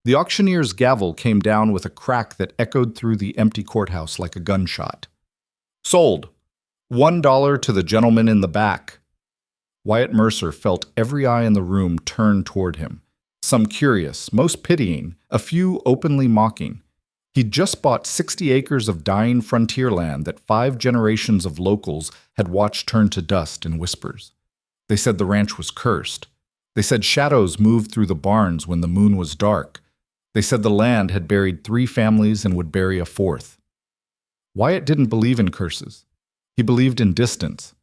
The auctioneer's gavel came down with a crack that echoed through the empty courthouse like a gunshot. Sold. $1 to the gentleman in the back. Wyatt Mercer felt every eye in the room turn toward him. Some curious, most pitying, a few openly mocking. He'd just bought 60 acres of dying frontier land that 5 generations of locals had watched turn to dust in whispers. They said the ranch was cursed. They said shadows moved through the barns when the moon was dark. They said the land had buried 3 families and would bury a 4th. Wyatt didn't believe in curses. He believed in distance.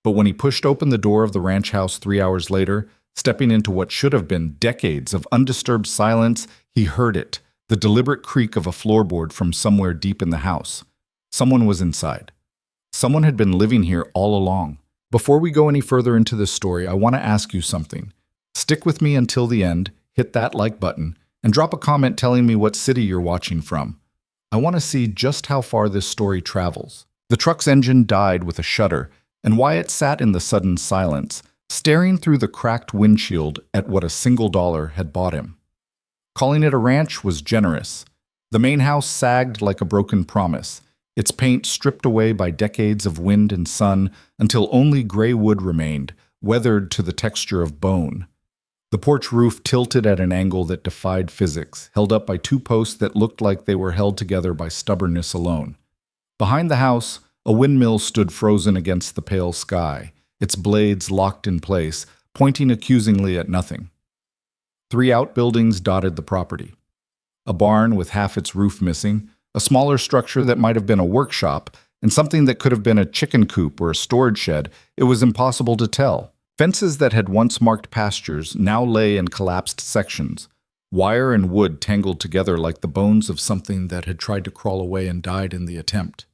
But when he pushed open the door of the ranch house 3 hours later, stepping into what should have been decades of undisturbed silence, he heard it, the deliberate creak of a floorboard from somewhere deep in the house. Someone was inside. Someone had been living here all along. Before we go any further into this story, I want to ask you something. Stick with me until the end, hit that like button, and drop a comment telling me what city you're watching from. I want to see just how far this story travels. The truck's engine died with a shudder, and Wyatt sat in the sudden silence, staring through the cracked windshield at what a single dollar had bought him. Calling it a ranch was generous. The main house sagged like a broken promise, its paint stripped away by decades of wind and sun until only gray wood remained, weathered to the texture of bone. The porch roof tilted at an angle that defied physics, held up by 2 posts that looked like they were held together by stubbornness alone. Behind the house, a windmill stood frozen against the pale sky, its blades locked in place, pointing accusingly at nothing. 3 outbuildings dotted the property. A barn with half its roof missing, a smaller structure that might have been a workshop, and something that could have been a chicken coop or a storage shed. It was impossible to tell. Fences that had once marked pastures now lay in collapsed sections, wire and wood tangled together like the bones of something that had tried to crawl away and died in the attempt.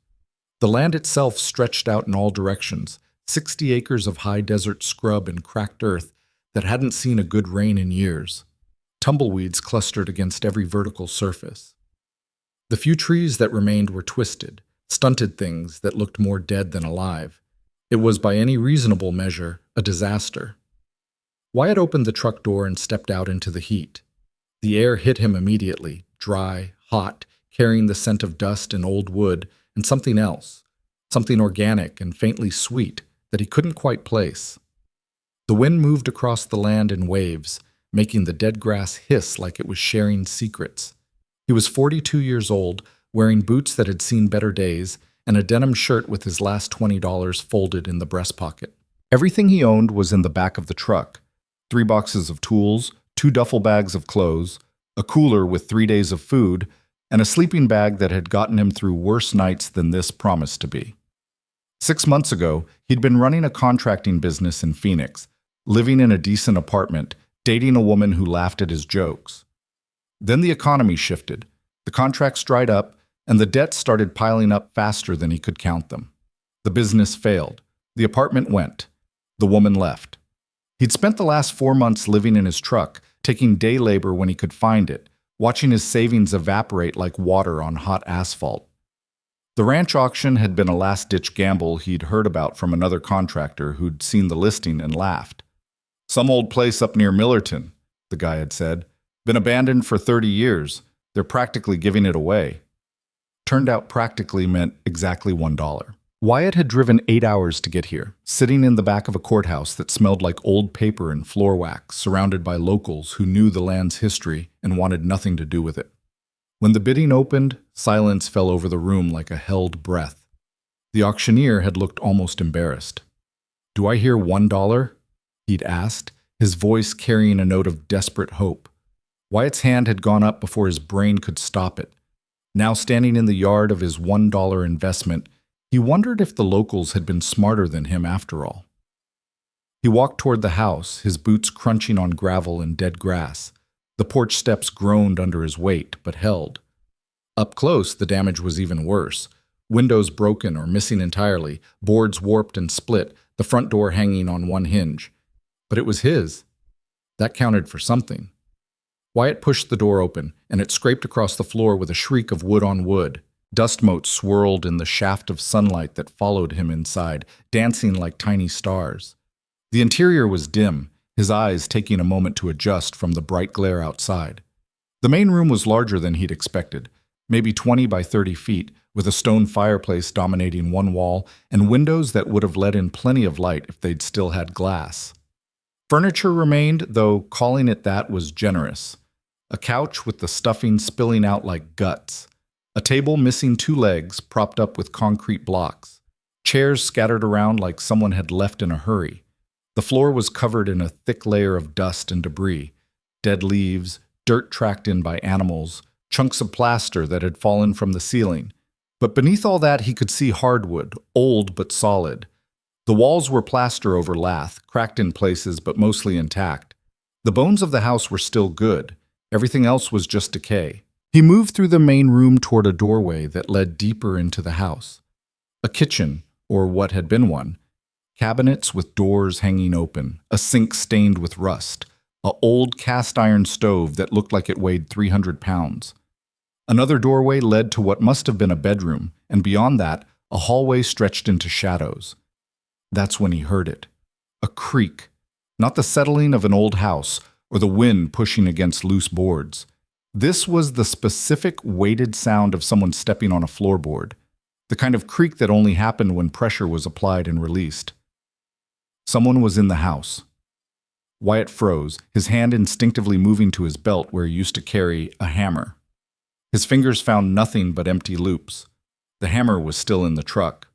The land itself stretched out in all directions, 60 acres of high desert scrub and cracked earth that hadn't seen a good rain in years. Tumbleweeds clustered against every vertical surface. The few trees that remained were twisted, stunted things that looked more dead than alive. It was, by any reasonable measure, a disaster. Wyatt opened the truck door and stepped out into the heat. The air hit him immediately, dry, hot, carrying the scent of dust and old wood, and something else, something organic and faintly sweet that he couldn't quite place. The wind moved across the land in waves, making the dead grass hiss like it was sharing secrets. He was 42 years old, wearing boots that had seen better days, and a denim shirt with his last $20 folded in the breast pocket. Everything he owned was in the back of the truck. 3 boxes of tools, 2 duffel bags of clothes, a cooler with 3 days of food, and a sleeping bag that had gotten him through worse nights than this promised to be. 6 months ago, he'd been running a contracting business in Phoenix, living in a decent apartment, dating a woman who laughed at his jokes. Then the economy shifted, the contracts dried up, and the debts started piling up faster than he could count them. The business failed. The apartment went. The woman left. He'd spent the last 4 months living in his truck, taking day labor when he could find it, watching his savings evaporate like water on hot asphalt. The ranch auction had been a last-ditch gamble he'd heard about from another contractor who'd seen the listing and laughed. "Some old place up near Millerton," the guy had said. "Been abandoned for 30 years. They're practically giving it away." Turned out practically meant exactly $1. Wyatt had driven 8 hours to get here, sitting in the back of a courthouse that smelled like old paper and floor wax, surrounded by locals who knew the land's history and wanted nothing to do with it. When the bidding opened, silence fell over the room like a held breath. The auctioneer had looked almost embarrassed. "Do I hear $1?" he'd asked, his voice carrying a note of desperate hope. Wyatt's hand had gone up before his brain could stop it. Now standing in the yard of his $1 investment, he wondered if the locals had been smarter than him after all. He walked toward the house, his boots crunching on gravel and dead grass. The porch steps groaned under his weight, but held. Up close, the damage was even worse. Windows broken or missing entirely, boards warped and split, the front door hanging on one hinge. But it was his. That counted for something. Wyatt pushed the door open, and it scraped across the floor with a shriek of wood on wood. Dust motes swirled in the shaft of sunlight that followed him inside, dancing like tiny stars. The interior was dim, his eyes taking a moment to adjust from the bright glare outside. The main room was larger than he'd expected, maybe 20 by 30 feet, with a stone fireplace dominating one wall and windows that would have let in plenty of light if they'd still had glass. Furniture remained, though calling it that was generous. A couch with the stuffing spilling out like guts. A table missing 2 legs propped up with concrete blocks. Chairs scattered around like someone had left in a hurry. The floor was covered in a thick layer of dust and debris. Dead leaves, dirt tracked in by animals, chunks of plaster that had fallen from the ceiling. But beneath all that he could see hardwood, old but solid. The walls were plaster over lath, cracked in places but mostly intact. The bones of the house were still good. Everything else was just decay. He moved through the main room toward a doorway that led deeper into the house. A kitchen, or what had been one. Cabinets with doors hanging open, a sink stained with rust, an old cast-iron stove that looked like it weighed 300 pounds. Another doorway led to what must have been a bedroom, and beyond that, a hallway stretched into shadows. That's when he heard it. A creak. Not the settling of an old house, or the wind pushing against loose boards. This was the specific weighted sound of someone stepping on a floorboard, the kind of creak that only happened when pressure was applied and released. Someone was in the house. Wyatt froze, his hand instinctively moving to his belt where he used to carry a hammer. His fingers found nothing but empty loops. The hammer was still in the truck.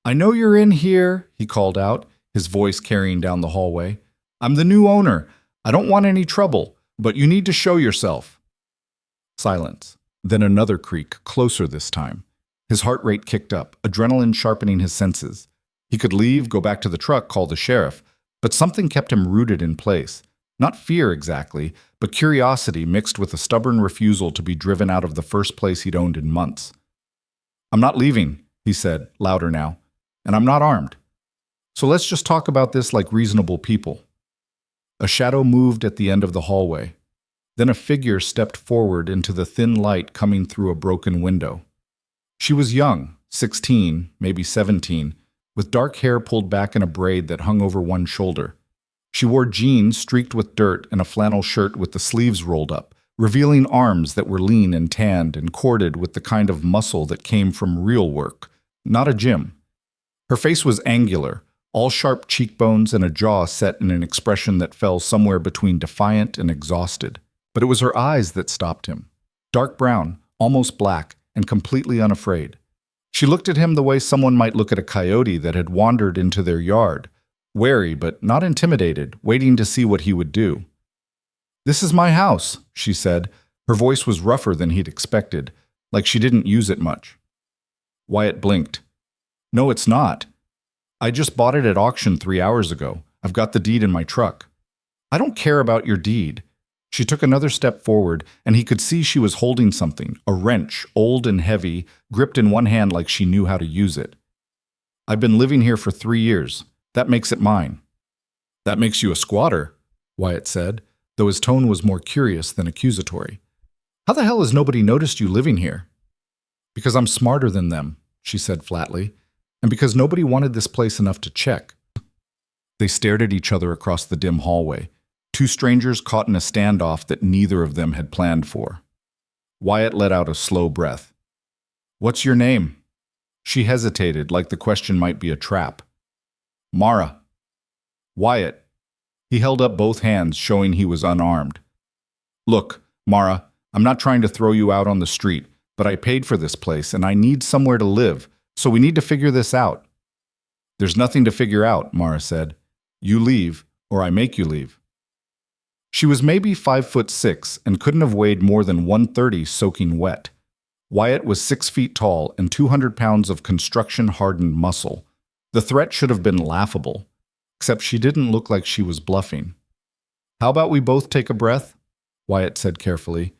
"I know you're in here," he called out, his voice carrying down the hallway. "I'm the new owner. I don't want any trouble, but you need to show yourself." Silence. Then another creak, closer this time. His heart rate kicked up, adrenaline sharpening his senses. He could leave, go back to the truck, call the sheriff, but something kept him rooted in place. Not fear exactly, but curiosity mixed with a stubborn refusal to be driven out of the first place he'd owned in months. "I'm not leaving," he said, louder now, "and I'm not armed. So let's just talk about this like reasonable people." A shadow moved at the end of the hallway. Then a figure stepped forward into the thin light coming through a broken window. She was young, 16, maybe 17, with dark hair pulled back in a braid that hung over one shoulder. She wore jeans streaked with dirt and a flannel shirt with the sleeves rolled up, revealing arms that were lean and tanned and corded with the kind of muscle that came from real work, not a gym. Her face was angular, all sharp cheekbones and a jaw set in an expression that fell somewhere between defiant and exhausted. But it was her eyes that stopped him. Dark brown, almost black, and completely unafraid. She looked at him the way someone might look at a coyote that had wandered into their yard, wary but not intimidated, waiting to see what he would do. "This is my house," she said. Her voice was rougher than he'd expected, like she didn't use it much. Wyatt blinked. "No, it's not. I just bought it at auction 3 hours ago. I've got the deed in my truck." "I don't care about your deed." She took another step forward, and he could see she was holding something, a wrench, old and heavy, gripped in one hand like she knew how to use it. "I've been living here for 3 years. That makes it mine." "That makes you a squatter," Wyatt said, though his tone was more curious than accusatory. "How the hell has nobody noticed you living here?" "Because I'm smarter than them," she said flatly, "and because nobody wanted this place enough to check." They stared at each other across the dim hallway. Two strangers caught in a standoff that neither of them had planned for. Wyatt let out a slow breath. "What's your name?" She hesitated, like the question might be a trap. "Mara." "Wyatt." He held up both hands, showing he was unarmed. "Look, Mara, I'm not trying to throw you out on the street, but I paid for this place and I need somewhere to live, so we need to figure this out." "There's nothing to figure out," Mara said. "You leave, or I make you leave." She was maybe 5'6" and couldn't have weighed more than 130 soaking wet. Wyatt was 6 feet tall and 200 pounds of construction-hardened muscle. The threat should have been laughable, except she didn't look like she was bluffing. "How about we both take a breath?" Wyatt said carefully.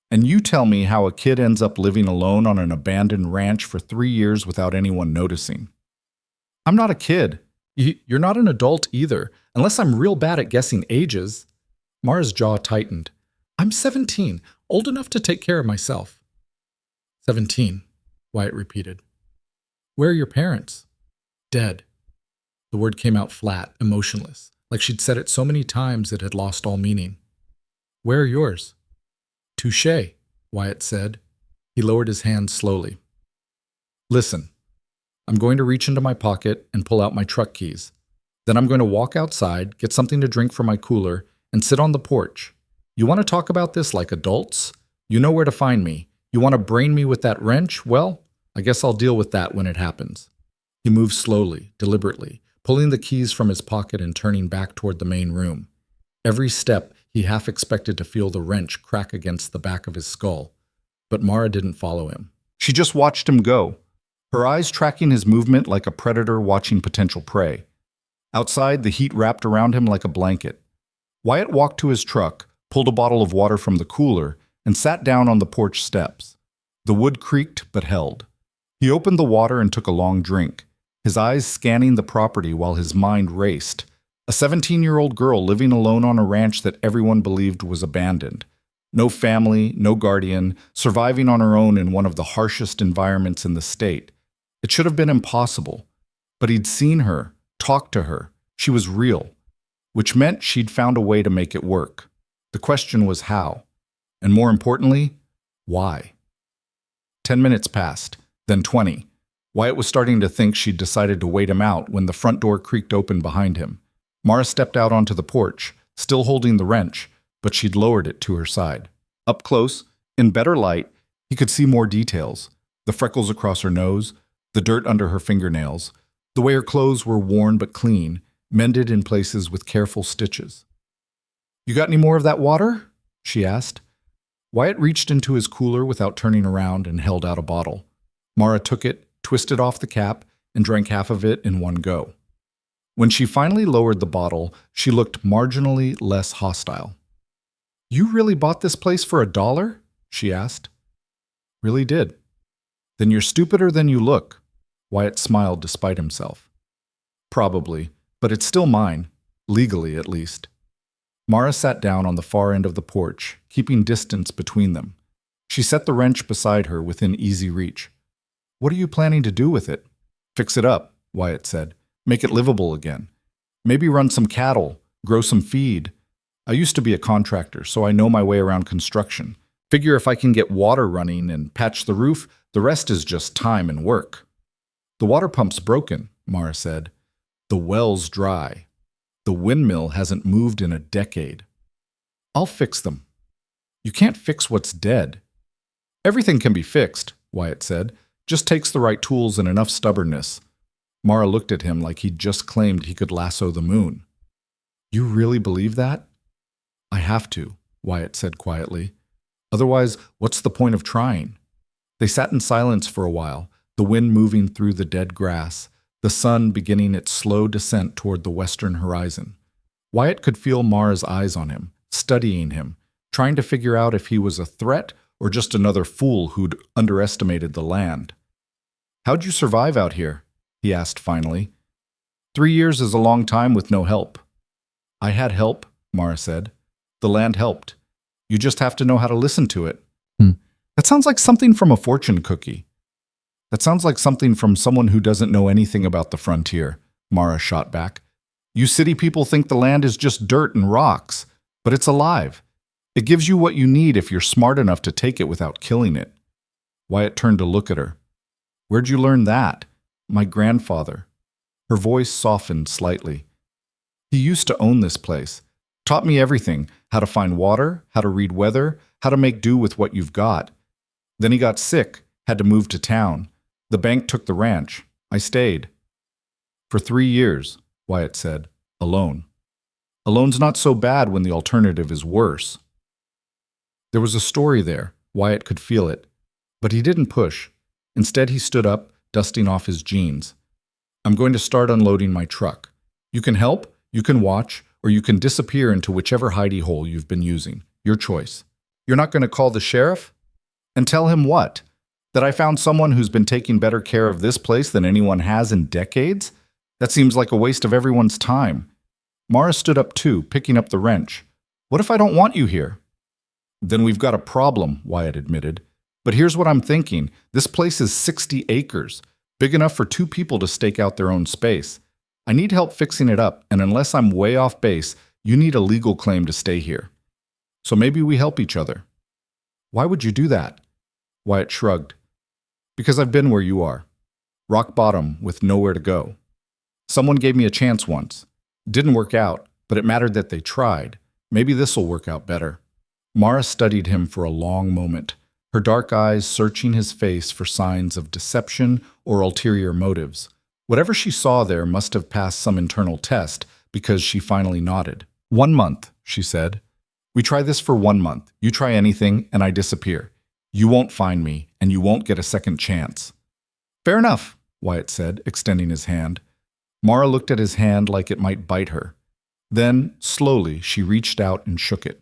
"And you tell me how a kid ends up living alone on an abandoned ranch for 3 years without anyone noticing." "I'm not a kid. You're not an adult either, unless I'm real bad at guessing ages." Mara's jaw tightened. "I'm 17, old enough to take care of myself." 17, Wyatt repeated. "Where are your parents?" "Dead." The word came out flat, emotionless, like she'd said it so many times it had lost all meaning. "Where are yours?" Touché, Wyatt said. He lowered his hand slowly. Listen, I'm going to reach into my pocket and pull out my truck keys. Then I'm going to walk outside, get something to drink from my cooler, and sit on the porch. You want to talk about this like adults? You know where to find me. You want to brain me with that wrench? Well, I guess I'll deal with that when it happens. He moved slowly, deliberately, pulling the keys from his pocket and turning back toward the main room. Every step, he half expected to feel the wrench crack against the back of his skull. But Mara didn't follow him. She just watched him go, her eyes tracking his movement like a predator watching potential prey. Outside, the heat wrapped around him like a blanket. Wyatt walked to his truck, pulled a bottle of water from the cooler, and sat down on the porch steps. The wood creaked but held. He opened the water and took a long drink, his eyes scanning the property while his mind raced. A 17-year-old girl living alone on a ranch that everyone believed was abandoned. No family, no guardian, surviving on her own in one of the harshest environments in the state. It should have been impossible. But he'd seen her, talked to her. She was real, which meant she'd found a way to make it work. The question was how. And more importantly, why? 10 minutes passed, then 20. Wyatt was starting to think she'd decided to wait him out when the front door creaked open behind him. Mara stepped out onto the porch, still holding the wrench, but she'd lowered it to her side. Up close, in better light, he could see more details. The freckles across her nose, the dirt under her fingernails, the way her clothes were worn but clean, mended in places with careful stitches. "You got any more of that water?" she asked. Wyatt reached into his cooler without turning around and held out a bottle. Mara took it, twisted off the cap, and drank half of it in one go. When she finally lowered the bottle, she looked marginally less hostile. "You really bought this place for $1?" she asked. "Really did." "Then you're stupider than you look." Wyatt smiled despite himself. "Probably, but it's still mine, legally at least." Mara sat down on the far end of the porch, keeping distance between them. She set the wrench beside her within easy reach. "What are you planning to do with it?" "Fix it up," Wyatt said. "Make it livable again. Maybe run some cattle, grow some feed. I used to be a contractor, so I know my way around construction. Figure if I can get water running and patch the roof, the rest is just time and work." "The water pump's broken," Mara said. "The well's dry. The windmill hasn't moved in a decade." "I'll fix them." "You can't fix what's dead." "Everything can be fixed," Wyatt said. "Just takes the right tools and enough stubbornness." Mara looked at him like he'd just claimed he could lasso the moon. "You really believe that?" "I have to," Wyatt said quietly. "Otherwise, what's the point of trying?" They sat in silence for a while, the wind moving through the dead grass, the sun beginning its slow descent toward the western horizon. Wyatt could feel Mara's eyes on him, studying him, trying to figure out if he was a threat or just another fool who'd underestimated the land. "How'd you survive out here?" he asked finally. 3 years is a long time with no help." "I had help," Mara said. "The land helped. You just have to know how to listen to it." That sounds like something from a fortune cookie." "That sounds like something from someone who doesn't know anything about the frontier," Mara shot back. "You city people think the land is just dirt and rocks, but it's alive. It gives you what you need if you're smart enough to take it without killing it." Wyatt turned to look at her. "Where'd you learn that?" "My grandfather." Her voice softened slightly. "He used to own this place. Taught me everything, how to find water, how to read weather, how to make do with what you've got. Then he got sick, had to move to town. The bank took the ranch. I stayed." "For 3 years," Wyatt said, "alone. Alone's not so bad when the alternative is worse." There was a story there. Wyatt could feel it. But he didn't push. Instead, he stood up, dusting off his jeans. "I'm going to start unloading my truck. You can help, you can watch, or you can disappear into whichever hidey hole you've been using. Your choice." "You're not going to call the sheriff?" "And tell him what? That I found someone who's been taking better care of this place than anyone has in decades? That seems like a waste of everyone's time." Mara stood up too, picking up the wrench. "What if I don't want you here?" "Then we've got a problem," Wyatt admitted. "But here's what I'm thinking. This place is 60 acres, big enough for 2 people to stake out their own space. I need help fixing it up, and unless I'm way off base, you need a legal claim to stay here. So maybe we help each other." Why would you do that? Wyatt shrugged. Because I've been where you are. Rock bottom with nowhere to go. Someone gave me a chance once. Didn't work out, but it mattered that they tried. Maybe this'll work out better. Mara studied him for a long moment, her dark eyes searching his face for signs of deception or ulterior motives. Whatever she saw there must have passed some internal test, because she finally nodded. 1 month, she said. We try this for 1 month. You try anything, and I disappear. You won't find me, and you won't get a second chance. Fair enough, Wyatt said, extending his hand. Mara looked at his hand like it might bite her. Then, slowly, she reached out and shook it.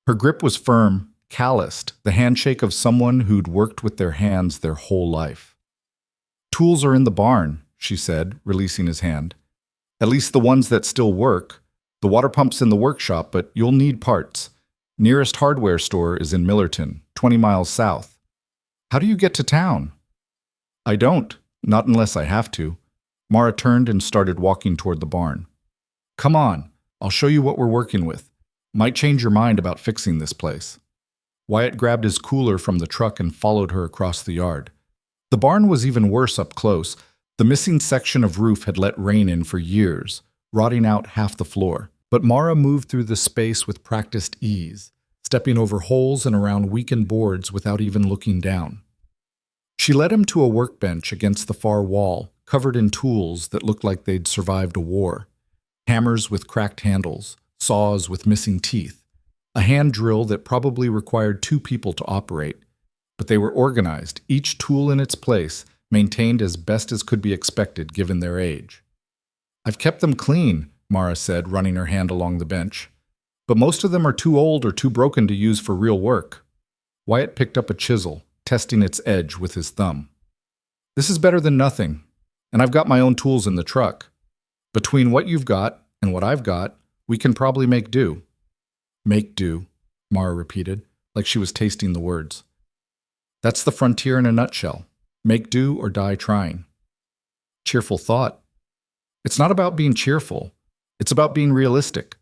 Her grip was firm, calloused, the handshake of someone who'd worked with their hands their whole life. Tools are in the barn, she said, releasing his hand. At least the ones that still work. The water pump's in the workshop, but you'll need parts. Nearest hardware store is in Millerton, 20 miles south. How do you get to town? I don't, not unless I have to. Mara turned and started walking toward the barn. Come on, I'll show you what we're working with. Might change your mind about fixing this place. Wyatt grabbed his cooler from the truck and followed her across the yard. The barn was even worse up close. The missing section of roof had let rain in for years, rotting out half the floor. But Mara moved through the space with practiced ease, stepping over holes and around weakened boards without even looking down. She led him to a workbench against the far wall, covered in tools that looked like they'd survived a war. Hammers with cracked handles, saws with missing teeth, a hand drill that probably required 2 people to operate. But they were organized, each tool in its place, maintained as best as could be expected given their age. I've kept them clean, Mara said, running her hand along the bench. But most of them are too old or too broken to use for real work. Wyatt picked up a chisel, testing its edge with his thumb. This is better than nothing, and I've got my own tools in the truck. Between what you've got and what I've got, we can probably make do. Make do, Mara repeated, like she was tasting the words. That's the frontier in a nutshell. Make do or die trying. Cheerful thought. It's not about being cheerful. It's about being realistic.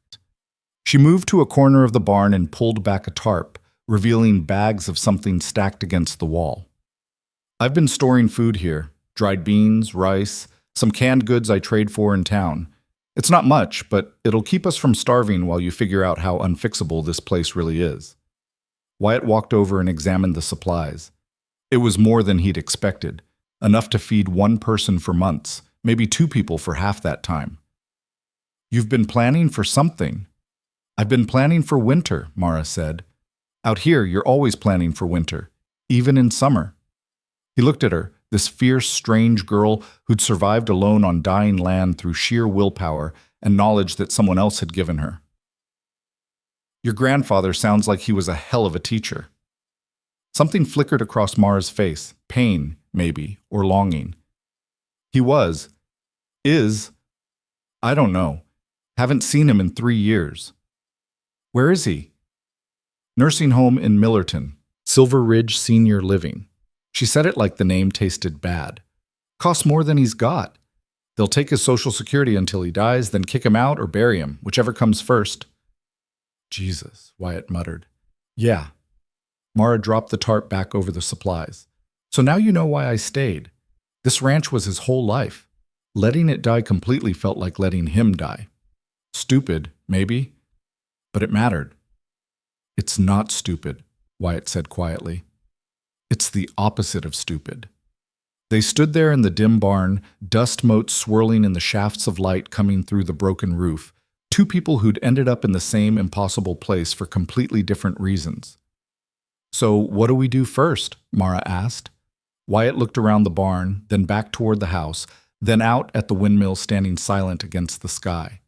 She moved to a corner of the barn and pulled back a tarp, revealing bags of something stacked against the wall. I've been storing food here, dried beans, rice, some canned goods I trade for in town. It's not much, but it'll keep us from starving while you figure out how unfixable this place really is. Wyatt walked over and examined the supplies. It was more than he'd expected, enough to feed 1 person for months, maybe 2 people for half that time. You've been planning for something. I've been planning for winter, Mara said. Out here, you're always planning for winter, even in summer. He looked at her, this fierce, strange girl who'd survived alone on dying land through sheer willpower and knowledge that someone else had given her. Your grandfather sounds like he was a hell of a teacher. Something flickered across Mara's face, pain, maybe, or longing. He was. Is. I don't know. Haven't seen him in 3 years. Where is he? Nursing home in Millerton, Silver Ridge Senior Living. She said it like the name tasted bad. Costs more than he's got. They'll take his Social Security until he dies, then kick him out or bury him, whichever comes first. Jesus, Wyatt muttered. Yeah. Mara dropped the tarp back over the supplies. So now you know why I stayed. This ranch was his whole life. Letting it die completely felt like letting him die. Stupid, maybe, but it mattered. It's not stupid, Wyatt said quietly. It's the opposite of stupid. They stood there in the dim barn, dust motes swirling in the shafts of light coming through the broken roof, 2 people who'd ended up in the same impossible place for completely different reasons. So what do we do first? Mara asked. Wyatt looked around the barn, then back toward the house, then out at the windmill standing silent against the sky.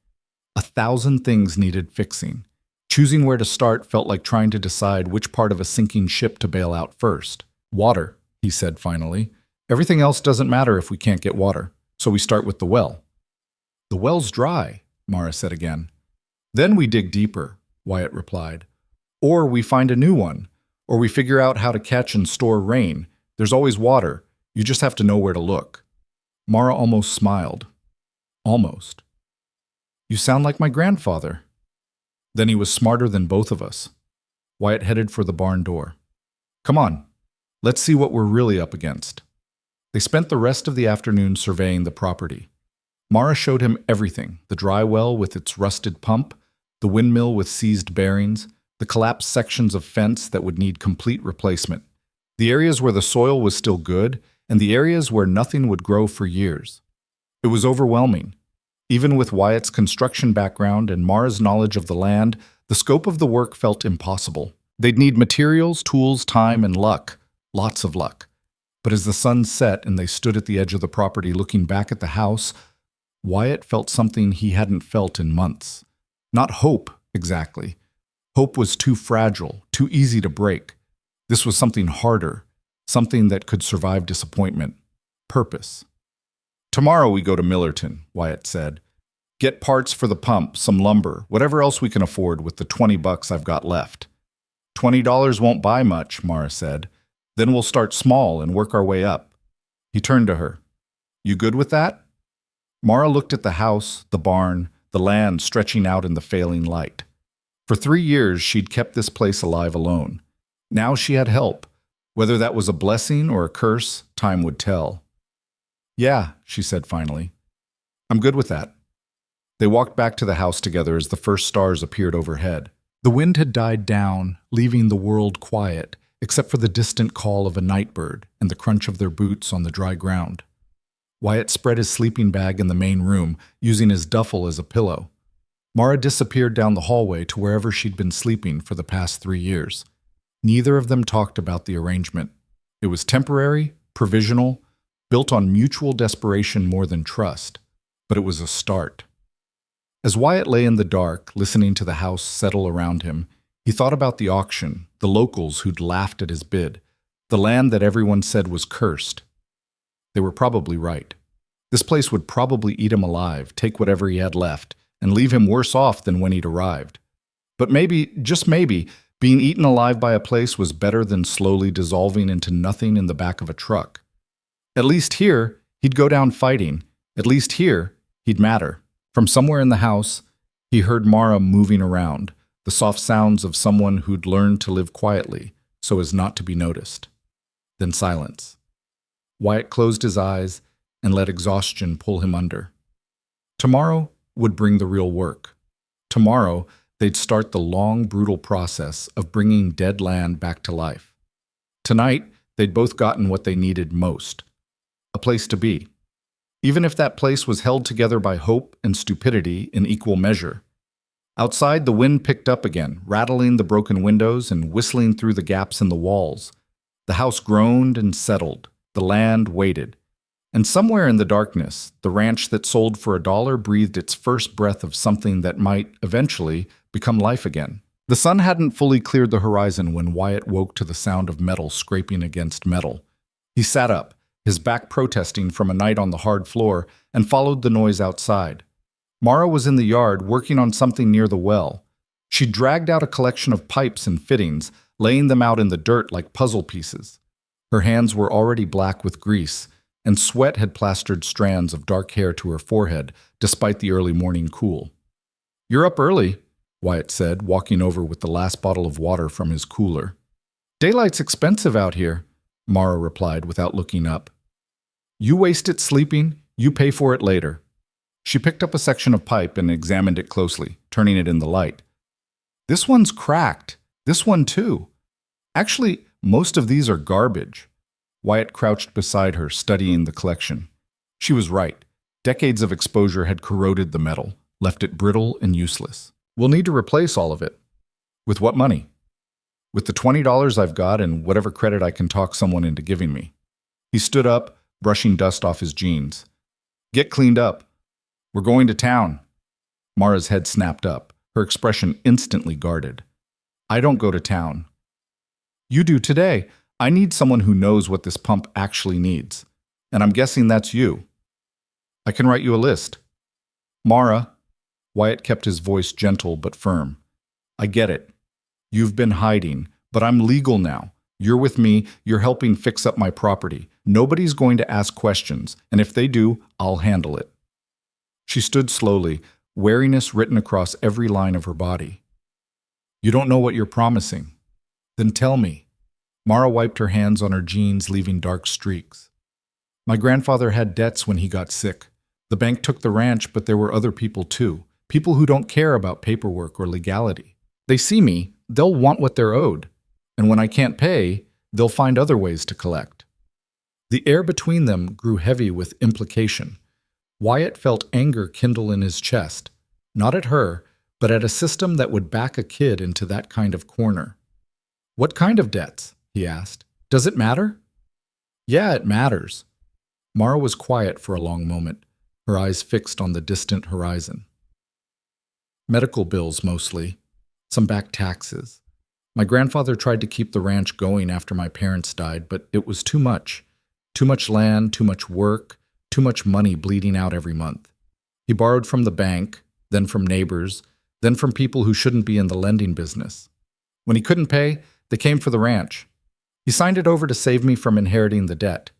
1,000 things needed fixing. Choosing where to start felt like trying to decide which part of a sinking ship to bail out first. Water, he said finally. Everything else doesn't matter if we can't get water, so we start with the well. The well's dry, Mara said again. Then we dig deeper, Wyatt replied. Or we find a new one, or we figure out how to catch and store rain. There's always water. You just have to know where to look. Mara almost smiled. Almost. You sound like my grandfather. Then he was smarter than both of us. Wyatt headed for the barn door. Come on, let's see what we're really up against. They spent the rest of the afternoon surveying the property. Mara showed him everything: the dry well with its rusted pump, the windmill with seized bearings, the collapsed sections of fence that would need complete replacement, the areas where the soil was still good, and the areas where nothing would grow for years. It was overwhelming. Even with Wyatt's construction background and Mara's knowledge of the land, the scope of the work felt impossible. They'd need materials, tools, time, and luck. Lots of luck. But as the sun set and they stood at the edge of the property looking back at the house, Wyatt felt something he hadn't felt in months. Not hope, exactly. Hope was too fragile, too easy to break. This was something harder, something that could survive disappointment. Purpose. Tomorrow we go to Millerton, Wyatt said. Get parts for the pump, some lumber, whatever else we can afford with the $20 I've got left. $20 won't buy much, Mara said. Then we'll start small and work our way up. He turned to her. You good with that? Mara looked at the house, the barn, the land stretching out in the failing light. For 3 years she'd kept this place alive alone. Now she had help. Whether that was a blessing or a curse, time would tell. Yeah, she said finally. I'm good with that. They walked back to the house together as the first stars appeared overhead. The wind had died down, leaving the world quiet, except for the distant call of a night bird and the crunch of their boots on the dry ground. Wyatt spread his sleeping bag in the main room, using his duffel as a pillow. Mara disappeared down the hallway to wherever she'd been sleeping for the past 3 years. Neither of them talked about the arrangement. It was temporary, provisional, built on mutual desperation more than trust, but it was a start. As Wyatt lay in the dark, listening to the house settle around him, he thought about the auction, the locals who'd laughed at his bid, the land that everyone said was cursed. They were probably right. This place would probably eat him alive, take whatever he had left, and leave him worse off than when he'd arrived. But maybe, just maybe, being eaten alive by a place was better than slowly dissolving into nothing in the back of a truck. At least here, he'd go down fighting. At least here, he'd matter. From somewhere in the house, he heard Mara moving around, the soft sounds of someone who'd learned to live quietly so as not to be noticed. Then silence. Wyatt closed his eyes and let exhaustion pull him under. Tomorrow would bring the real work. Tomorrow, they'd start the long, brutal process of bringing dead land back to life. Tonight, they'd both gotten what they needed most: a place to be. Even if that place was held together by hope and stupidity in equal measure. Outside, the wind picked up again, rattling the broken windows and whistling through the gaps in the walls. The house groaned and settled. The land waited. And somewhere in the darkness, the ranch that sold for $1 breathed its first breath of something that might, eventually, become life again. The sun hadn't fully cleared the horizon when Wyatt woke to the sound of metal scraping against metal. He sat up, his back protesting from a night on the hard floor, and followed the noise outside. Mara was in the yard working on something near the well. She dragged out a collection of pipes and fittings, laying them out in the dirt like puzzle pieces. Her hands were already black with grease, and sweat had plastered strands of dark hair to her forehead, despite the early morning cool. "You're up early," Wyatt said, walking over with the last bottle of water from his cooler. "Daylight's expensive out here," Mara replied without looking up. "You waste it sleeping, you pay for it later." She picked up a section of pipe and examined it closely, turning it in the light. "This one's cracked. This one too. Actually, most of these are garbage." Wyatt crouched beside her, studying the collection. She was right. Decades of exposure had corroded the metal, left it brittle and useless. "We'll need to replace all of it." "With what money?" "With the $20 I've got and whatever credit I can talk someone into giving me." He stood up, brushing dust off his jeans. "Get cleaned up. We're going to town." Mara's head snapped up, her expression instantly guarded. "I don't go to town." "You do today. I need someone who knows what this pump actually needs. And I'm guessing that's you." "I can write you a list." "Mara," Wyatt kept his voice gentle but firm, "I get it. You've been hiding, but I'm legal now. You're with me, you're helping fix up my property. Nobody's going to ask questions, and if they do, I'll handle it." She stood slowly, wariness written across every line of her body. "You don't know what you're promising. Then tell me." Mara wiped her hands on her jeans, leaving dark streaks. My grandfather had debts when he got sick. The bank took the ranch, but there were other people too. People who don't care about paperwork or legality. They see me, they'll want what they're owed. And when I can't pay, they'll find other ways to collect. The air between them grew heavy with implication. Wyatt felt anger kindle in his chest, not at her, but at a system that would back a kid into that kind of corner. "What kind of debts?" he asked. "Does it matter?" "Yeah, it matters." Mara was quiet for a long moment, her eyes fixed on the distant horizon. "Medical bills, mostly. Some back taxes. My grandfather tried to keep the ranch going after my parents died, but it was too much. Too much land, too much work, too much money bleeding out every month. He borrowed from the bank, then from neighbors, then from people who shouldn't be in the lending business. When he couldn't pay, they came for the ranch. He signed it over to save me from inheriting the debt.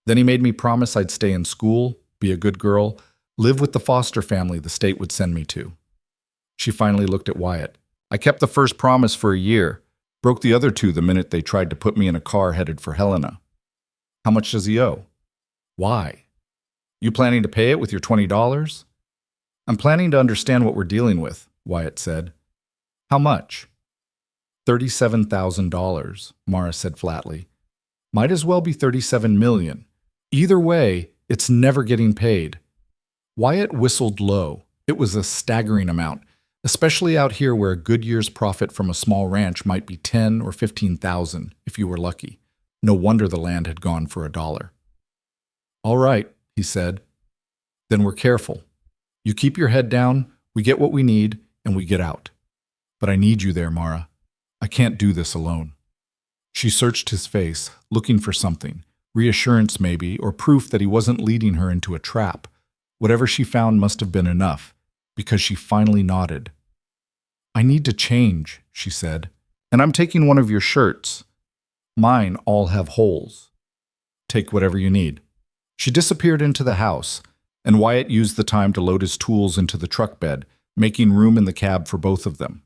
Then he made me promise I'd stay in school, be a good girl, live with the foster family the state would send me to." She finally looked at Wyatt. "I kept the first promise for a year, broke the other two the minute they tried to put me in a car headed for Helena." "How much does he owe?" "Why?" "You planning to pay it with your $20? "I'm planning to understand what we're dealing with," Wyatt said. "How much?" $37,000, Mara said flatly. "Might as well be $37 million. Either way, it's never getting paid." Wyatt whistled low. It was a staggering amount, especially out here where a good year's profit from a small ranch might be $10,000 or $15,000 if you were lucky. No wonder the land had gone for $1. "All right," he said. "Then we're careful. You keep your head down, we get what we need, and we get out. But I need you there, Mara. I can't do this alone." She searched his face, looking for something, reassurance maybe, or proof that he wasn't leading her into a trap. Whatever she found must have been enough, because she finally nodded. "I need to change," she said, "and I'm taking one of your shirts. Mine all have holes. Take whatever you need." She disappeared into the house, and Wyatt used the time to load his tools into the truck bed, making room in the cab for both of them.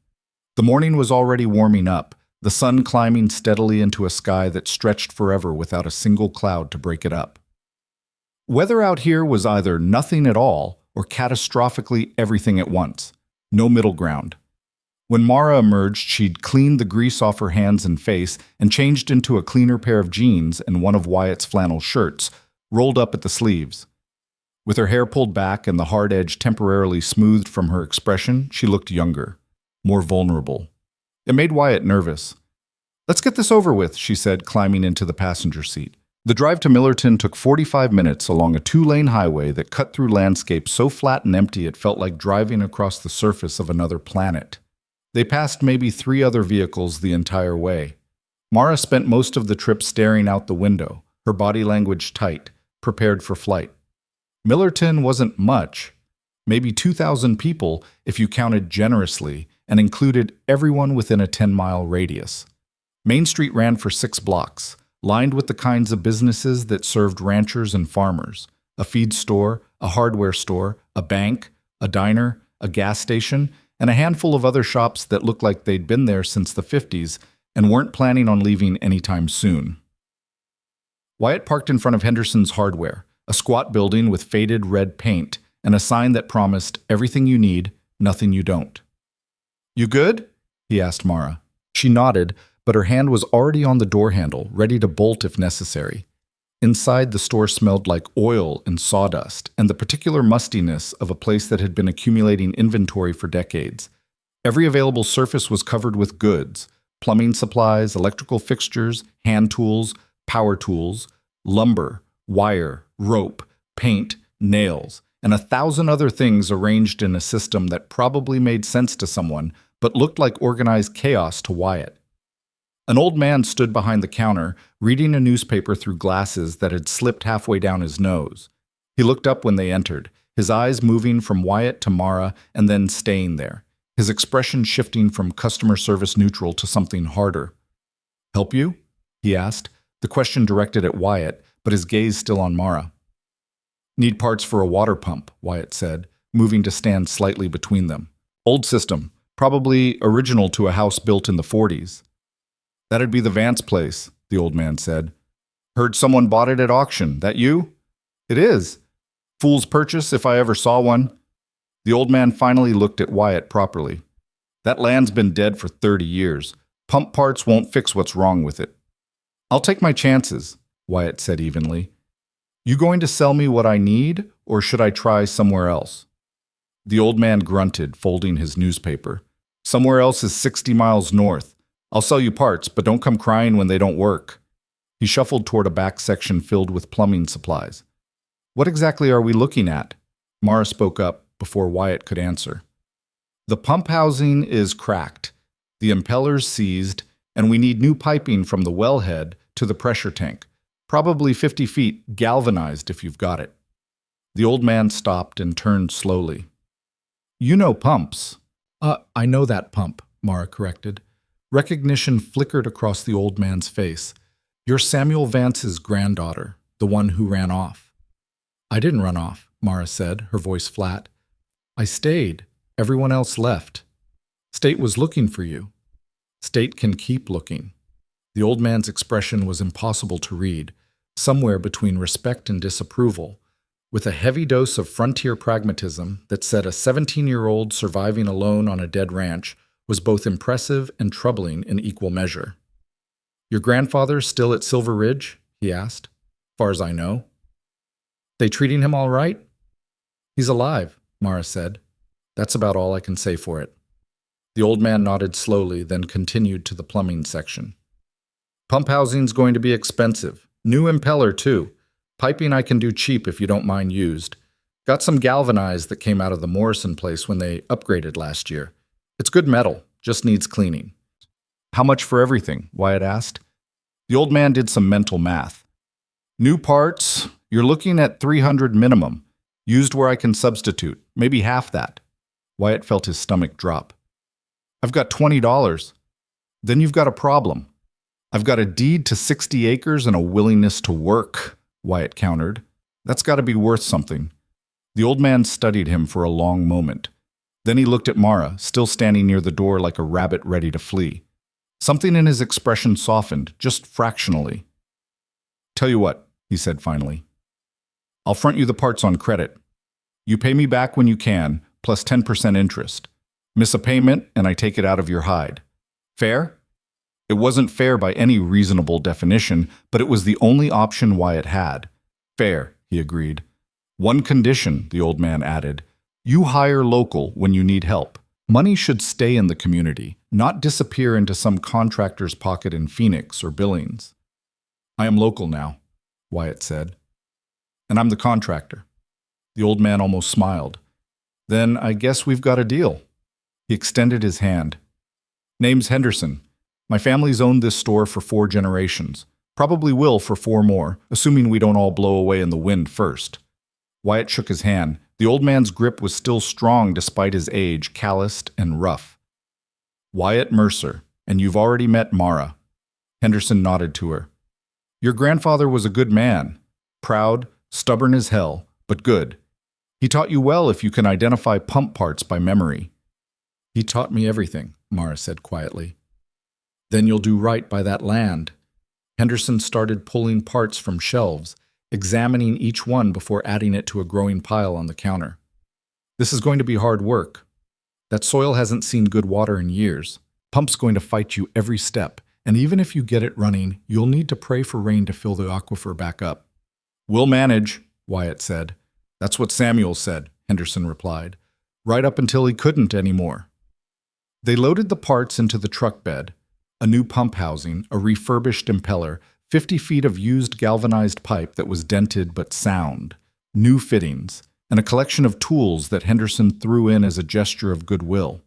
The morning was already warming up, the sun climbing steadily into a sky that stretched forever without a single cloud to break it up. Weather out here was either nothing at all or catastrophically everything at once. No middle ground. When Mara emerged, she'd cleaned the grease off her hands and face and changed into a cleaner pair of jeans and one of Wyatt's flannel shirts, rolled up at the sleeves. With her hair pulled back and the hard edge temporarily smoothed from her expression, she looked younger, more vulnerable. It made Wyatt nervous. "Let's get this over with," she said, climbing into the passenger seat. The drive to Millerton took 45 minutes along a 2-lane highway that cut through landscape so flat and empty it felt like driving across the surface of another planet. They passed maybe 3 other vehicles the entire way. Mara spent most of the trip staring out the window, her body language tight, prepared for flight. Millerton wasn't much, maybe 2,000 people if you counted generously and included everyone within a 10-mile radius. Main Street ran for 6 blocks, lined with the kinds of businesses that served ranchers and farmers: a feed store, a hardware store, a bank, a diner, a gas station, and a handful of other shops that looked like they'd been there since the 50s and weren't planning on leaving anytime soon. Wyatt parked in front of Henderson's Hardware, a squat building with faded red paint and a sign that promised everything you need, nothing you don't. "You good?" he asked Mara. She nodded, but her hand was already on the door handle, ready to bolt if necessary. Inside, the store smelled like oil and sawdust, and the particular mustiness of a place that had been accumulating inventory for decades. Every available surface was covered with goods: plumbing supplies, electrical fixtures, hand tools, power tools, lumber, wire, rope, paint, nails, and 1,000 other things arranged in a system that probably made sense to someone, but looked like organized chaos to Wyatt. An old man stood behind the counter, reading a newspaper through glasses that had slipped halfway down his nose. He looked up when they entered, his eyes moving from Wyatt to Mara and then staying there, his expression shifting from customer service neutral to something harder. "Help you?" he asked, the question directed at Wyatt, but his gaze still on Mara. "Need parts for a water pump," Wyatt said, moving to stand slightly between them. "Old system, probably original to a house built in the 40s. "That'd be the Vance place," the old man said. Heard someone bought it at auction. That you? It is. Fool's purchase if I ever saw one. The old man finally looked at Wyatt properly. That land's been dead for 30 years. Pump parts won't fix what's wrong with it. I'll take my chances, Wyatt said evenly. You going to sell me what I need, or should I try somewhere else? The old man grunted, folding his newspaper. Somewhere else is 60 miles north. I'll sell you parts, but don't come crying when they don't work. He shuffled toward a back section filled with plumbing supplies. What exactly are we looking at? Mara spoke up before Wyatt could answer. The pump housing is cracked, the impellers seized, and we need new piping from the wellhead to the pressure tank. Probably 50 feet, galvanized if you've got it. The old man stopped and turned slowly. You know pumps. I know that pump, Mara corrected. Recognition flickered across the old man's face. You're Samuel Vance's granddaughter, the one who ran off. I didn't run off, Mara said, her voice flat. I stayed. Everyone else left. State was looking for you. State can keep looking. The old man's expression was impossible to read, somewhere between respect and disapproval, with a heavy dose of frontier pragmatism that said a 17-year-old surviving alone on a dead ranch was both impressive and troubling in equal measure. Your grandfather still at Silver Ridge? He asked. Far as I know. They treating him all right? He's alive, Mara said. That's about all I can say for it. The old man nodded slowly, then continued to the plumbing section. Pump housing's going to be expensive. New impeller, too. Piping I can do cheap if you don't mind used. Got some galvanized that came out of the Morrison place when they upgraded last year. It's good metal, just needs cleaning. How much for everything? Wyatt asked. The old man did some mental math. New parts, you're looking at $300 minimum. Used where I can substitute, maybe half that. Wyatt felt his stomach drop. I've got $20. Then you've got a problem. I've got a deed to 60 acres and a willingness to work, Wyatt countered. That's got to be worth something. The old man studied him for a long moment. Then he looked at Mara, still standing near the door like a rabbit ready to flee. Something in his expression softened, just fractionally. Tell you what, he said finally. I'll front you the parts on credit. You pay me back when you can, plus 10% interest. Miss a payment, and I take it out of your hide. Fair? It wasn't fair by any reasonable definition, but it was the only option Wyatt had. Fair, he agreed. One condition, the old man added. You hire local when you need help. Money should stay in the community, not disappear into some contractor's pocket in Phoenix or Billings. I am local now, Wyatt said. And I'm the contractor. The old man almost smiled. Then I guess we've got a deal. He extended his hand. Name's Henderson. My family's owned this store for 4 generations. Probably will for 4 more, assuming we don't all blow away in the wind first. Wyatt shook his hand. The old man's grip was still strong despite his age, calloused and rough. Wyatt Mercer, and you've already met Mara. Henderson nodded to her. Your grandfather was a good man. Proud, stubborn as hell, but good. He taught you well if you can identify pump parts by memory. He taught me everything, Mara said quietly. Then you'll do right by that land. Henderson started pulling parts from shelves, examining each one before adding it to a growing pile on the counter. This is going to be hard work. That soil hasn't seen good water in years. Pump's going to fight you every step, and even if you get it running, you'll need to pray for rain to fill the aquifer back up. We'll manage, Wyatt said. That's what Samuel said, Henderson replied, right up until he couldn't anymore. They loaded the parts into the truck bed, a new pump housing, a refurbished impeller, 50 feet of used galvanized pipe that was dented but sound, new fittings, and a collection of tools that Henderson threw in as a gesture of goodwill.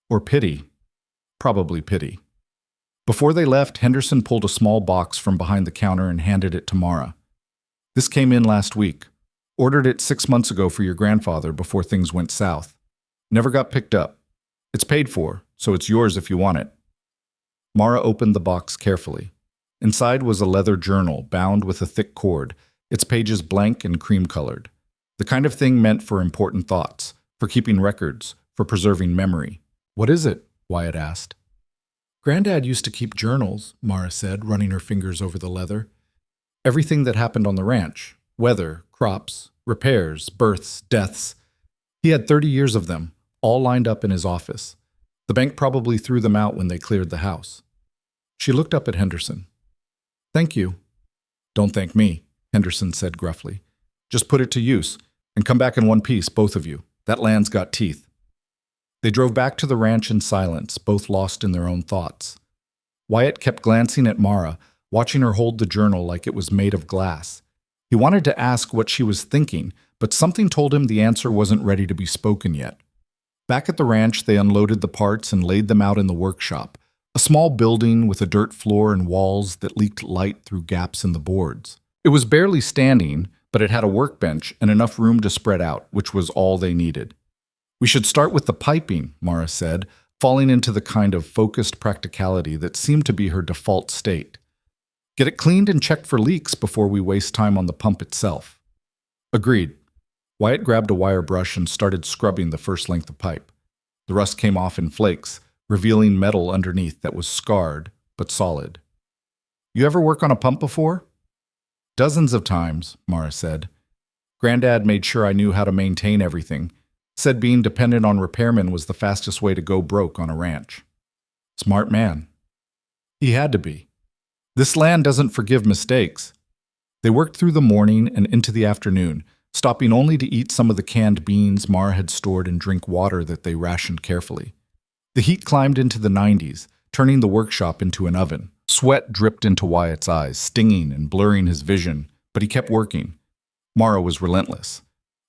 Or pity. Probably pity. Before they left, Henderson pulled a small box from behind the counter and handed it to Mara. This came in last week. Ordered it 6 months ago for your grandfather before things went south. Never got picked up. It's paid for, so it's yours if you want it. Mara opened the box carefully. Inside was a leather journal bound with a thick cord, its pages blank and cream-colored. The kind of thing meant for important thoughts, for keeping records, for preserving memory. What is it? Wyatt asked. Granddad used to keep journals, Mara said, running her fingers over the leather. Everything that happened on the ranch. Weather, crops, repairs, births, deaths. He had 30 years of them, all lined up in his office. The bank probably threw them out when they cleared the house. She looked up at Henderson. Thank you. Don't thank me, Henderson said gruffly. Just put it to use, and come back in one piece, both of you. That land's got teeth. They drove back to the ranch in silence, both lost in their own thoughts. Wyatt kept glancing at Mara, watching her hold the journal like it was made of glass. He wanted to ask what she was thinking, but something told him the answer wasn't ready to be spoken yet. Back at the ranch, they unloaded the parts and laid them out in the workshop, a small building with a dirt floor and walls that leaked light through gaps in the boards. It was barely standing, but it had a workbench and enough room to spread out, which was all they needed. We should start with the piping, Mara said, falling into the kind of focused practicality that seemed to be her default state. Get it cleaned and checked for leaks before we waste time on the pump itself. Agreed. Wyatt grabbed a wire brush and started scrubbing the first length of pipe. The rust came off in flakes, revealing metal underneath that was scarred but solid. You ever work on a pump before? Dozens of times, Mara said. Granddad made sure I knew how to maintain everything. Said being dependent on repairmen was the fastest way to go broke on a ranch. Smart man. He had to be. This land doesn't forgive mistakes. They worked through the morning and into the afternoon, stopping only to eat some of the canned beans Mara had stored and drink water that they rationed carefully. The heat climbed into the 90s, turning the workshop into an oven. Sweat dripped into Wyatt's eyes, stinging and blurring his vision, but he kept working. Mara was relentless.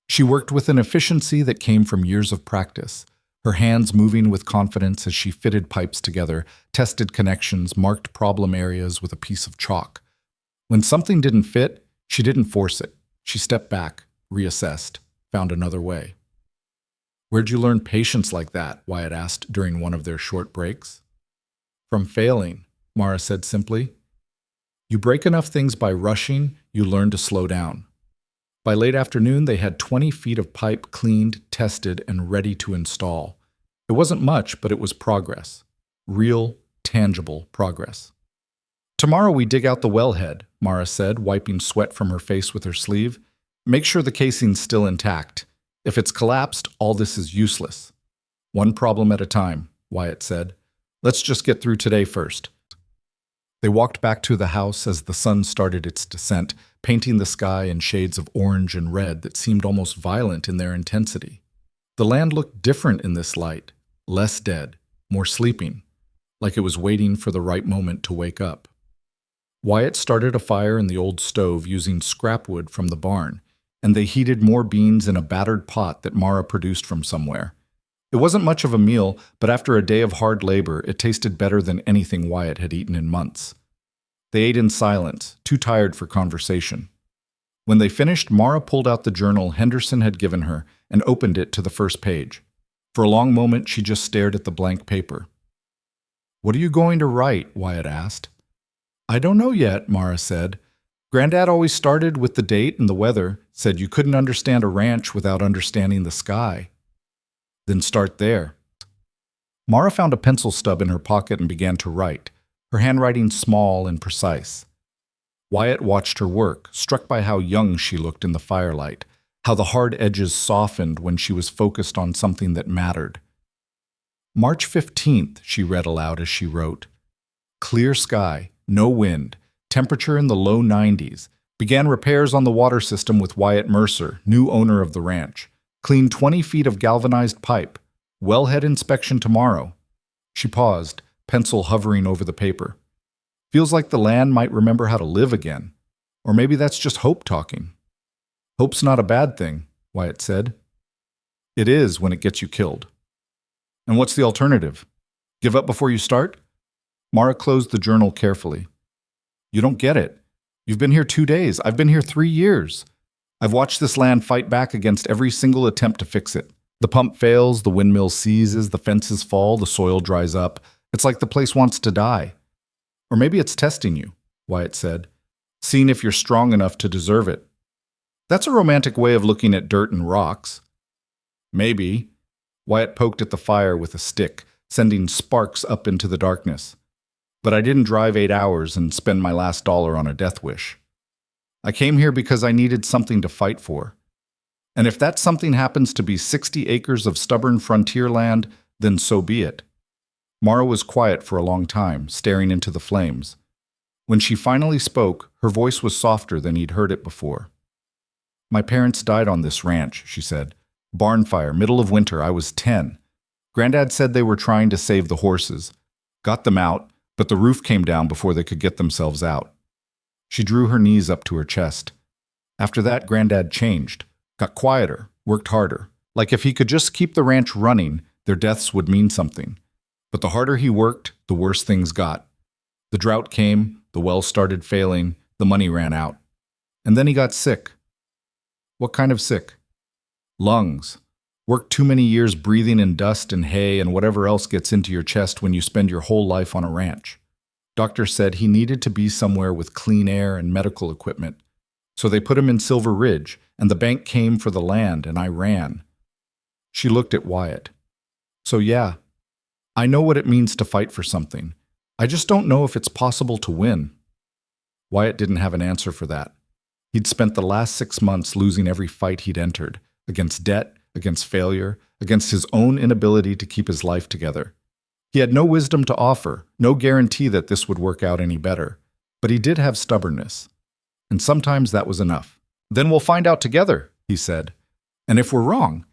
She worked with an efficiency that came from years of practice, her hands moving with confidence as she fitted pipes together, tested connections, marked problem areas with a piece of chalk. When something didn't fit, she didn't force it. She stepped back, reassessed, found another way. Where'd you learn patience like that? Wyatt asked during one of their short breaks. From failing, Mara said simply. You break enough things by rushing, you learn to slow down. By late afternoon, they had 20 feet of pipe cleaned, tested, and ready to install. It wasn't much, but it was progress. Real, tangible progress. Tomorrow we dig out the wellhead, Mara said, wiping sweat from her face with her sleeve. Make sure the casing's still intact. If it's collapsed, all this is useless. One problem at a time, Wyatt said. Let's just get through today first. They walked back to the house as the sun started its descent, painting the sky in shades of orange and red that seemed almost violent in their intensity. The land looked different in this light, less dead, more sleeping, like it was waiting for the right moment to wake up. Wyatt started a fire in the old stove using scrap wood from the barn, and they heated more beans in a battered pot that Mara produced from somewhere. It wasn't much of a meal, but after a day of hard labor, it tasted better than anything Wyatt had eaten in months. They ate in silence, too tired for conversation. When they finished, Mara pulled out the journal Henderson had given her and opened it to the first page. For a long moment, she just stared at the blank paper. What are you going to write? Wyatt asked. I don't know yet, Mara said. Granddad always started with the date and the weather, said you couldn't understand a ranch without understanding the sky. Then start there. Mara found a pencil stub in her pocket and began to write, her handwriting small and precise. Wyatt watched her work, struck by how young she looked in the firelight, how the hard edges softened when she was focused on something that mattered. March 15th, she read aloud as she wrote. Clear sky, no wind, temperature in the low 90s. Began repairs on the water system with Wyatt Mercer, new owner of the ranch. Cleaned 20 feet of galvanized pipe. Wellhead inspection tomorrow. She paused, pencil hovering over the paper. Feels like the land might remember how to live again. Or maybe that's just hope talking. Hope's not a bad thing, Wyatt said. It is when it gets you killed. And what's the alternative? Give up before you start? Mara closed the journal carefully. You don't get it. You've been here 2 days. I've been here 3 years. I've watched this land fight back against every single attempt to fix it. The pump fails, the windmill seizes, the fences fall, the soil dries up. It's like the place wants to die. Or maybe it's testing you, Wyatt said, seeing if you're strong enough to deserve it. That's a romantic way of looking at dirt and rocks. Maybe. Wyatt poked at the fire with a stick, sending sparks up into the darkness. But I didn't drive 8 hours and spend my last dollar on a death wish. I came here because I needed something to fight for. And if that something happens to be 60 acres of stubborn frontier land, then so be it. Mara was quiet for a long time, staring into the flames. When she finally spoke, her voice was softer than he'd heard it before. My parents died on this ranch, she said. Barn fire, middle of winter, I was 10. Granddad said they were trying to save the horses. Got them out, but the roof came down before they could get themselves out. She drew her knees up to her chest. After that, Granddad changed, got quieter, worked harder. Like if he could just keep the ranch running, their deaths would mean something. But the harder he worked, the worse things got. The drought came, the wells started failing, the money ran out. And then he got sick. What kind of sick? Lungs. Worked too many years breathing in dust and hay and whatever else gets into your chest when you spend your whole life on a ranch. Doctor said he needed to be somewhere with clean air and medical equipment. So they put him in Silver Ridge, and the bank came for the land, and I ran. She looked at Wyatt. So yeah, I know what it means to fight for something. I just don't know if it's possible to win. Wyatt didn't have an answer for that. He'd spent the last 6 months losing every fight he'd entered, against debt, against failure, against his own inability to keep his life together. He had no wisdom to offer, no guarantee that this would work out any better. But he did have stubbornness. And sometimes that was enough. Then we'll find out together, he said. And if we're wrong,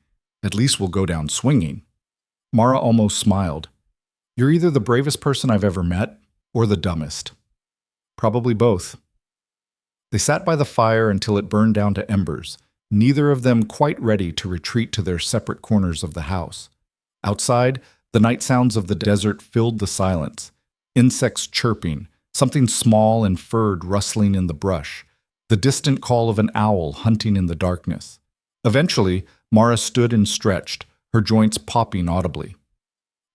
at least we'll go down swinging. Mara almost smiled. You're either the bravest person I've ever met, or the dumbest. Probably both. They sat by the fire until it burned down to embers, neither of them quite ready to retreat to their separate corners of the house. Outside, the night sounds of the desert filled the silence. Insects chirping, something small and furred rustling in the brush, the distant call of an owl hunting in the darkness. Eventually, Mara stood and stretched, her joints popping audibly.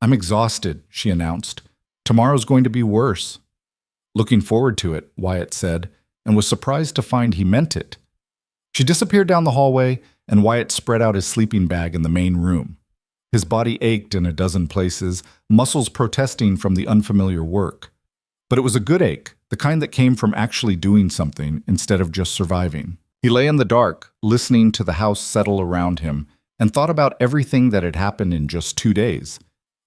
I'm exhausted, she announced. Tomorrow's going to be worse. Looking forward to it, Wyatt said, and was surprised to find he meant it. She disappeared down the hallway, and Wyatt spread out his sleeping bag in the main room. His body ached in a dozen places, muscles protesting from the unfamiliar work. But it was a good ache, the kind that came from actually doing something instead of just surviving. He lay in the dark, listening to the house settle around him, and thought about everything that had happened in just 2 days.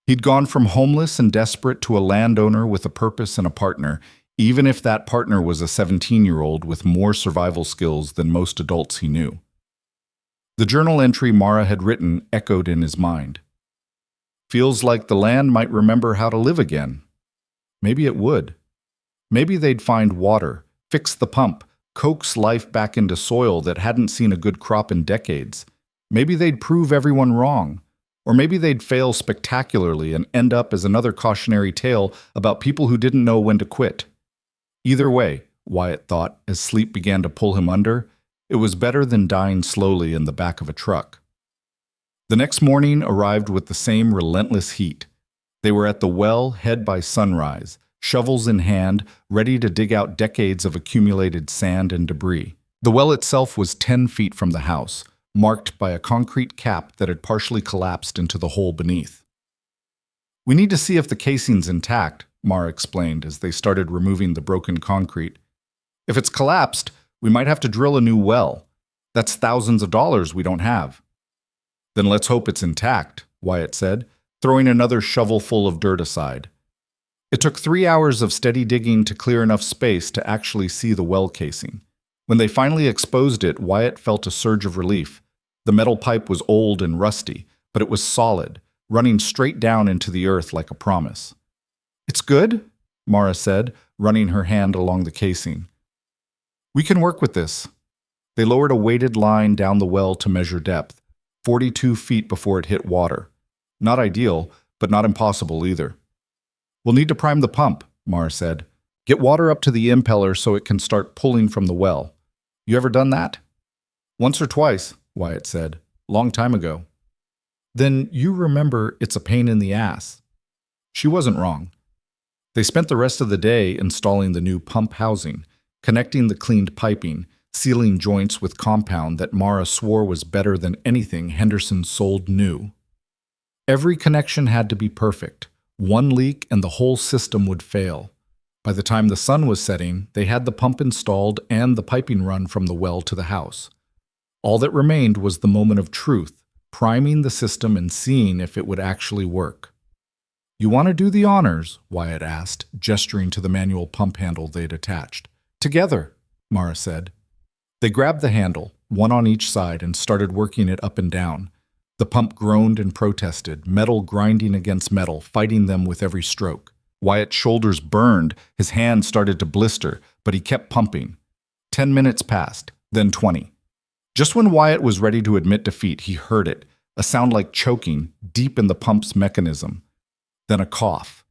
He'd gone from homeless and desperate to a landowner with a purpose and a partner, even if that partner was a 17-year-old with more survival skills than most adults he knew. The journal entry Mara had written echoed in his mind. Feels like the land might remember how to live again. Maybe it would. Maybe they'd find water, fix the pump, coax life back into soil that hadn't seen a good crop in decades. Maybe they'd prove everyone wrong. Or maybe they'd fail spectacularly and end up as another cautionary tale about people who didn't know when to quit. Either way, Wyatt thought, as sleep began to pull him under, it was better than dying slowly in the back of a truck. The next morning arrived with the same relentless heat. They were at the well, head by sunrise, shovels in hand, ready to dig out decades of accumulated sand and debris. The well itself was 10 feet from the house, marked by a concrete cap that had partially collapsed into the hole beneath. We need to see if the casing's intact, Mara explained as they started removing the broken concrete. If it's collapsed, we might have to drill a new well. That's thousands of dollars we don't have. Then let's hope it's intact, Wyatt said, throwing another shovelful of dirt aside. It took 3 hours of steady digging to clear enough space to actually see the well casing. When they finally exposed it, Wyatt felt a surge of relief. The metal pipe was old and rusty, but it was solid, running straight down into the earth like a promise. It's good, Mara said, running her hand along the casing. We can work with this. They lowered a weighted line down the well to measure depth, 42 feet before it hit water. Not ideal, but not impossible either. We'll need to prime the pump, Mara said. Get water up to the impeller so it can start pulling from the well. You ever done that? Once or twice, Wyatt said. Long time ago. Then you remember it's a pain in the ass. She wasn't wrong. They spent the rest of the day installing the new pump housing, connecting the cleaned piping, sealing joints with compound that Mara swore was better than anything Henderson sold new. Every connection had to be perfect. One leak and the whole system would fail. By the time the sun was setting, they had the pump installed and the piping run from the well to the house. All that remained was the moment of truth, priming the system and seeing if it would actually work. "You want to do the honors?" Wyatt asked, gesturing to the manual pump handle they'd attached. "Together," Mara said. They grabbed the handle, one on each side, and started working it up and down. The pump groaned and protested, metal grinding against metal, fighting them with every stroke. Wyatt's shoulders burned, his hand started to blister, but he kept pumping. 10 minutes passed, then 20. Just when Wyatt was ready to admit defeat, he heard it, a sound like choking, deep in the pump's mechanism. Then a cough.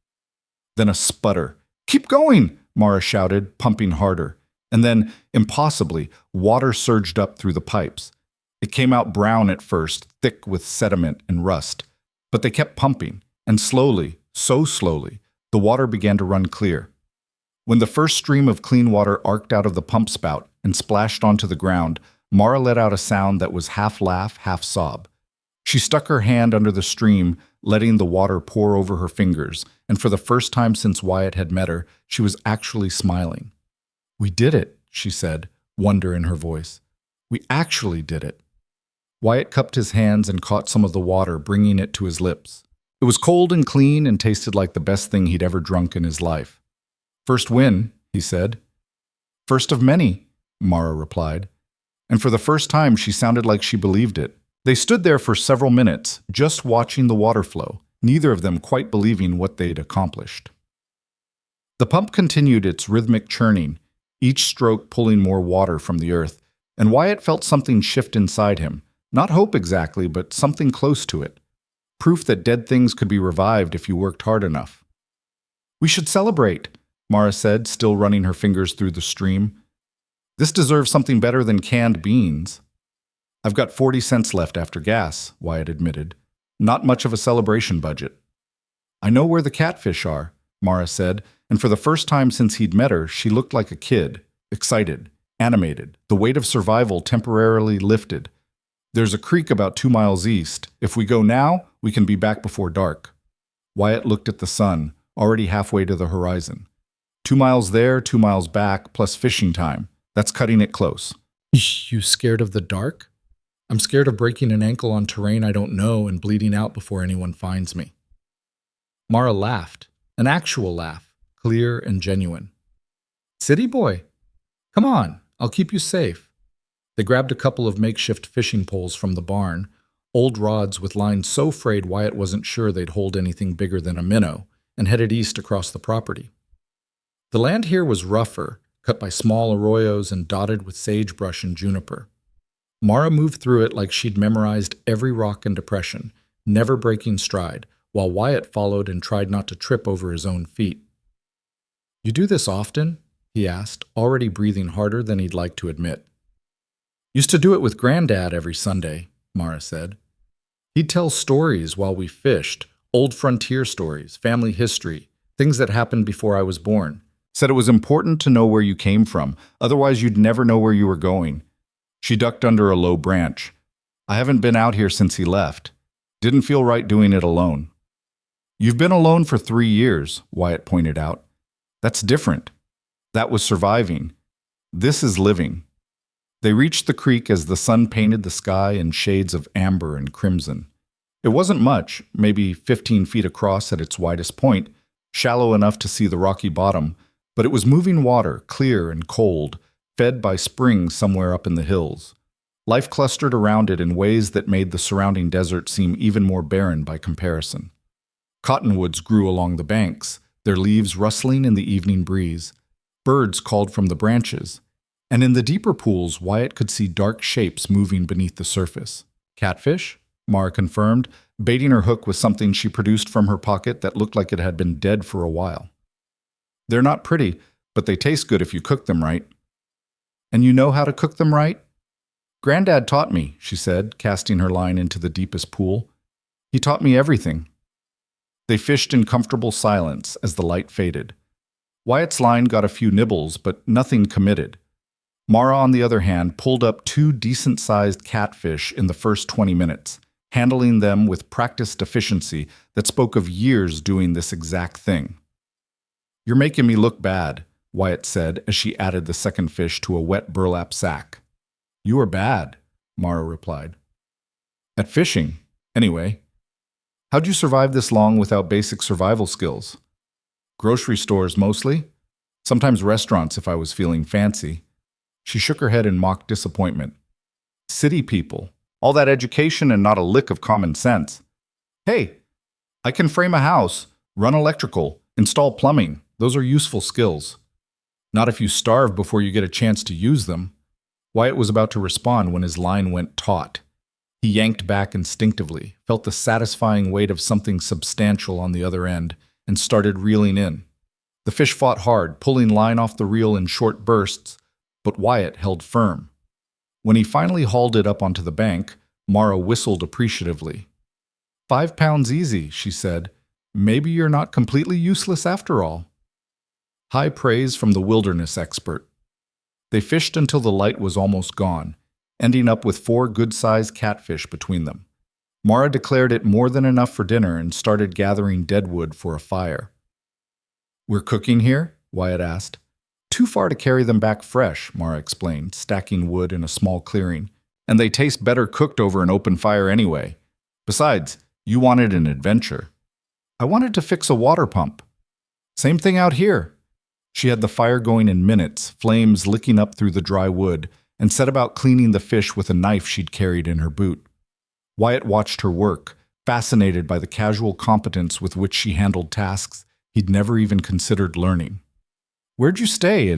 Then a sputter. "Keep going!" Mara shouted, pumping harder. And then, impossibly, water surged up through the pipes. It came out brown at first, thick with sediment and rust. But they kept pumping, and slowly, so slowly, the water began to run clear. When the first stream of clean water arced out of the pump spout and splashed onto the ground, Mara let out a sound that was half laugh, half sob. She stuck her hand under the stream, letting the water pour over her fingers, and for the first time since Wyatt had met her, she was actually smiling. "We did it," she said, wonder in her voice. "We actually did it." Wyatt cupped his hands and caught some of the water, bringing it to his lips. It was cold and clean and tasted like the best thing he'd ever drunk in his life. "First win," he said. "First of many," Mara replied. And for the first time, she sounded like she believed it. They stood there for several minutes, just watching the water flow, neither of them quite believing what they'd accomplished. The pump continued its rhythmic churning, each stroke pulling more water from the earth, and Wyatt felt something shift inside him. Not hope exactly, but something close to it. Proof that dead things could be revived if you worked hard enough. "We should celebrate," Mara said, still running her fingers through the stream. "This deserves something better than canned beans." "I've got 40 cents left after gas," Wyatt admitted. "Not much of a celebration budget." "I know where the catfish are," Mara said, and for the first time since he'd met her, she looked like a kid, excited, animated, the weight of survival temporarily lifted. "There's a creek about 2 miles east. If we go now, we can be back before dark." Wyatt looked at the sun, already halfway to the horizon. 2 miles there, 2 miles back, plus fishing time. That's cutting it close. "You scared of the dark?" "I'm scared of breaking an ankle on terrain I don't know and bleeding out before anyone finds me." Mara laughed, an actual laugh, clear and genuine. "City boy, come on, I'll keep you safe." They grabbed a couple of makeshift fishing poles from the barn, old rods with lines so frayed Wyatt wasn't sure they'd hold anything bigger than a minnow, and headed east across the property. The land here was rougher, cut by small arroyos and dotted with sagebrush and juniper. Mara moved through it like she'd memorized every rock and depression, never breaking stride, while Wyatt followed and tried not to trip over his own feet. "You do this often?" he asked, already breathing harder than he'd like to admit. "Used to do it with Granddad every Sunday," Mara said. "He'd tell stories while we fished, old frontier stories, family history, things that happened before I was born. Said it was important to know where you came from, otherwise you'd never know where you were going." She ducked under a low branch. "I haven't been out here since he left. Didn't feel right doing it alone." "You've been alone for 3 years," Wyatt pointed out. "That's different. That was surviving. This is living." They reached the creek as the sun painted the sky in shades of amber and crimson. It wasn't much, maybe 15 feet across at its widest point, shallow enough to see the rocky bottom, but it was moving water, clear and cold, fed by springs somewhere up in the hills. Life clustered around it in ways that made the surrounding desert seem even more barren by comparison. Cottonwoods grew along the banks, their leaves rustling in the evening breeze. Birds called from the branches. And in the deeper pools, Wyatt could see dark shapes moving beneath the surface. "Catfish?" Mara confirmed, baiting her hook with something she produced from her pocket that looked like it had been dead for a while. "They're not pretty, but they taste good if you cook them right." "And you know how to cook them right?" "Granddad taught me," she said, casting her line into the deepest pool. "He taught me everything." They fished in comfortable silence as the light faded. Wyatt's line got a few nibbles, but nothing committed. Mara, on the other hand, pulled up 2 decent-sized catfish in the first 20 minutes, handling them with practiced efficiency that spoke of years doing this exact thing. You're making me look bad, Wyatt said as she added the second fish to a wet burlap sack. You are bad, Mara replied. At fishing, anyway. How'd you survive this long without basic survival skills? Grocery stores mostly. Sometimes restaurants if I was feeling fancy. She shook her head in mock disappointment. City people. All that education and not a lick of common sense. Hey, I can frame a house, run electrical, install plumbing. Those are useful skills. Not if you starve before you get a chance to use them. Wyatt was about to respond when his line went taut. He yanked back instinctively, felt the satisfying weight of something substantial on the other end, and started reeling in. The fish fought hard, pulling line off the reel in short bursts, but Wyatt held firm. When he finally hauled it up onto the bank, Mara whistled appreciatively. 5 pounds easy, she said. Maybe you're not completely useless after all. High praise from the wilderness expert. They fished until the light was almost gone, ending up with 4 good-sized catfish between them. Mara declared it more than enough for dinner and started gathering dead wood for a fire. We're cooking here? Wyatt asked. Too far to carry them back fresh, Mara explained, stacking wood in a small clearing. And they taste better cooked over an open fire anyway. Besides, you wanted an adventure. I wanted to fix a water pump. Same thing out here. She had the fire going in minutes, flames licking up through the dry wood, and set about cleaning the fish with a knife she'd carried in her boot. Wyatt watched her work, fascinated by the casual competence with which she handled tasks he'd never even considered learning. Where'd you stay?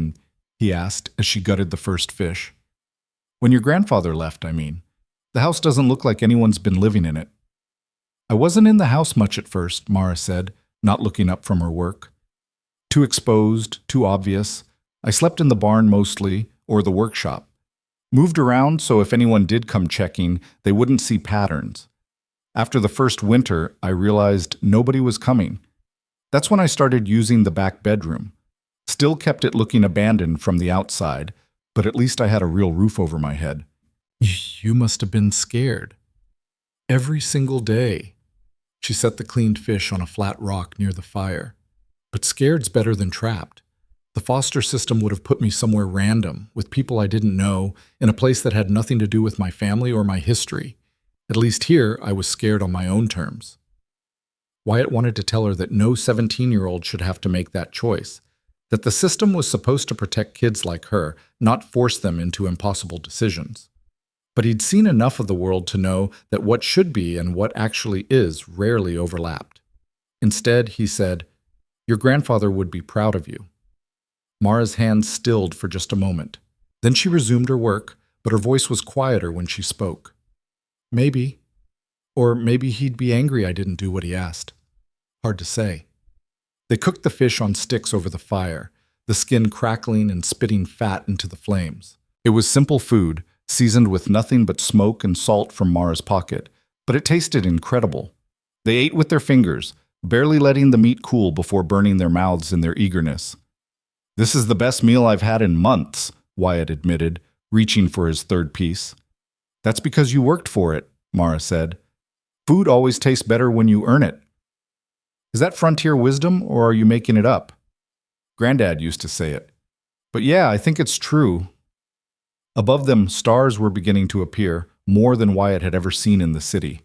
He asked as she gutted the first fish. When your grandfather left, I mean. The house doesn't look like anyone's been living in it. I wasn't in the house much at first, Mara said, not looking up from her work. Too exposed, too obvious. I slept in the barn mostly, or the workshop. Moved around so if anyone did come checking, they wouldn't see patterns. After the first winter, I realized nobody was coming. That's when I started using the back bedroom. Still kept it looking abandoned from the outside, but at least I had a real roof over my head. You must have been scared. Every single day. She set the cleaned fish on a flat rock near the fire. But scared's better than trapped. The foster system would have put me somewhere random, with people I didn't know, in a place that had nothing to do with my family or my history. At least here, I was scared on my own terms. Wyatt wanted to tell her that no 17-year-old should have to make that choice, that the system was supposed to protect kids like her, not force them into impossible decisions. But he'd seen enough of the world to know that what should be and what actually is rarely overlapped. Instead, he said, "Your grandfather would be proud of you." Mara's hands stilled for just a moment. Then she resumed her work, but her voice was quieter when she spoke. Maybe. Or maybe he'd be angry I didn't do what he asked. Hard to say. They cooked the fish on sticks over the fire, the skin crackling and spitting fat into the flames. It was simple food, seasoned with nothing but smoke and salt from Mara's pocket, but it tasted incredible. They ate with their fingers, barely letting the meat cool before burning their mouths in their eagerness. This is the best meal I've had in months, Wyatt admitted, reaching for his third piece. That's because you worked for it, Mara said. Food always tastes better when you earn it. Is that frontier wisdom, or are you making it up? Granddad used to say it. But yeah, I think it's true. Above them, stars were beginning to appear, more than Wyatt had ever seen in the city.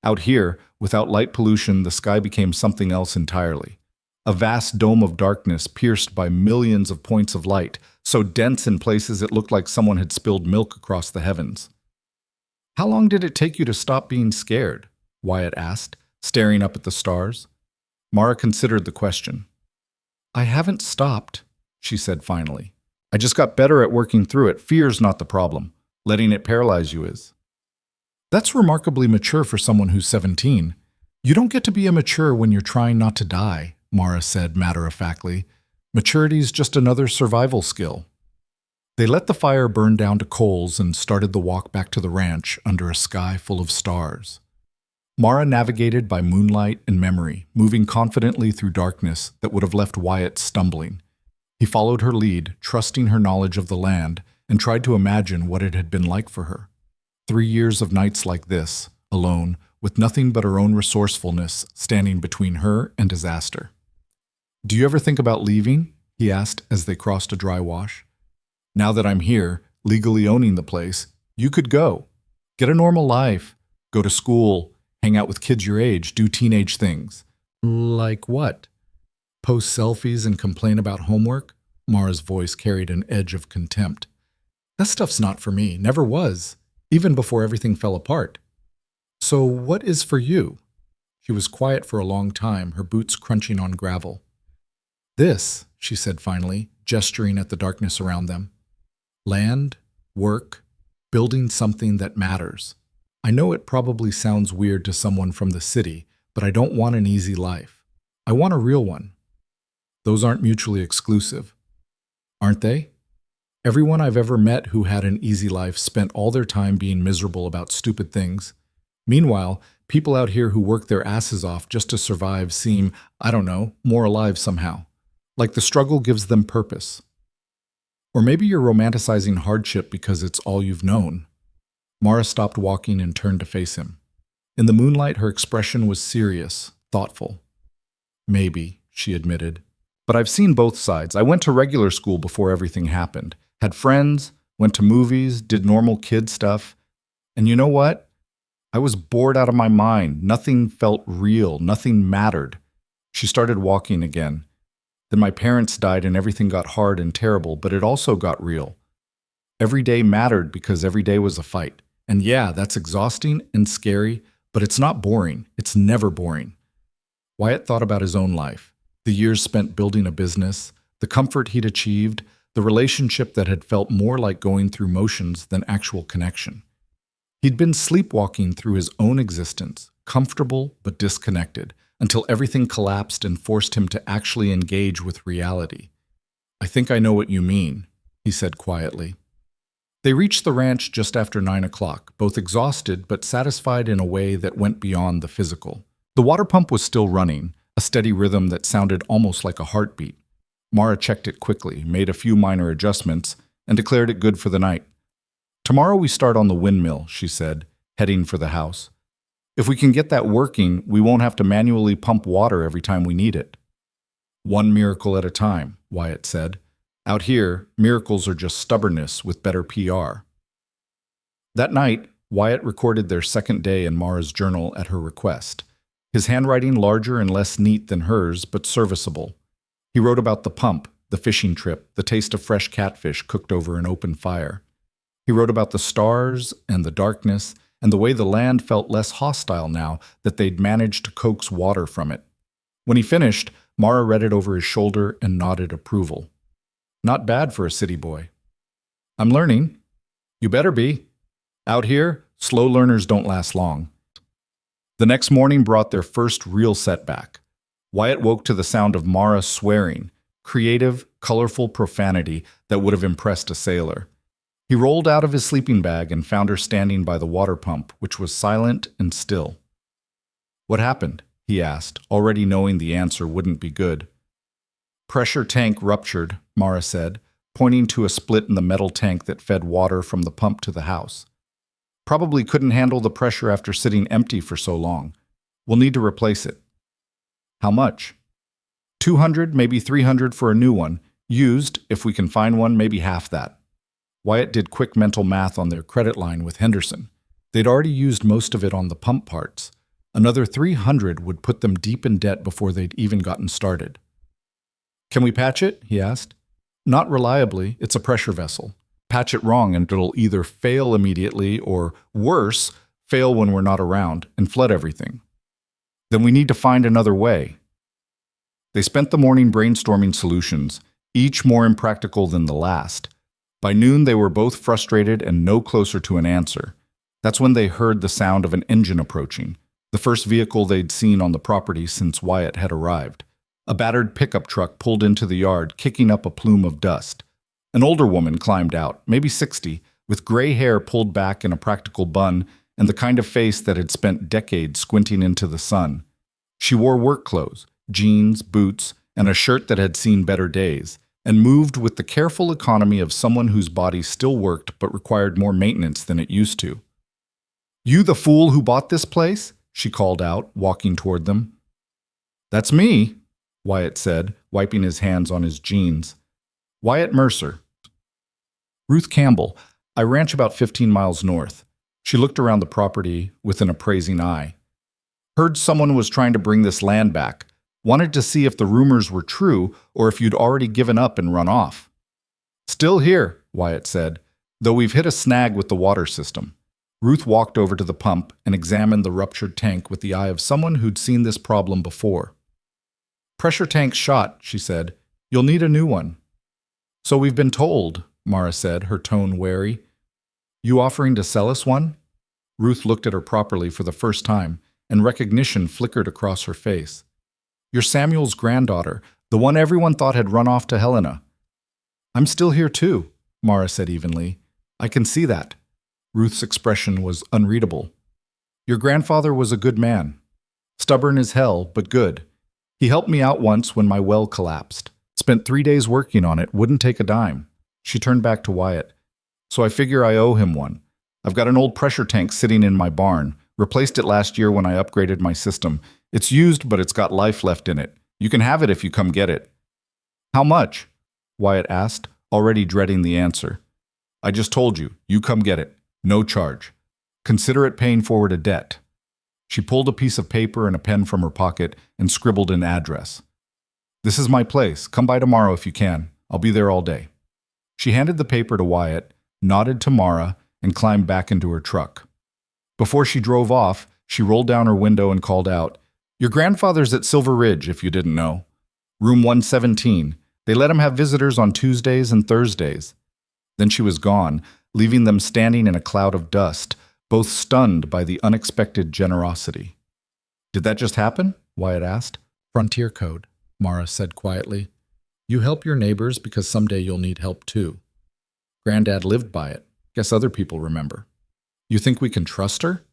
Out here, without light pollution, the sky became something else entirely. A vast dome of darkness pierced by millions of points of light, so dense in places it looked like someone had spilled milk across the heavens. How long did it take you to stop being scared? Wyatt asked, staring up at the stars. Mara considered the question. I haven't stopped, she said finally. I just got better at working through it. Fear's not the problem. Letting it paralyze you is. That's remarkably mature for someone who's 17. You don't get to be immature when you're trying not to die, Mara said matter-of-factly. Maturity's just another survival skill. They let the fire burn down to coals and started the walk back to the ranch under a sky full of stars. Mara navigated by moonlight and memory, moving confidently through darkness that would have left Wyatt stumbling. He followed her lead, trusting her knowledge of the land, and tried to imagine what it had been like for her. 3 years of nights like this, alone, with nothing but her own resourcefulness standing between her and disaster. Do you ever think about leaving? He asked as they crossed a dry wash. Now that I'm here, legally owning the place, you could go. Get a normal life, go to school, hang out with kids your age, do teenage things. Like what? Post selfies and complain about homework? Mara's voice carried an edge of contempt. That stuff's not for me, never was, even before everything fell apart. So what is for you? She was quiet for a long time, her boots crunching on gravel. This, she said finally, gesturing at the darkness around them. Land, work, building something that matters. I know it probably sounds weird to someone from the city, but I don't want an easy life. I want a real one. Those aren't mutually exclusive. Aren't they? Everyone I've ever met who had an easy life spent all their time being miserable about stupid things. Meanwhile, people out here who work their asses off just to survive seem, I don't know, more alive somehow. Like the struggle gives them purpose. Or maybe you're romanticizing hardship because it's all you've known. Mara stopped walking and turned to face him. In the moonlight, her expression was serious, thoughtful. Maybe, she admitted. But I've seen both sides. I went to regular school before everything happened. Had friends, went to movies, did normal kid stuff. And you know what? I was bored out of my mind. Nothing felt real. Nothing mattered. She started walking again. Then my parents died and everything got hard and terrible, but it also got real. Every day mattered because every day was a fight. And yeah, that's exhausting and scary, but it's not boring. It's never boring. Wyatt thought about his own life, the years spent building a business, the comfort he'd achieved, the relationship that had felt more like going through motions than actual connection. He'd been sleepwalking through his own existence, comfortable but disconnected, until everything collapsed and forced him to actually engage with reality. I think I know what you mean, he said quietly. They reached the ranch just after 9 o'clock, both exhausted but satisfied in a way that went beyond the physical. The water pump was still running, a steady rhythm that sounded almost like a heartbeat. Mara checked it quickly, made a few minor adjustments, and declared it good for the night. Tomorrow we start on the windmill, she said, heading for the house. If we can get that working, we won't have to manually pump water every time we need it. One miracle at a time, Wyatt said. Out here, miracles are just stubbornness with better PR. That night, Wyatt recorded their second day in Mara's journal at her request. His handwriting larger and less neat than hers, but serviceable. He wrote about the pump, the fishing trip, the taste of fresh catfish cooked over an open fire. He wrote about the stars and the darkness and the way the land felt less hostile now that they'd managed to coax water from it. When he finished, Mara read it over his shoulder and nodded approval. Not bad for a city boy. I'm learning. You better be. Out here, slow learners don't last long. The next morning brought their first real setback. Wyatt woke to the sound of Mara swearing, creative, colorful profanity that would have impressed a sailor. He rolled out of his sleeping bag and found her standing by the water pump, which was silent and still. What happened? He asked, already knowing the answer wouldn't be good. Pressure tank ruptured, Mara said, pointing to a split in the metal tank that fed water from the pump to the house. Probably couldn't handle the pressure after sitting empty for so long. We'll need to replace it. How much? 200, maybe 300 for a new one. Used, if we can find one, maybe half that. Wyatt did quick mental math on their credit line with Henderson. They'd already used most of it on the pump parts. Another 300 would put them deep in debt before they'd even gotten started. Can we patch it? He asked. Not reliably. It's a pressure vessel. Patch it wrong and it'll either fail immediately or, worse, fail when we're not around and flood everything. Then we need to find another way. They spent the morning brainstorming solutions, each more impractical than the last. By noon, they were both frustrated and no closer to an answer. That's when they heard the sound of an engine approaching, the first vehicle they'd seen on the property since Wyatt had arrived. A battered pickup truck pulled into the yard, kicking up a plume of dust. An older woman climbed out, maybe 60, with gray hair pulled back in a practical bun and the kind of face that had spent decades squinting into the sun. She wore work clothes, jeans, boots, and a shirt that had seen better days, and moved with the careful economy of someone whose body still worked but required more maintenance than it used to. "You the fool who bought this place?" she called out, walking toward them. "That's me." Wyatt said, wiping his hands on his jeans. Wyatt Mercer. Ruth Campbell. I ranch about 15 miles north. She looked around the property with an appraising eye. Heard someone was trying to bring this land back. Wanted to see if the rumors were true or if you'd already given up and run off. Still here, Wyatt said, though we've hit a snag with the water system. Ruth walked over to the pump and examined the ruptured tank with the eye of someone who'd seen this problem before. Pressure tank's shot, she said. You'll need a new one. So we've been told, Mara said, her tone wary. You offering to sell us one? Ruth looked at her properly for the first time, and recognition flickered across her face. You're Samuel's granddaughter, the one everyone thought had run off to Helena. I'm still here too, Mara said evenly. I can see that. Ruth's expression was unreadable. Your grandfather was a good man. Stubborn as hell, but good. He helped me out once when my well collapsed. Spent 3 days working on it, wouldn't take a dime. She turned back to Wyatt. So I figure I owe him one. I've got an old pressure tank sitting in my barn. Replaced it last year when I upgraded my system. It's used, but it's got life left in it. You can have it if you come get it. How much? Wyatt asked, already dreading the answer. I just told you, you come get it. No charge. Consider it paying forward a debt. She pulled a piece of paper and a pen from her pocket and scribbled an address. This is my place. Come by tomorrow if you can. I'll be there all day. She handed the paper to Wyatt, nodded to Mara, and climbed back into her truck. Before she drove off, she rolled down her window and called out, Your grandfather's at Silver Ridge, if you didn't know. Room 117. They let him have visitors on Tuesdays and Thursdays. Then she was gone, leaving them standing in a cloud of dust, both stunned by the unexpected generosity. Did that just happen? Wyatt asked. Frontier code, Mara said quietly. You help your neighbors because someday you'll need help too. Granddad lived by it. Guess other people remember. You think we can trust her?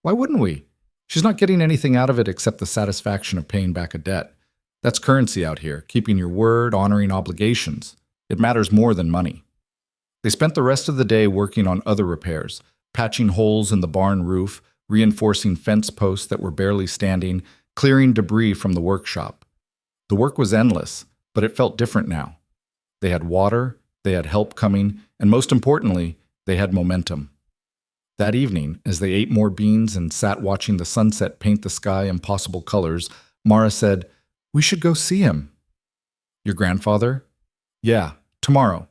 Why wouldn't we? She's not getting anything out of it except the satisfaction of paying back a debt. That's currency out here, keeping your word, honoring obligations. It matters more than money. They spent the rest of the day working on other repairs, patching holes in the barn roof, reinforcing fence posts that were barely standing, clearing debris from the workshop. The work was endless, but it felt different now. They had water, they had help coming, and most importantly, they had momentum. That evening, as they ate more beans and sat watching the sunset paint the sky impossible colors, Mara said, We should go see him. Your grandfather? Yeah, tomorrow.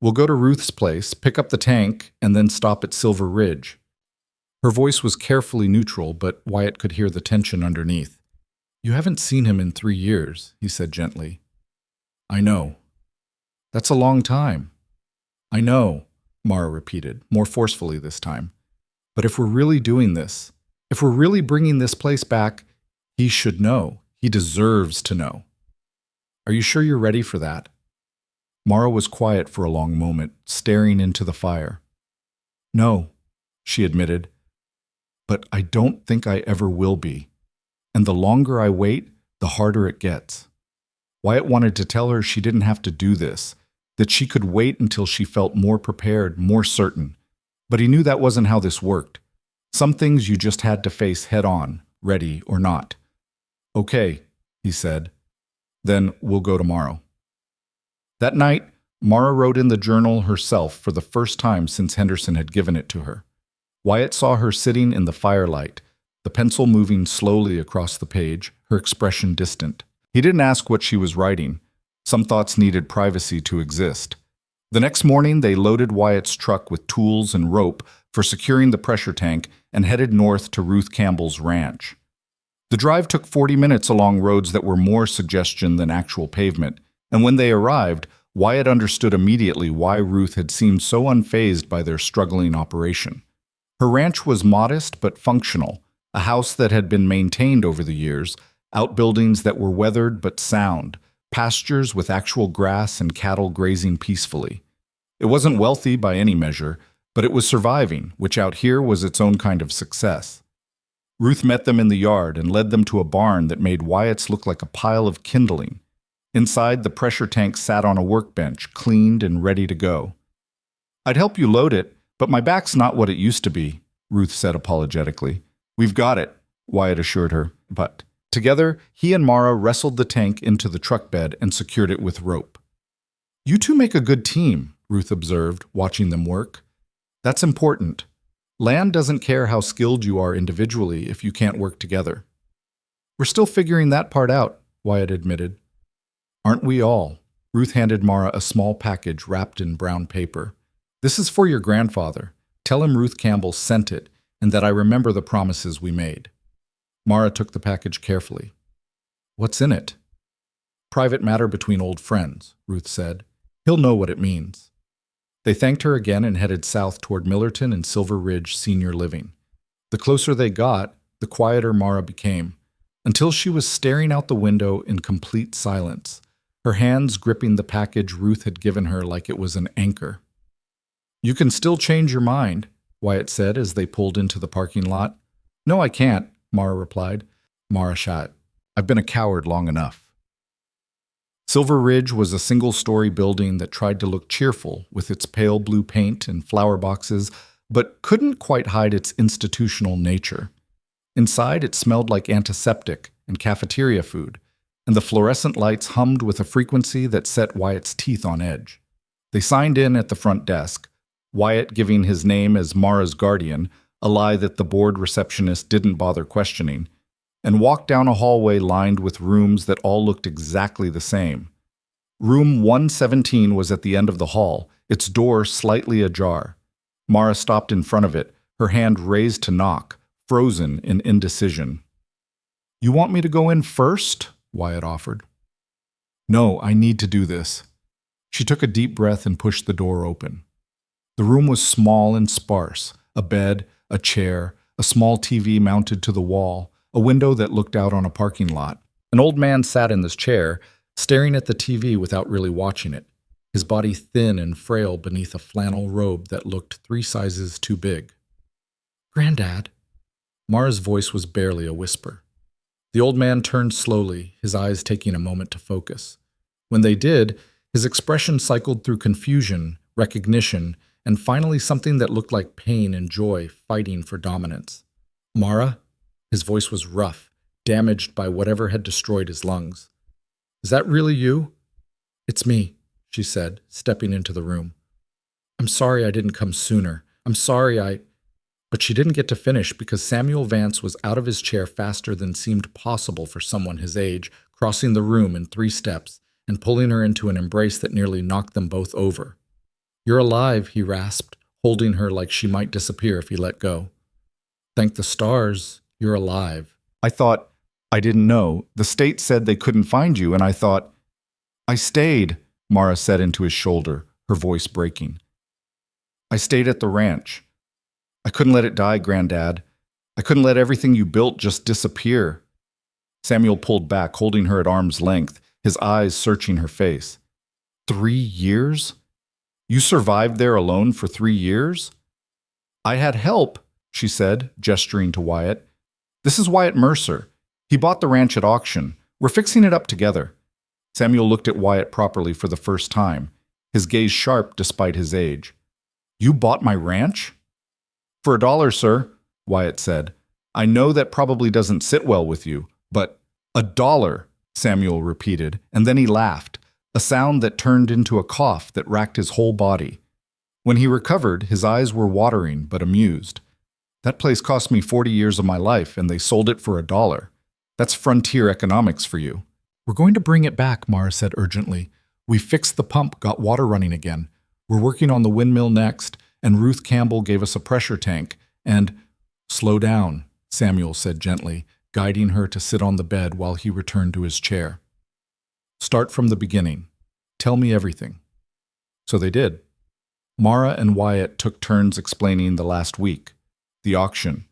We'll go to Ruth's place, pick up the tank, and then stop at Silver Ridge. Her voice was carefully neutral, but Wyatt could hear the tension underneath. You haven't seen him in 3 years, he said gently. I know. That's a long time. I know, Mara repeated, more forcefully this time. But if we're really doing this, if we're really bringing this place back, he should know. He deserves to know. Are you sure you're ready for that? Mara was quiet for a long moment, staring into the fire. No, she admitted, but I don't think I ever will be. And the longer I wait, the harder it gets. Wyatt wanted to tell her she didn't have to do this, that she could wait until she felt more prepared, more certain. But he knew that wasn't how this worked. Some things you just had to face head on, ready or not. Okay, he said. Then we'll go tomorrow. That night, Mara wrote in the journal herself for the first time since Henderson had given it to her. Wyatt saw her sitting in the firelight, the pencil moving slowly across the page, her expression distant. He didn't ask what she was writing. Some thoughts needed privacy to exist. The next morning, they loaded Wyatt's truck with tools and rope for securing the pressure tank and headed north to Ruth Campbell's ranch. The drive took 40 minutes along roads that were more suggestion than actual pavement, and when they arrived, Wyatt understood immediately why Ruth had seemed so unfazed by their struggling operation. Her ranch was modest but functional, a house that had been maintained over the years, outbuildings that were weathered but sound, pastures with actual grass and cattle grazing peacefully. It wasn't wealthy by any measure, but it was surviving, which out here was its own kind of success. Ruth met them in the yard and led them to a barn that made Wyatt's look like a pile of kindling. Inside, the pressure tank sat on a workbench, cleaned and ready to go. I'd help you load it, but my back's not what it used to be, Ruth said apologetically. We've got it, Wyatt assured her, but Together, he and Mara wrestled the tank into the truck bed and secured it with rope. "You two make a good team," Ruth observed, watching them work. "That's important. Land doesn't care how skilled you are individually if you can't work together." "We're still figuring that part out," Wyatt admitted. "Aren't we all?" Ruth handed Mara a small package wrapped in brown paper. "This is for your grandfather. Tell him Ruth Campbell sent it and that I remember the promises we made." Mara took the package carefully. "What's in it?" "Private matter between old friends," Ruth said. "He'll know what it means." They thanked her again and headed south toward Millerton and Silver Ridge Senior Living. The closer they got, the quieter Mara became, until she was staring out the window in complete silence, her hands gripping the package Ruth had given her like it was an anchor. "You can still change your mind," Wyatt said as they pulled into the parking lot. "No, I can't," Mara replied. Mara shot. "I've been a coward long enough." Silver Ridge was a single-story building that tried to look cheerful with its pale blue paint and flower boxes, but couldn't quite hide its institutional nature. Inside, it smelled like antiseptic and cafeteria food, and the fluorescent lights hummed with a frequency that set Wyatt's teeth on edge. They signed in at the front desk, Wyatt giving his name as Mara's guardian, a lie that the board receptionist didn't bother questioning, and walked down a hallway lined with rooms that all looked exactly the same. Room 117 was at the end of the hall, its door slightly ajar. Mara stopped in front of it, her hand raised to knock, frozen in indecision. "You want me to go in first?" Wyatt offered. "No, I need to do this." She took a deep breath and pushed the door open. The room was small and sparse, a bed, a chair, a small TV mounted to the wall, a window that looked out on a parking lot. An old man sat in this chair, staring at the TV without really watching it, his body thin and frail beneath a flannel robe that looked 3 sizes too big. "Granddad?" Mara's voice was barely a whisper. The old man turned slowly, his eyes taking a moment to focus. When they did, his expression cycled through confusion, recognition, and finally something that looked like pain and joy fighting for dominance. "Mara?" His voice was rough, damaged by whatever had destroyed his lungs. "Is that really you?" "It's me," she said, stepping into the room. "I'm sorry I didn't come sooner. I'm sorry I—" But she didn't get to finish because Samuel Vance was out of his chair faster than seemed possible for someone his age, crossing the room in 3 steps and pulling her into an embrace that nearly knocked them both over. "You're alive," he rasped, holding her like she might disappear if he let go. "Thank the stars, you're alive." I didn't know. The state said they couldn't find you, and I thought—" "I stayed," Mara said into his shoulder, her voice breaking. "I stayed at the ranch. I couldn't let it die, Granddad. I couldn't let everything you built just disappear." Samuel pulled back, holding her at arm's length, his eyes searching her face. 3 years? You survived there alone for 3 years? "I had help," she said, gesturing to Wyatt. "This is Wyatt Mercer. He bought the ranch at auction. We're fixing it up together." Samuel looked at Wyatt properly for the first time, his gaze sharp despite his age. "You bought my ranch?" "For $1, sir," Wyatt said. "I know that probably doesn't sit well with you, but $1, Samuel repeated, and then he laughed, a sound that turned into a cough that racked his whole body. When he recovered, his eyes were watering but amused. "That place cost me 40 years of my life, and they sold it for $1. That's frontier economics for you." "We're going to bring it back," Mara said urgently. "We fixed the pump, got water running again. We're working on the windmill next, and Ruth Campbell gave us a pressure tank, and—" "Slow down," Samuel said gently, guiding her to sit on the bed while he returned to his chair. "Start from the beginning. Tell me everything." So they did. Mara and Wyatt took turns explaining the last week, the auction,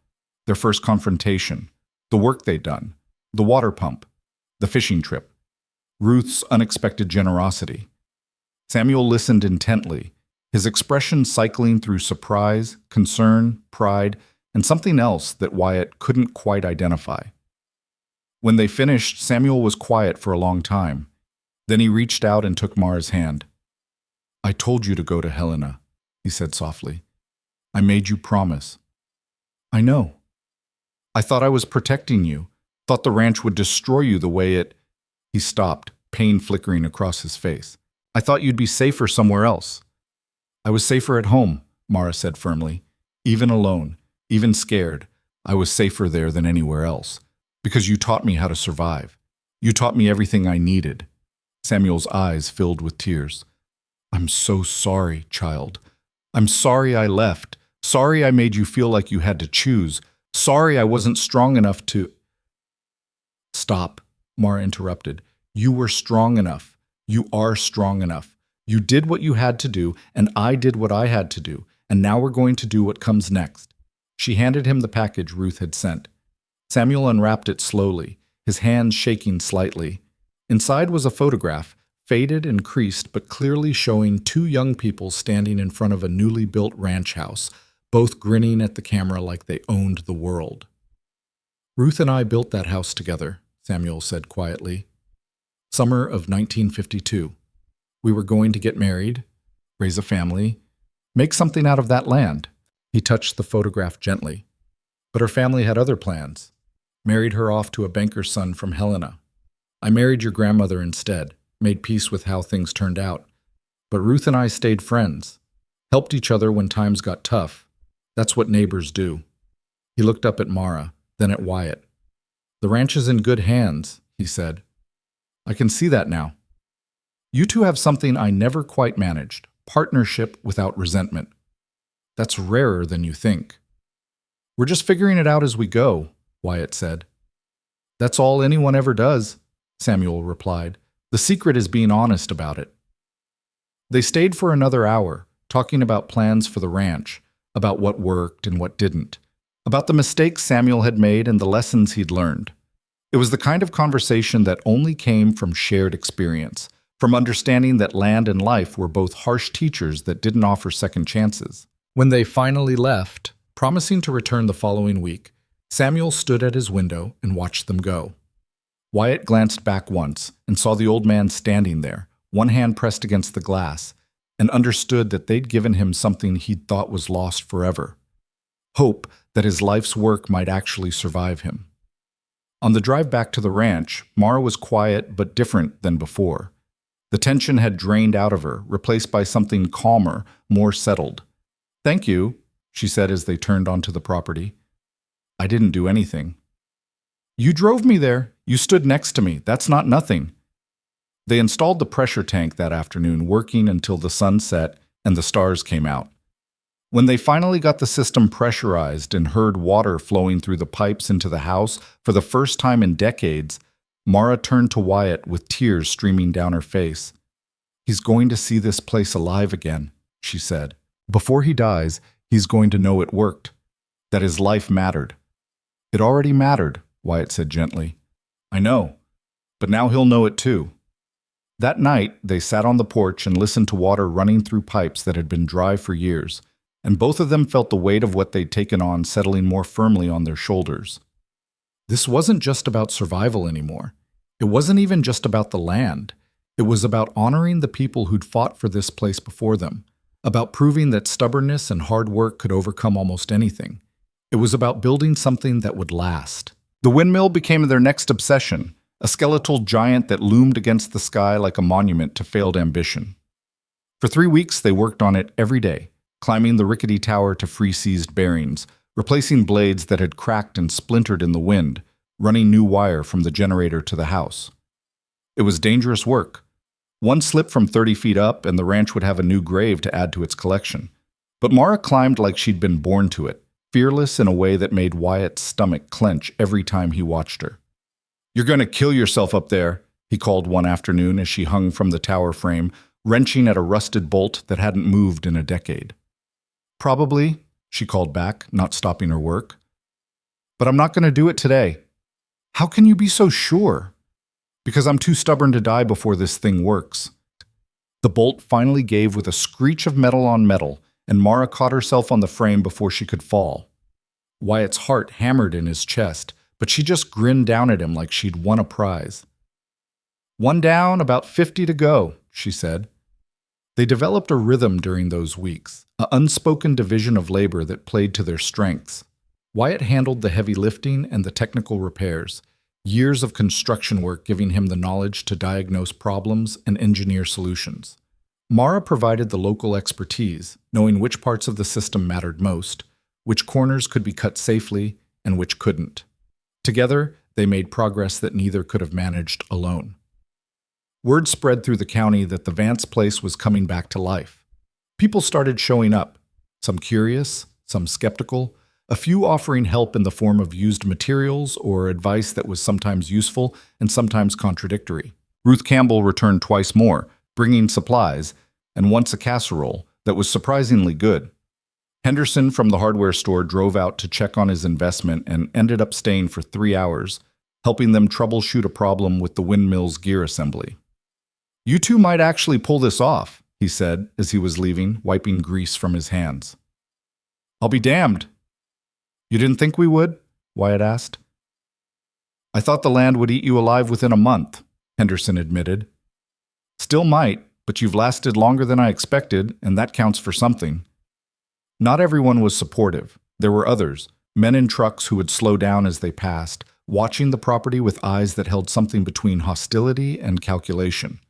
their first confrontation, the work they'd done, the water pump, the fishing trip, Ruth's unexpected generosity. Samuel listened intently, his expression cycling through surprise, concern, pride, and something else that Wyatt couldn't quite identify. When they finished, Samuel was quiet for a long time. Then he reached out and took Mara's hand. "I told you to go to Helena," he said softly. "I made you promise." "I know. I thought I was protecting you, Thought the ranch would destroy you the way it—" He stopped, pain flickering across his face. "I thought you'd be safer somewhere else." "I was safer at home," Mara said firmly. "Even alone, even scared, I was safer there than anywhere else. Because you taught me how to survive. You taught me everything I needed." Samuel's eyes filled with tears. "I'm so sorry, child. I'm sorry I left. Sorry I made you feel like you had to choose. Sorry I wasn't strong enough to—" "Stop," Mara interrupted. "You were strong enough. You are strong enough. You did what you had to do, and I did what I had to do, and now we're going to do what comes next." She handed him the package Ruth had sent. Samuel unwrapped it slowly, his hands shaking slightly. Inside was a photograph, faded and creased, but clearly showing two young people standing in front of a newly built ranch house, both grinning at the camera like they owned the world. "Ruth and I built that house together," Samuel said quietly. "Summer of 1952. We were going to get married, raise a family, make something out of that land." He touched the photograph gently. "But her family had other plans. Married her off to a banker's son from Helena. I married your grandmother instead, made peace with how things turned out. But Ruth and I stayed friends, helped each other when times got tough. That's what neighbors do." He looked up at Mara, then at Wyatt. "The ranch is in good hands," he said. "I can see that now. You two have something I never quite managed, partnership without resentment. That's rarer than you think." "We're just figuring it out as we go," Wyatt said. "That's all anyone ever does," Samuel replied. "The secret is being honest about it." They stayed for another hour, talking about plans for the ranch, about what worked and what didn't, about the mistakes Samuel had made and the lessons he'd learned. It was the kind of conversation that only came from shared experience, from understanding that land and life were both harsh teachers that didn't offer second chances. When they finally left, promising to return the following week, Samuel stood at his window and watched them go. Wyatt glanced back once and saw the old man standing there, one hand pressed against the glass, and understood that they'd given him something he'd thought was lost forever. Hope that his life's work might actually survive him. On the drive back to the ranch, Mara was quiet but different than before. The tension had drained out of her, replaced by something calmer, more settled. "Thank you," she said as they turned onto the property. "I didn't do anything." "You drove me there. You stood next to me. That's not nothing." They installed the pressure tank that afternoon, working until the sun set and the stars came out. When they finally got the system pressurized and heard water flowing through the pipes into the house for the first time in decades, Mara turned to Wyatt with tears streaming down her face. "He's going to see this place alive again," she said. "Before he dies, he's going to know it worked, that his life mattered." "It already mattered," Wyatt said gently. "I know, but now he'll know it too." That night, they sat on the porch and listened to water running through pipes that had been dry for years, and both of them felt the weight of what they'd taken on settling more firmly on their shoulders. This wasn't just about survival anymore. It wasn't even just about the land. It was about honoring the people who'd fought for this place before them, about proving that stubbornness and hard work could overcome almost anything. It was about building something that would last. The windmill became their next obsession, a skeletal giant that loomed against the sky like a monument to failed ambition. For 3 weeks, they worked on it every day, climbing the rickety tower to free seized bearings, replacing blades that had cracked and splintered in the wind, running new wire from the generator to the house. It was dangerous work. One slip from 30 feet up and the ranch would have a new grave to add to its collection. But Mara climbed like she'd been born to it, fearless in a way that made Wyatt's stomach clench every time he watched her. "You're going to kill yourself up there," he called one afternoon as she hung from the tower frame, wrenching at a rusted bolt that hadn't moved in a decade. "Probably," she called back, not stopping her work. "But I'm not going to do it today." "How can you be so sure?" "Because I'm too stubborn to die before this thing works." The bolt finally gave with a screech of metal on metal, and Mara caught herself on the frame before she could fall. Wyatt's heart hammered in his chest, but she just grinned down at him like she'd won a prize. "One down, about 50 to go," she said. They developed a rhythm during those weeks, an unspoken division of labor that played to their strengths. Wyatt handled the heavy lifting and the technical repairs. years of construction work giving him the knowledge to diagnose problems and engineer solutions. Mara provided the local expertise, knowing which parts of the system mattered most, which corners could be cut safely, and which couldn't. Together, they made progress that neither could have managed alone. Word spread through the county that the Vance place was coming back to life. People started showing up, some curious, some skeptical, a few offering help in the form of used materials or advice that was sometimes useful and sometimes contradictory. Ruth Campbell returned twice more, bringing supplies, and once a casserole that was surprisingly good. Henderson from the hardware store drove out to check on his investment and ended up staying for 3 hours, helping them troubleshoot a problem with the windmill's gear assembly. "You two might actually pull this off," he said as he was leaving, wiping grease from his hands. "I'll be damned." "You didn't think we would?" Wyatt asked. "I thought the land would eat you alive within a month," Henderson admitted. "Still might, but you've lasted longer than I expected, and that counts for something." Not everyone was supportive. There were others, men in trucks who would slow down as they passed, watching the property with eyes that held something between hostility and calculation.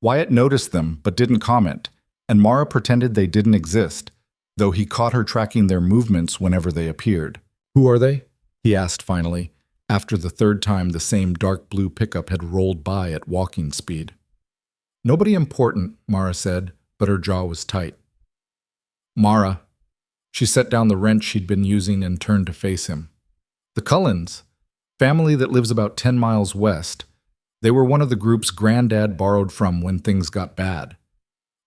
Wyatt noticed them but didn't comment, and Mara pretended they didn't exist, though he caught her tracking their movements whenever they appeared. "Who are they?" he asked finally, after the third time the same dark blue pickup had rolled by at walking speed. "Nobody important," Mara said, but her jaw was tight. "Mara." She set down the wrench she'd been using and turned to face him. "The Cullens, family that lives about 10 miles west. They were one of the groups Granddad borrowed from when things got bad.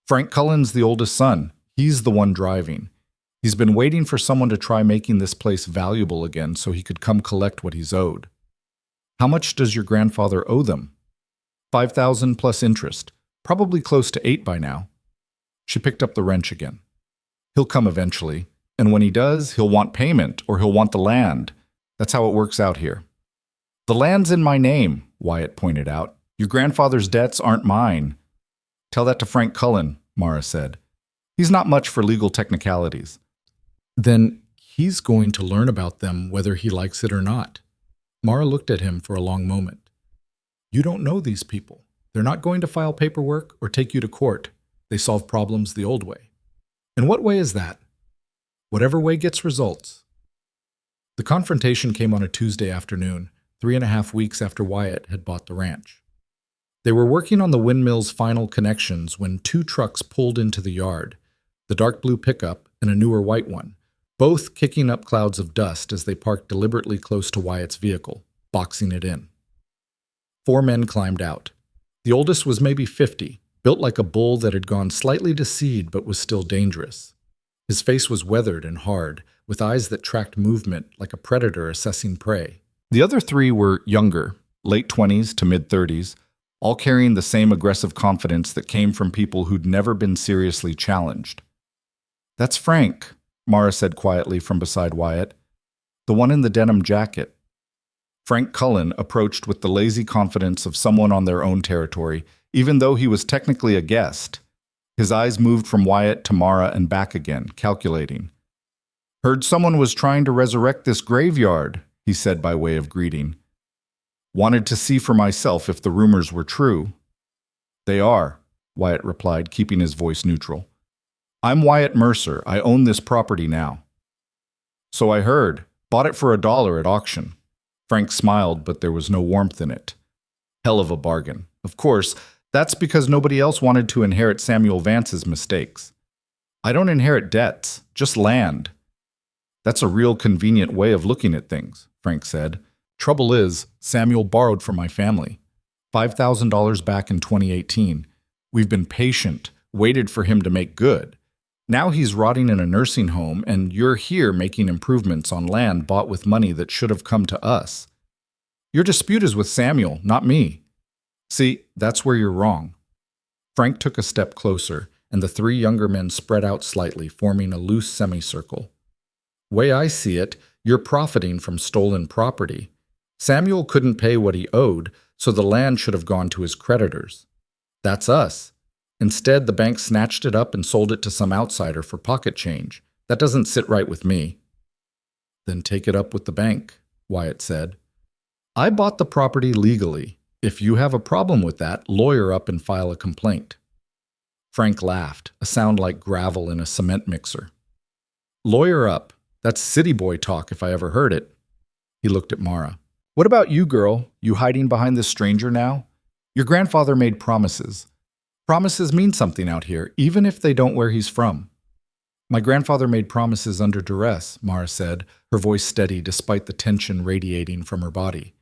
Frank Cullen's the oldest son. He's the one driving. He's been waiting for someone to try making this place valuable again so he could come collect what he's owed." "How much does your grandfather owe them?" $5,000 plus interest. Probably close to 8 by now." She picked up the wrench again. "He'll come eventually, and when he does, he'll want payment or he'll want the land. That's how it works out here." "The land's in my name," Wyatt pointed out. "Your grandfather's debts aren't mine." "Tell that to Frank Cullen," Mara said. "He's not much for legal technicalities." "Then he's going to learn about them whether he likes it or not." Mara looked at him for a long moment. "You don't know these people. They're not going to file paperwork or take you to court. They solve problems the old way." "And what way is that?" "Whatever way gets results." The confrontation came on a Tuesday afternoon, 3.5 weeks after Wyatt had bought the ranch. They were working on the windmill's final connections when 2 trucks pulled into the yard, the dark blue pickup and a newer white one, both kicking up clouds of dust as they parked deliberately close to Wyatt's vehicle, boxing it in. 4 men climbed out. The oldest was maybe 50, built like a bull that had gone slightly to seed but was still dangerous. His face was weathered and hard, with eyes that tracked movement like a predator assessing prey. The other 3 were younger, late 20s to mid-30s, all carrying the same aggressive confidence that came from people who'd never been seriously challenged. "That's Frank," Mara said quietly from beside Wyatt. "The one in the denim jacket." Frank Cullen approached with the lazy confidence of someone on their own territory, even though he was technically a guest. His eyes moved from Wyatt to Mara and back again, calculating. "Heard someone was trying to resurrect this graveyard," he said by way of greeting. "Wanted to see for myself if the rumors were true." "They are," Wyatt replied, keeping his voice neutral. "I'm Wyatt Mercer. I own this property now." "So I heard. Bought it for $1 at auction." Frank smiled, but there was no warmth in it. "Hell of a bargain. Of course, that's because nobody else wanted to inherit Samuel Vance's mistakes. I don't inherit debts, just land." "That's a real convenient way of looking at things," Frank said. "Trouble is, Samuel borrowed from my family. $5,000 back in 2018. We've been patient, waited for him to make good. Now he's rotting in a nursing home, and you're here making improvements on land bought with money that should have come to us. Your dispute is with Samuel, not me." "See, that's where you're wrong." Frank took a step closer, and the 3 younger men spread out slightly, forming a loose semicircle. "Way I see it, you're profiting from stolen property. Samuel couldn't pay what he owed, so the land should have gone to his creditors. That's us. Instead, the bank snatched it up and sold it to some outsider for pocket change. That doesn't sit right with me." "Then take it up with the bank," Wyatt said. I bought the property legally. If you have a problem with that, lawyer up and file a complaint. Frank laughed, a sound like gravel in a cement mixer. Lawyer up. That's city boy talk if I ever heard it. He looked at Mara. What about you, girl? You hiding behind this stranger now? Your grandfather made promises. Promises mean something out here, even if they don't where he's from. My grandfather made promises under duress, Mara said, her voice steady despite the tension radiating from her body.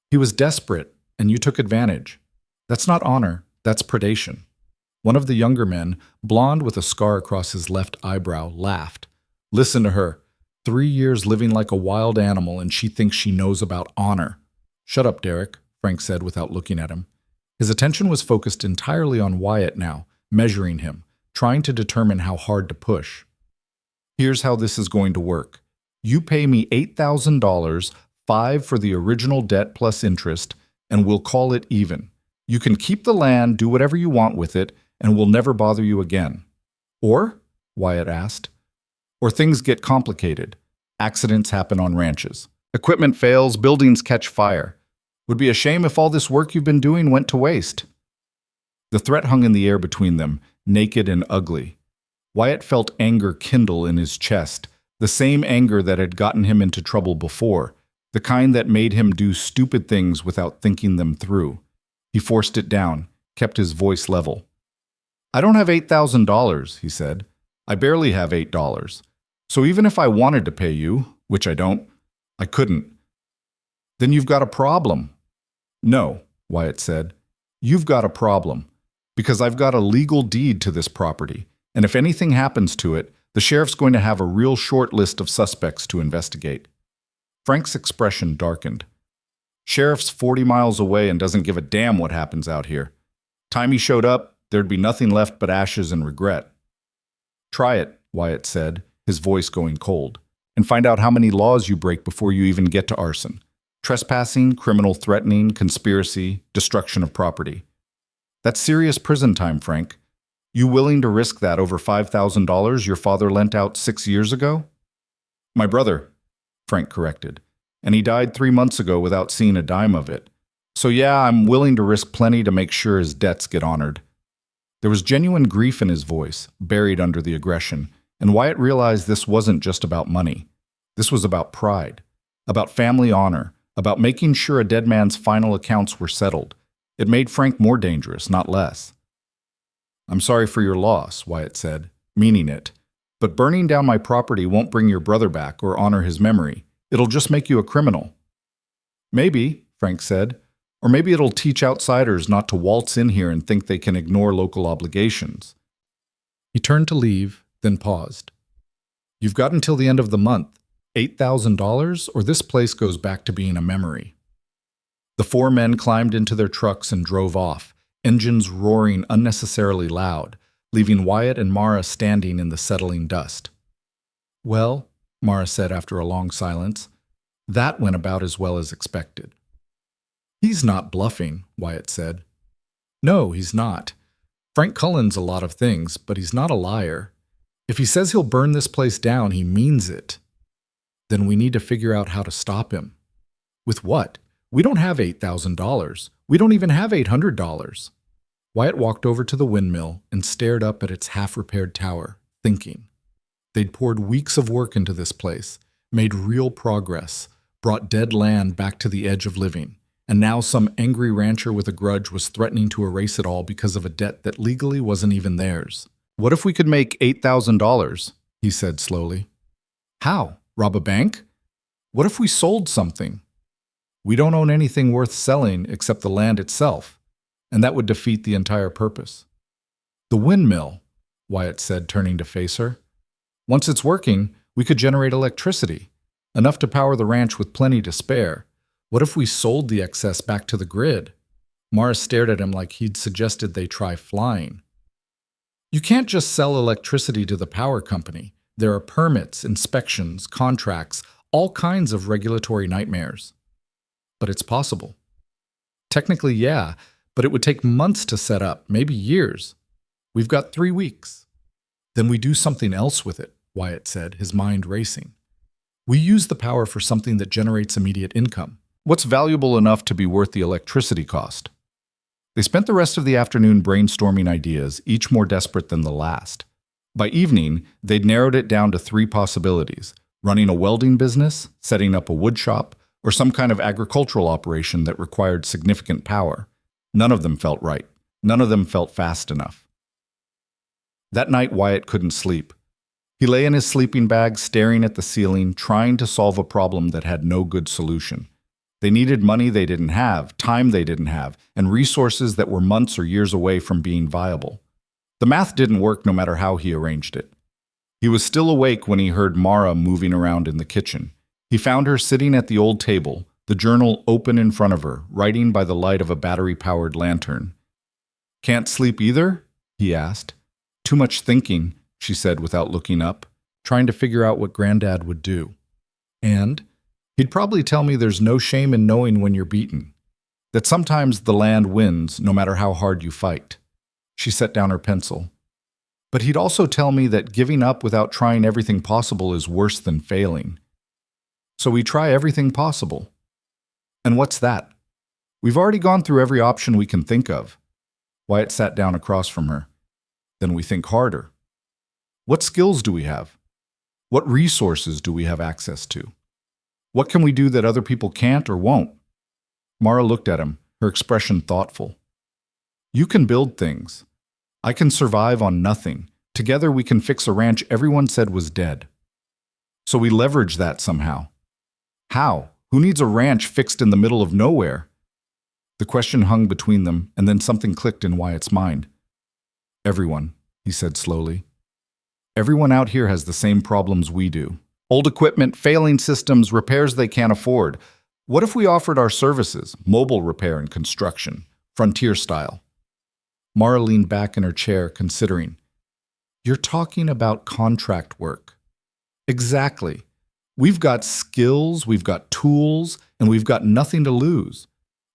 He was desperate, and you took advantage. That's not honor, that's predation. One of the younger men, blond with a scar across his left eyebrow, laughed. Listen to her. 3 years living like a wild animal, and she thinks she knows about honor. Shut up, Derek, Frank said without looking at him. His attention was focused entirely on Wyatt now, measuring him, trying to determine how hard to push. Here's how this is going to work. You pay me $8,000, $5,000 for the original debt plus interest, and we'll call it even. You can keep the land, do whatever you want with it, and we'll never bother you again. Or? Wyatt asked. Or things get complicated. Accidents happen on ranches. Equipment fails, buildings catch fire. Would be a shame if all this work you've been doing went to waste. The threat hung in the air between them, naked and ugly. Wyatt felt anger kindle in his chest, the same anger that had gotten him into trouble before, the kind that made him do stupid things without thinking them through. He forced it down, kept his voice level. I don't have $8,000, he said. I barely have $8. So even if I wanted to pay you, which I don't, I couldn't. Then you've got a problem. No, Wyatt said. You've got a problem. Because I've got a legal deed to this property, and if anything happens to it, the sheriff's going to have a real short list of suspects to investigate. Frank's expression darkened. Sheriff's 40 miles away and doesn't give a damn what happens out here. Time he showed up, there'd be nothing left but ashes and regret. Try it, Wyatt said, his voice going cold, and find out how many laws you break before you even get to arson. Trespassing, criminal threatening, conspiracy, destruction of property. That's serious prison time, Frank. You willing to risk that over $5,000 your father lent out 6 years ago? My brother, Frank corrected, and he died 3 months ago without seeing a dime of it. So yeah, I'm willing to risk plenty to make sure his debts get honored. There was genuine grief in his voice, buried under the aggression, and Wyatt realized this wasn't just about money. This was about pride, about family honor, about making sure a dead man's final accounts were settled. It made Frank more dangerous, not less. I'm sorry for your loss, Wyatt said, meaning it. But burning down my property won't bring your brother back or honor his memory. It'll just make you a criminal. Maybe, Frank said, or maybe it'll teach outsiders not to waltz in here and think they can ignore local obligations. He turned to leave, then paused. You've got until the end of the month. $8,000, or this place goes back to being a memory. The 4 men climbed into their trucks and drove off, engines roaring unnecessarily loud, leaving Wyatt and Mara standing in the settling dust. Well, Mara said after a long silence, that went about as well as expected. He's not bluffing, Wyatt said. No, he's not. Frank Cullen's a lot of things, but he's not a liar. If he says he'll burn this place down, he means it. Then we need to figure out how to stop him. With what? We don't have $8,000. We don't even have $800. Wyatt walked over to the windmill and stared up at its half-repaired tower, thinking. They'd poured weeks of work into this place, made real progress, brought dead land back to the edge of living, and now some angry rancher with a grudge was threatening to erase it all because of a debt that legally wasn't even theirs. What if we could make $8,000? He said slowly. How? Rob a bank? What if we sold something? We don't own anything worth selling except the land itself, and that would defeat the entire purpose. The windmill, Wyatt said, turning to face her. Once it's working, we could generate electricity, enough to power the ranch with plenty to spare. What if we sold the excess back to the grid? Mara stared at him like he'd suggested they try flying. You can't just sell electricity to the power company. There are permits, inspections, contracts, all kinds of regulatory nightmares. But it's possible. Technically, yeah, but it would take months to set up, maybe years. We've got 3 weeks. Then we do something else with it, Wyatt said, his mind racing. We use the power for something that generates immediate income, What's valuable enough to be worth the electricity cost? They spent the rest of the afternoon brainstorming ideas, each more desperate than the last. By evening, they'd narrowed it down to 3 possibilities: running a welding business, setting up a wood shop, or some kind of agricultural operation that required significant power. None of them felt right. None of them felt fast enough. That night, Wyatt couldn't sleep. He lay in his sleeping bag, staring at the ceiling, trying to solve a problem that had no good solution. They needed money they didn't have, time they didn't have, and resources that were months or years away from being viable. The math didn't work no matter how he arranged it. He was still awake when he heard Mara moving around in the kitchen. He found her sitting at the old table, the journal open in front of her, writing by the light of a battery-powered lantern. "Can't sleep either?" he asked. "Too much thinking," she said without looking up, "trying to figure out what Granddad would do. And he'd probably tell me there's no shame in knowing when you're beaten, that sometimes the land wins no matter how hard you fight." She set down her pencil. "But he'd also tell me that giving up without trying everything possible is worse than failing. So we try everything possible. And what's that? We've already gone through every option we can think of." Wyatt sat down across from her. "Then we think harder. What skills do we have? What resources do we have access to? What can we do that other people can't or won't?" Mara looked at him, her expression thoughtful. "You can build things. I can survive on nothing. Together we can fix a ranch everyone said was dead. So we leverage that somehow. How? Who needs a ranch fixed in the middle of nowhere?" The question hung between them, and then something clicked in Wyatt's mind. "Everyone," he said slowly. "Everyone out here has the same problems we do. Old equipment, failing systems, repairs they can't afford. What if we offered our services, mobile repair and construction, frontier style?" Mara leaned back in her chair, considering. "You're talking about contract work." "Exactly. We've got skills, we've got tools, and we've got nothing to lose.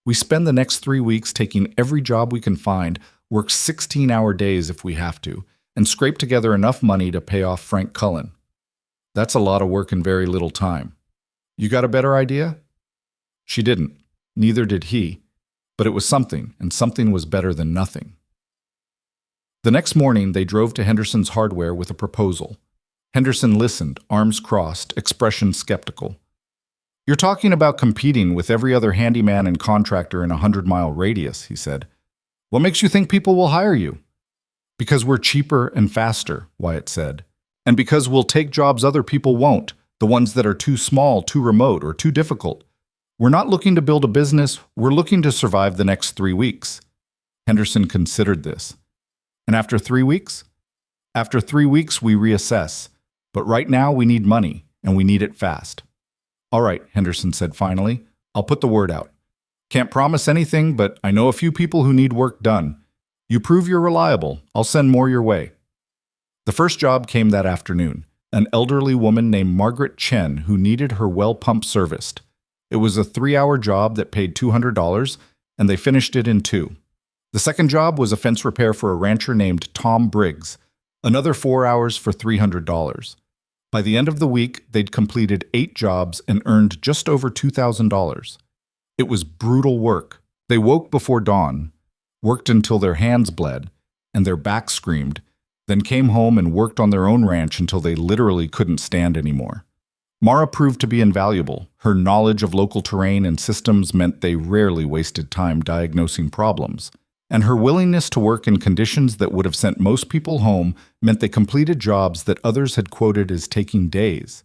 We spend the next 3 weeks taking every job we can find, work 16-hour days if we have to, and scrape together enough money to pay off Frank Cullen. That's a lot of work in very little time. You got a better idea?" She didn't. Neither did he. But it was something, and something was better than nothing. The next morning, they drove to Henderson's Hardware with a proposal. Henderson listened, arms crossed, expression skeptical. "You're talking about competing with every other handyman and contractor in a 100-mile radius," he said. "What makes you think people will hire you?" "Because we're cheaper and faster," Wyatt said. "And because we'll take jobs other people won't, the ones that are too small, too remote, or too difficult. We're not looking to build a business, we're looking to survive the next 3 weeks." Henderson considered this. "And after 3 weeks?" "After 3 weeks, we reassess. But right now, we need money, and we need it fast." "All right," Henderson said finally. "I'll put the word out. Can't promise anything, but I know a few people who need work done. You prove you're reliable. I'll send more your way." The first job came that afternoon. An elderly woman named Margaret Chen who needed her well pump serviced. It was a 3-hour job that paid $200, and they finished it in 2. The second job was a fence repair for a rancher named Tom Briggs. Another 4 hours for $300. By the end of the week, they'd completed 8 jobs and earned just over $2,000. It was brutal work. They woke before dawn, worked until their hands bled, and their backs screamed, then came home and worked on their own ranch until they literally couldn't stand anymore. Mara proved to be invaluable. Her knowledge of local terrain and systems meant they rarely wasted time diagnosing problems. And her willingness to work in conditions that would have sent most people home meant they completed jobs that others had quoted as taking days.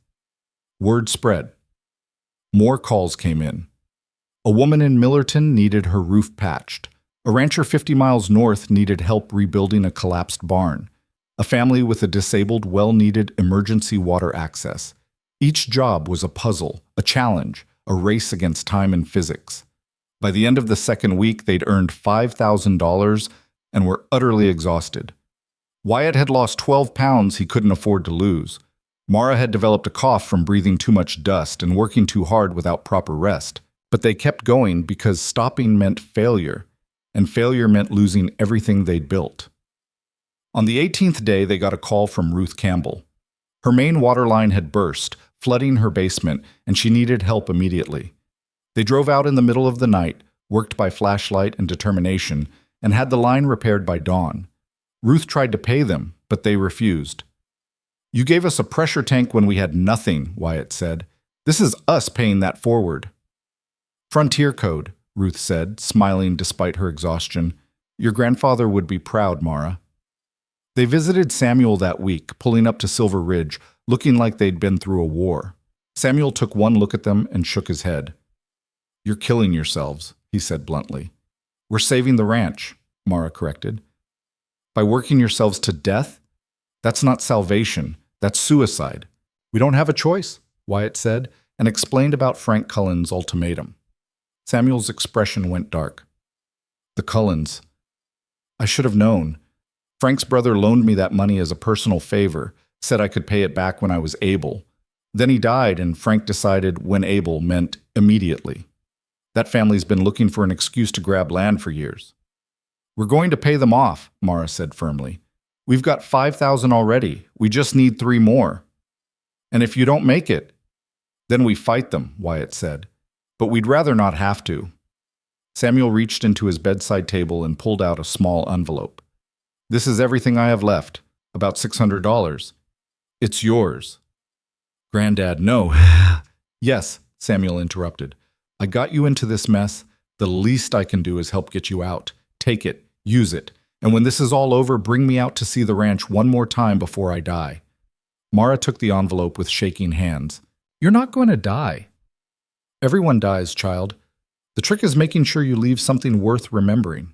Word spread. More calls came in. A woman in Millerton needed her roof patched. A rancher 50 miles north needed help rebuilding a collapsed barn. A family with a disabled well needed emergency water access. Each job was a puzzle, a challenge, a race against time and physics. By the end of the second week, they'd earned $5,000 and were utterly exhausted. Wyatt had lost 12 pounds he couldn't afford to lose. Mara had developed a cough from breathing too much dust and working too hard without proper rest. But they kept going because stopping meant failure, and failure meant losing everything they'd built. On the 18th day, they got a call from Ruth Campbell. Her main water line had burst, flooding her basement, and she needed help immediately. They drove out in the middle of the night, worked by flashlight and determination, and had the line repaired by dawn. Ruth tried to pay them, but they refused. "You gave us a pressure tank when we had nothing," Wyatt said. "This is us paying that forward." "Frontier code," Ruth said, smiling despite her exhaustion. "Your grandfather would be proud, Mara." They visited Samuel that week, pulling up to Silver Ridge, looking like they'd been through a war. Samuel took one look at them and shook his head. "You're killing yourselves," he said bluntly. "We're saving the ranch," Mara corrected. "By working yourselves to death? That's not salvation, that's suicide." "We don't have a choice," Wyatt said, and explained about Frank Cullen's ultimatum. Samuel's expression went dark. "The Cullens. I should have known. Frank's brother loaned me that money as a personal favor, said I could pay it back when I was able. Then he died, and Frank decided when able meant immediately. That family's been looking for an excuse to grab land for years." "We're going to pay them off," Mara said firmly. "We've got 5,000 already. We just need 3 more. And if you don't make it, then we fight them," Wyatt said. "But we'd rather not have to." Samuel reached into his bedside table and pulled out a small envelope. "This is everything I have left, about $600. It's yours." "Granddad, no." "Yes," Samuel interrupted. "I got you into this mess. The least I can do is help get you out. Take it, use it, and when this is all over, bring me out to see the ranch one more time before I die." Mara took the envelope with shaking hands. "You're not going to die." "Everyone dies, child. The trick is making sure you leave something worth remembering."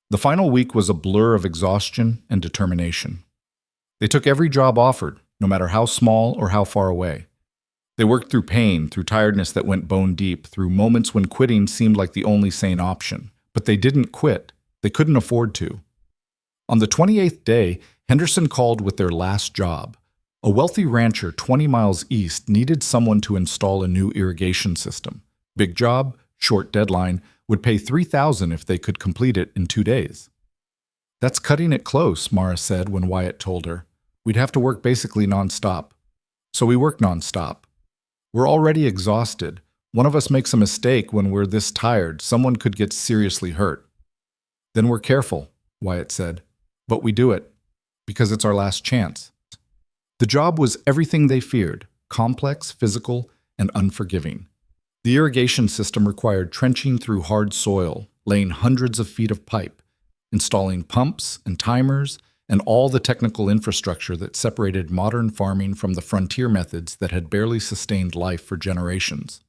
The final week was a blur of exhaustion and determination. They took every job offered, no matter how small or how far away. They worked through pain, through tiredness that went bone deep, through moments when quitting seemed like the only sane option. But they didn't quit. They couldn't afford to. On the 28th day, Henderson called with their last job. A wealthy rancher 20 miles east needed someone to install a new irrigation system. Big job, short deadline, would pay $3,000 if they could complete it in 2 days. "That's cutting it close," Mara said when Wyatt told her. "We'd have to work basically nonstop." "So we work nonstop. We're already exhausted. One of us makes a mistake when we're this tired, someone could get seriously hurt." "Then we're careful," Wyatt said. "But we do it, because it's our last chance." The job was everything they feared, complex, physical, and unforgiving. The irrigation system required trenching through hard soil, laying hundreds of feet of pipe, installing pumps and timers, and all the technical infrastructure that separated modern farming from the frontier methods that had barely sustained life for generations.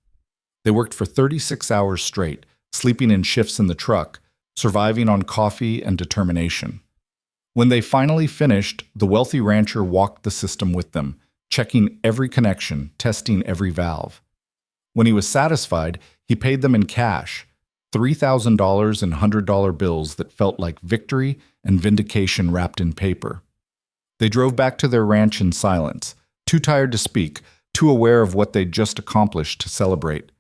They worked for 36 hours straight, sleeping in shifts in the truck, surviving on coffee and determination. When they finally finished, the wealthy rancher walked the system with them, checking every connection, testing every valve. When he was satisfied, he paid them in cash, $3,000 in $100 bills that felt like victory and vindication wrapped in paper. They drove back to their ranch in silence, too tired to speak, too aware of what they'd just accomplished to celebrate.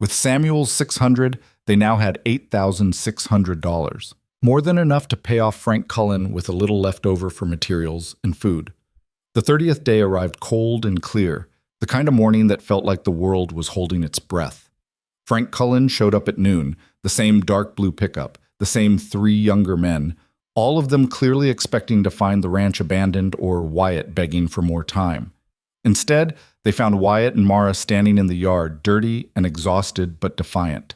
With Samuel's $600, they now had $8,600, more than enough to pay off Frank Cullen with a little left over for materials and food. The 30th day arrived cold and clear, the kind of morning that felt like the world was holding its breath. Frank Cullen showed up at noon, the same dark blue pickup, the same 3 younger men, all of them clearly expecting to find the ranch abandoned or Wyatt begging for more time. Instead, they found Wyatt and Mara standing in the yard, dirty and exhausted but defiant.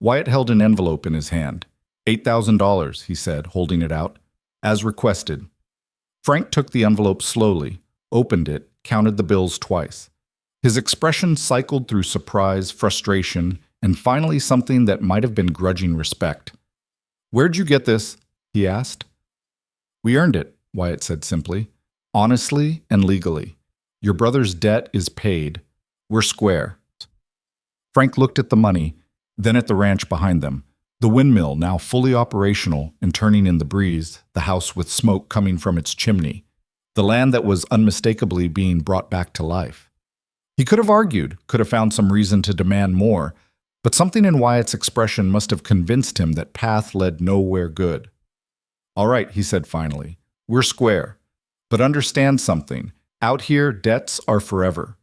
Wyatt held an envelope in his hand. $8,000, he said, holding it out. "As requested." Frank took the envelope slowly, opened it, counted the bills twice. His expression cycled through surprise, frustration, and finally something that might have been grudging respect. "Where'd you get this?" he asked. "We earned it," Wyatt said simply. "Honestly and legally. Your brother's debt is paid. We're square." Frank looked at the money, then at the ranch behind them. The windmill, now fully operational and turning in the breeze, the house with smoke coming from its chimney. The land that was unmistakably being brought back to life. He could have argued, could have found some reason to demand more, but something in Wyatt's expression must have convinced him that path led nowhere good. "All right," he said finally, "we're square. But understand something. Out here, debts are forever.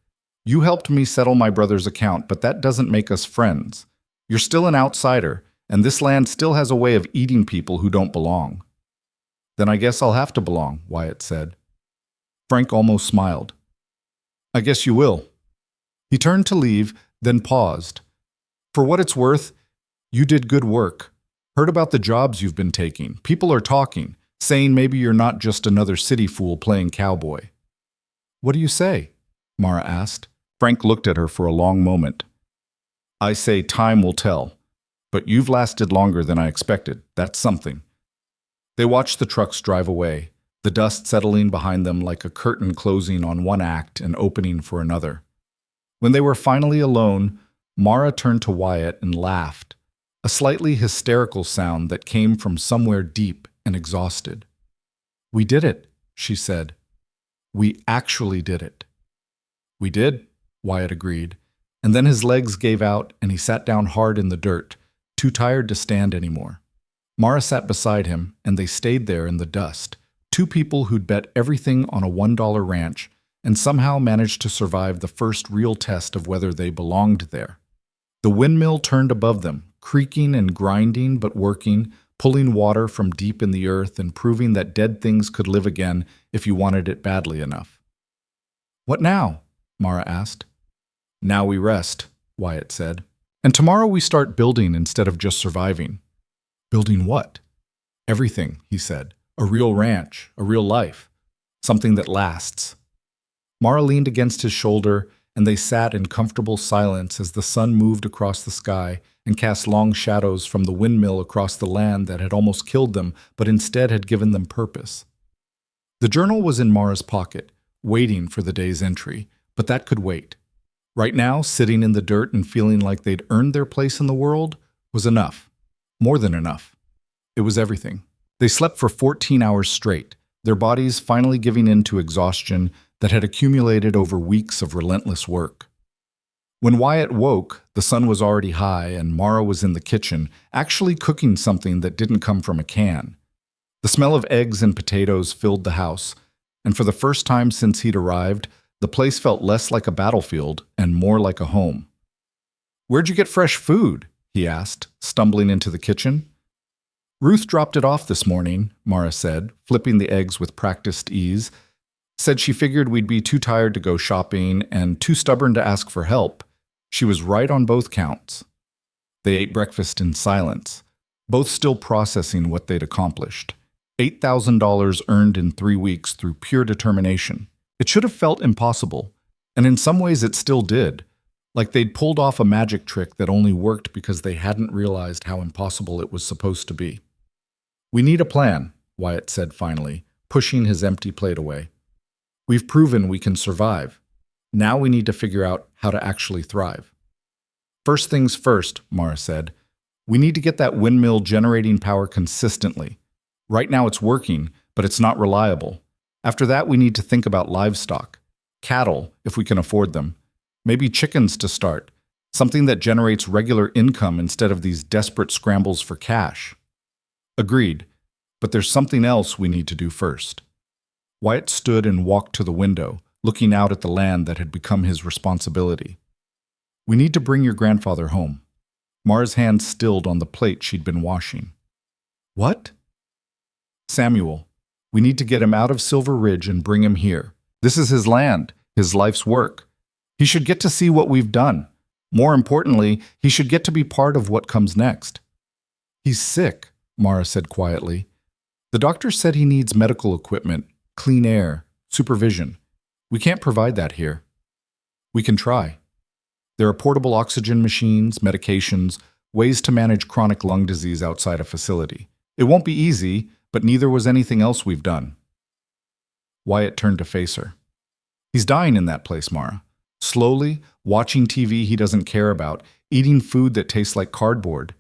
You helped me settle my brother's account, but that doesn't make us friends. You're still an outsider, and this land still has a way of eating people who don't belong." "Then I guess I'll have to belong," Wyatt said. Frank almost smiled. "I guess you will." He turned to leave, then paused. "For what it's worth, you did good work. Heard about the jobs you've been taking. People are talking, saying maybe you're not just another city fool playing cowboy." "What do you say?" Mara asked. Frank looked at her for a long moment. "I say time will tell. But you've lasted longer than I expected. That's something." They watched the trucks drive away, the dust settling behind them like a curtain closing on one act and opening for another. When they were finally alone, Mara turned to Wyatt and laughed, a slightly hysterical sound that came from somewhere deep and exhausted. "We did it," she said. "We actually did it." "We did," Wyatt agreed, and then his legs gave out and he sat down hard in the dirt, too tired to stand anymore. Mara sat beside him, and they stayed there in the dust, two people who'd bet everything on a $1 ranch and somehow managed to survive the first real test of whether they belonged there. The windmill turned above them, creaking and grinding but working, pulling water from deep in the earth and proving that dead things could live again if you wanted it badly enough. "What now?" Mara asked. "Now we rest," Wyatt said. "And tomorrow we start building instead of just surviving." "Building what?" "Everything," he said. "A real ranch, a real life, something that lasts." Mara leaned against his shoulder, and they sat in comfortable silence as the sun moved across the sky and cast long shadows from the windmill across the land that had almost killed them, but instead had given them purpose. The journal was in Mara's pocket, waiting for the day's entry, but that could wait. Right now, sitting in the dirt and feeling like they'd earned their place in the world was enough. More than enough. It was everything. They slept for 14 hours straight, their bodies finally giving in to exhaustion that had accumulated over weeks of relentless work. When Wyatt woke, the sun was already high and Mara was in the kitchen, actually cooking something that didn't come from a can. The smell of eggs and potatoes filled the house, and for the first time since he'd arrived, the place felt less like a battlefield and more like a home. "Where'd you get fresh food?" he asked, stumbling into the kitchen. "Ruth dropped it off this morning," Mara said, flipping the eggs with practiced ease. "Said she figured we'd be too tired to go shopping and too stubborn to ask for help. She was right on both counts." They ate breakfast in silence, both still processing what they'd accomplished. $8,000 earned in 3 weeks through pure determination. It should have felt impossible, and in some ways it still did, like they'd pulled off a magic trick that only worked because they hadn't realized how impossible it was supposed to be. "We need a plan," Wyatt said finally, pushing his empty plate away. "We've proven we can survive. Now we need to figure out how to actually thrive." "First things first," Mara said. "We need to get that windmill generating power consistently. Right now it's working, but it's not reliable. After that, we need to think about livestock. Cattle, if we can afford them. Maybe chickens to start. Something that generates regular income instead of these desperate scrambles for cash." "Agreed. But there's something else we need to do first." Wyatt stood and walked to the window, looking out at the land that had become his responsibility. "We need to bring your grandfather home." Mara's hand stilled on the plate she'd been washing. "What?" "Samuel. We need to get him out of Silver Ridge and bring him here. This is his land, his life's work. He should get to see what we've done. More importantly, he should get to be part of what comes next." "He's sick," Mara said quietly. "The doctor said he needs medical equipment, clean air, supervision. We can't provide that here." "We can try. There are portable oxygen machines, medications, ways to manage chronic lung disease outside a facility. It won't be easy, but neither was anything else we've done." Wyatt turned to face her. "He's dying in that place, Mara. Slowly, watching TV he doesn't care about, eating food that tastes like cardboard.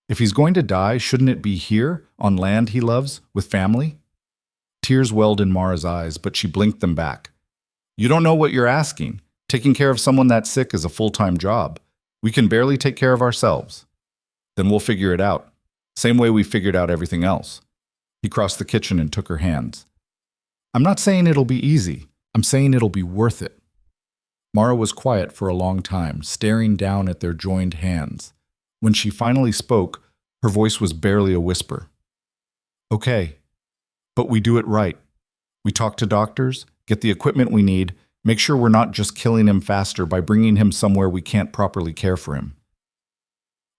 If he's going to die, shouldn't it be here, on land he loves, with family?" Tears welled in Mara's eyes, but she blinked them back. "You don't know what you're asking. Taking care of someone that sick is a full-time job. We can barely take care of ourselves." "Then we'll figure it out. Same way we figured out everything else." He crossed the kitchen and took her hands. "I'm not saying it'll be easy. I'm saying it'll be worth it." Mara was quiet for a long time, staring down at their joined hands. When she finally spoke, her voice was barely a whisper. Okay, but we do it right. We talk to doctors, get the equipment we need, make sure we're not just killing him faster by bringing him somewhere we can't properly care for him.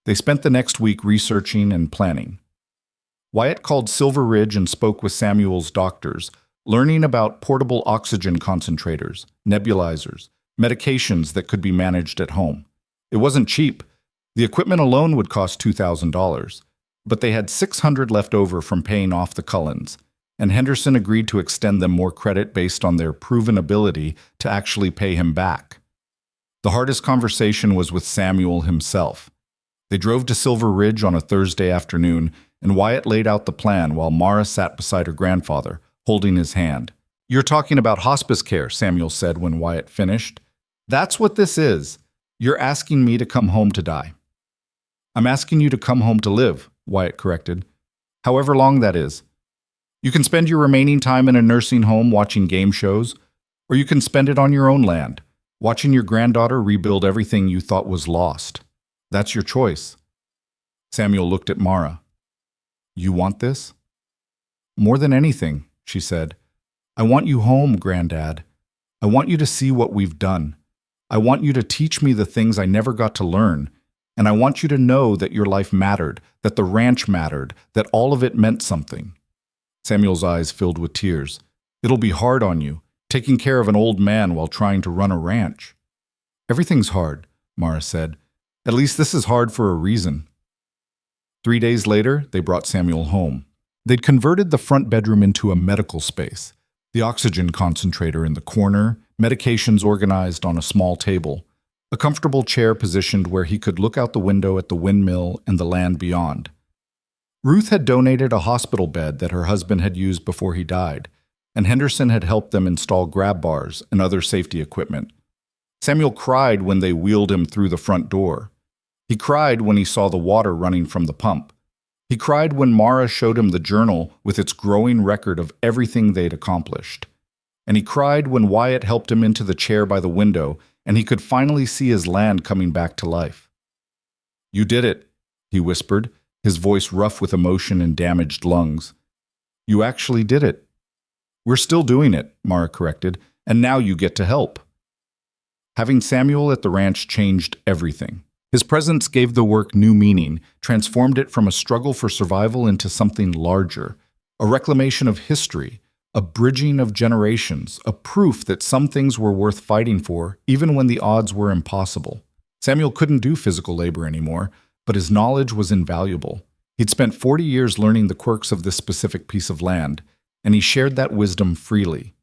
They spent the next week researching and planning. Wyatt called Silver Ridge and spoke with Samuel's doctors, learning about portable oxygen concentrators, nebulizers, medications that could be managed at home. It wasn't cheap. The equipment alone would cost $2,000, but they had $600 left over from paying off the Cullens, and Henderson agreed to extend them more credit based on their proven ability to actually pay him back. The hardest conversation was with Samuel himself. They drove to Silver Ridge on a Thursday afternoon, and Wyatt laid out the plan while Mara sat beside her grandfather, holding his hand. "You're talking about hospice care," Samuel said when Wyatt finished. "That's what this is. You're asking me to come home to die." "I'm asking you to come home to live," Wyatt corrected. "However long that is. You can spend your remaining time in a nursing home watching game shows, or you can spend it on your own land, watching your granddaughter rebuild everything you thought was lost. That's your choice." Samuel looked at Mara. "You want this?" "More than anything," she said. "I want you home, Granddad. I want you to see what we've done. I want you to teach me the things I never got to learn, and I want you to know that your life mattered, that the ranch mattered, that all of it meant something." Samuel's eyes filled with tears. "It'll be hard on you, taking care of an old man while trying to run a ranch." "Everything's hard," Mara said. "At least this is hard for a reason." 3 days later, they brought Samuel home. They'd converted the front bedroom into a medical space, the oxygen concentrator in the corner, medications organized on a small table, a comfortable chair positioned where he could look out the window at the windmill and the land beyond. Ruth had donated a hospital bed that her husband had used before he died, and Henderson had helped them install grab bars and other safety equipment. Samuel cried when they wheeled him through the front door. He cried when he saw the water running from the pump. He cried when Mara showed him the journal with its growing record of everything they'd accomplished. And he cried when Wyatt helped him into the chair by the window and he could finally see his land coming back to life. "You did it," he whispered, his voice rough with emotion and damaged lungs. "You actually did it." "We're still doing it," Mara corrected, "and now you get to help." Having Samuel at the ranch changed everything. His presence gave the work new meaning, transformed it from a struggle for survival into something larger, a reclamation of history, a bridging of generations, a proof that some things were worth fighting for, even when the odds were impossible. Samuel couldn't do physical labor anymore, but his knowledge was invaluable. He'd spent 40 years learning the quirks of this specific piece of land, and he shared that wisdom freely.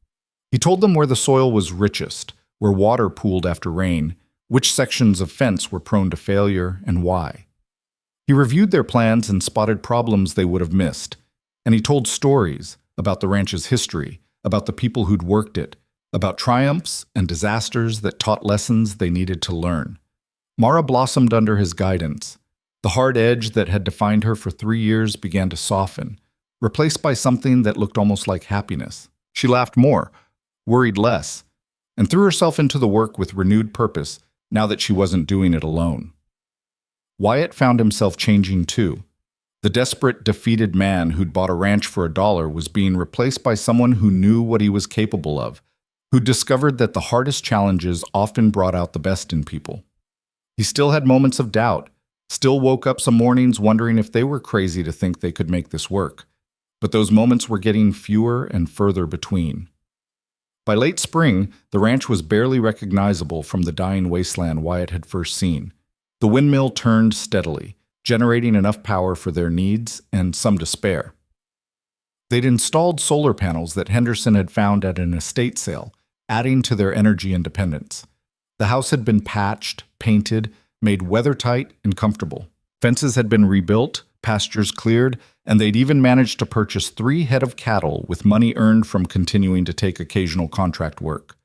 He told them where the soil was richest, where water pooled after rain, which sections of fence were prone to failure, and why. He reviewed their plans and spotted problems they would have missed, and he told stories about the ranch's history, about the people who'd worked it, about triumphs and disasters that taught lessons they needed to learn. Mara blossomed under his guidance. The hard edge that had defined her for 3 years began to soften, replaced by something that looked almost like happiness. She laughed more, worried less, and threw herself into the work with renewed purpose now that she wasn't doing it alone. Wyatt found himself changing too. The desperate, defeated man who'd bought a ranch for $1 was being replaced by someone who knew what he was capable of, who discovered that the hardest challenges often brought out the best in people. He still had moments of doubt, still woke up some mornings wondering if they were crazy to think they could make this work, but those moments were getting fewer and further between. By late spring, the ranch was barely recognizable from the dying wasteland Wyatt had first seen. The windmill turned steadily, generating enough power for their needs and some to spare. They'd installed solar panels that Henderson had found at an estate sale, adding to their energy independence. The house had been patched, painted, made weather-tight and comfortable. Fences had been rebuilt, pastures cleared, and they'd even managed to purchase 3 head of cattle with money earned from continuing to take occasional contract work.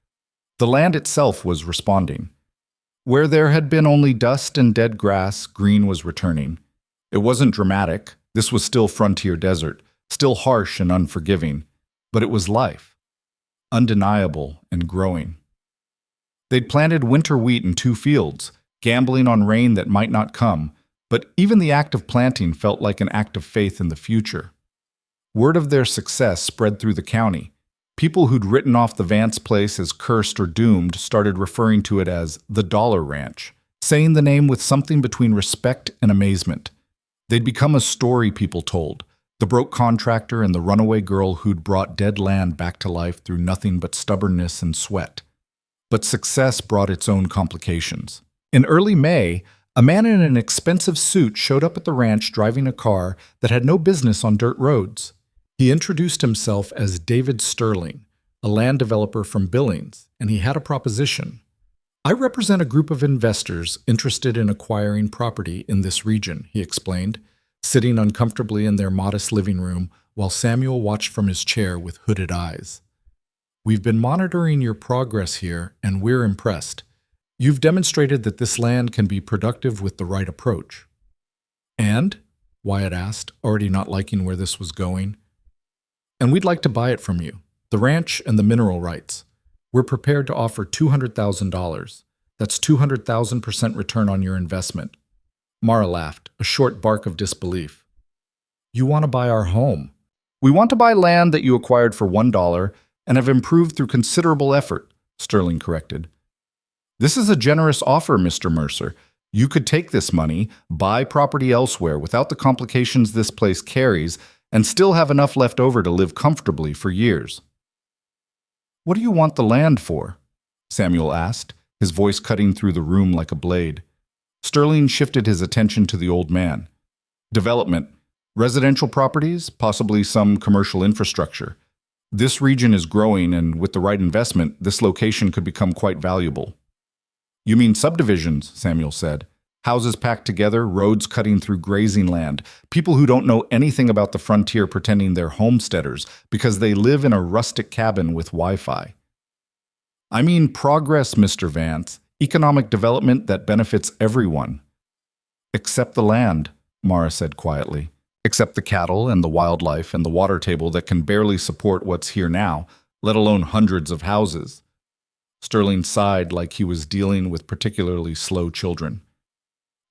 The land itself was responding. Where there had been only dust and dead grass, green was returning. It wasn't dramatic. This was still frontier desert, still harsh and unforgiving, but it was life, undeniable and growing. They'd planted winter wheat in 2 fields, gambling on rain that might not come, but even the act of planting felt like an act of faith in the future. Word of their success spread through the county. People who'd written off the Vance place as cursed or doomed started referring to it as the Dollar Ranch, saying the name with something between respect and amazement. They'd become a story people told, the broke contractor and the runaway girl who'd brought dead land back to life through nothing but stubbornness and sweat. But success brought its own complications. In early May, a man in an expensive suit showed up at the ranch driving a car that had no business on dirt roads. He introduced himself as David Sterling, a land developer from Billings, and he had a proposition. "I represent a group of investors interested in acquiring property in this region," he explained, sitting uncomfortably in their modest living room while Samuel watched from his chair with hooded eyes. "We've been monitoring your progress here, and we're impressed. You've demonstrated that this land can be productive with the right approach." "And?" Wyatt asked, already not liking where this was going. "And we'd like to buy it from you, the ranch and the mineral rights. We're prepared to offer $200,000. That's 200,000% return on your investment." Mara laughed, a short bark of disbelief. "You want to buy our home?" "We want to buy land that you acquired for $1 and have improved through considerable effort," Sterling corrected. "This is a generous offer, Mr. Mercer. You could take this money, buy property elsewhere without the complications this place carries, and still have enough left over to live comfortably for years." "What do you want the land for?" Samuel asked, his voice cutting through the room like a blade. Sterling shifted his attention to the old man. "Development. Residential properties, possibly some commercial infrastructure. This region is growing, and with the right investment, this location could become quite valuable." "You mean subdivisions," Samuel said. "Houses packed together, roads cutting through grazing land, people who don't know anything about the frontier pretending they're homesteaders because they live in a rustic cabin with Wi-Fi." "I mean progress, Mr. Vance. Economic development that benefits everyone." "Except the land," Mara said quietly. "Except the cattle and the wildlife and the water table that can barely support what's here now, let alone hundreds of houses." Sterling sighed like he was dealing with particularly slow children.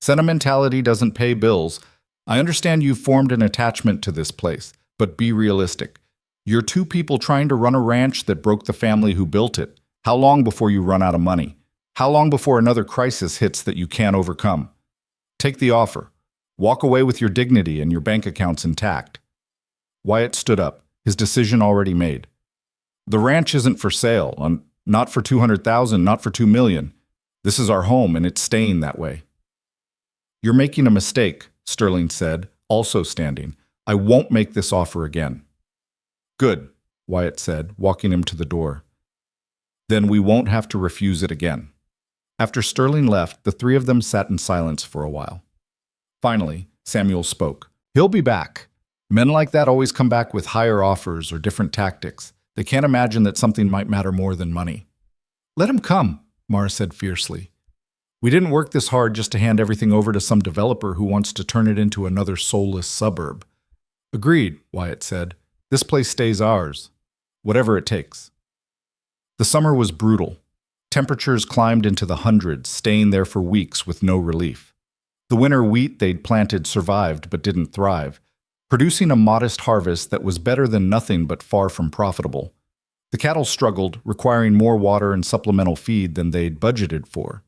"Sentimentality doesn't pay bills. I understand you've formed an attachment to this place, but be realistic. You're 2 people trying to run a ranch that broke the family who built it. How long before you run out of money? How long before another crisis hits that you can't overcome? Take the offer. Walk away with your dignity and your bank accounts intact." Wyatt stood up, his decision already made. "The ranch isn't for sale, not for 200,000, not for 2 million. This is our home, and it's staying that way." "You're making a mistake," Sterling said, also standing. "I won't make this offer again." "Good," Wyatt said, walking him to the door. "Then we won't have to refuse it again." After Sterling left, the 3 of them sat in silence for a while. Finally, Samuel spoke. "He'll be back. Men like that always come back with higher offers or different tactics. They can't imagine that something might matter more than money." "Let him come," Mara said fiercely. "We didn't work this hard just to hand everything over to some developer who wants to turn it into another soulless suburb." "Agreed," Wyatt said. "This place stays ours. Whatever it takes." The summer was brutal. Temperatures climbed into the hundreds, staying there for weeks with no relief. The winter wheat they'd planted survived but didn't thrive, producing a modest harvest that was better than nothing but far from profitable. The cattle struggled, requiring more water and supplemental feed than they'd budgeted for.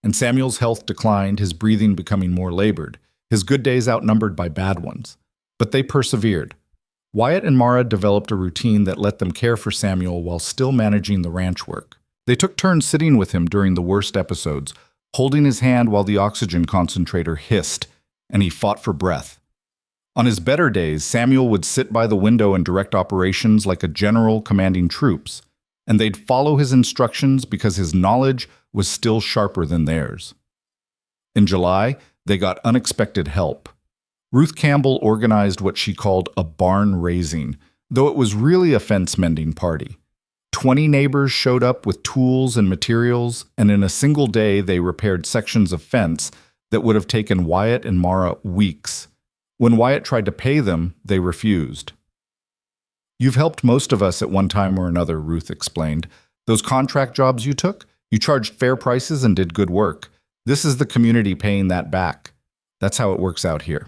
And Samuel's health declined, his breathing becoming more labored, his good days outnumbered by bad ones. But they persevered. Wyatt and Mara developed a routine that let them care for Samuel while still managing the ranch work. They took turns sitting with him during the worst episodes, holding his hand while the oxygen concentrator hissed, and he fought for breath. On his better days, Samuel would sit by the window and direct operations like a general commanding troops, and they'd follow his instructions because his knowledge was still sharper than theirs. In July, they got unexpected help. Ruth Campbell organized what she called a barn raising, though it was really a fence-mending party. 20 neighbors showed up with tools and materials, and in a single day they repaired sections of fence that would have taken Wyatt and Mara weeks. When Wyatt tried to pay them, they refused. "You've helped most of us at one time or another," Ruth explained. "Those contract jobs you took, You charged fair prices and did good work. This is the community paying that back. That's how it works out here.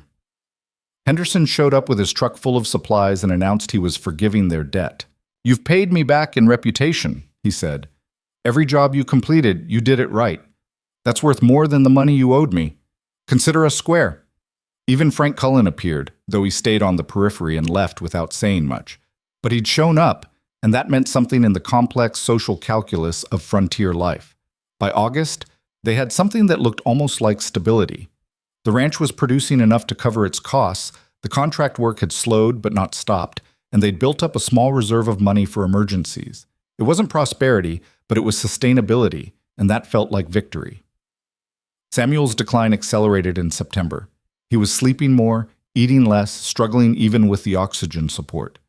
Henderson showed up with his truck full of supplies and announced he was forgiving their debt. You've paid me back in reputation, he said. Every job you completed, you did it right. That's worth more than the money you owed me. Consider us square. Even Frank Cullen appeared, though he stayed on the periphery and left without saying much. But he'd shown up, and that meant something in the complex social calculus of frontier life. By August, they had something that looked almost like stability. The ranch was producing enough to cover its costs, the contract work had slowed but not stopped, and they'd built up a small reserve of money for emergencies. It wasn't prosperity, but it was sustainability, and that felt like victory. Samuel's decline accelerated in September. He was sleeping more, eating less, struggling even with the oxygen support.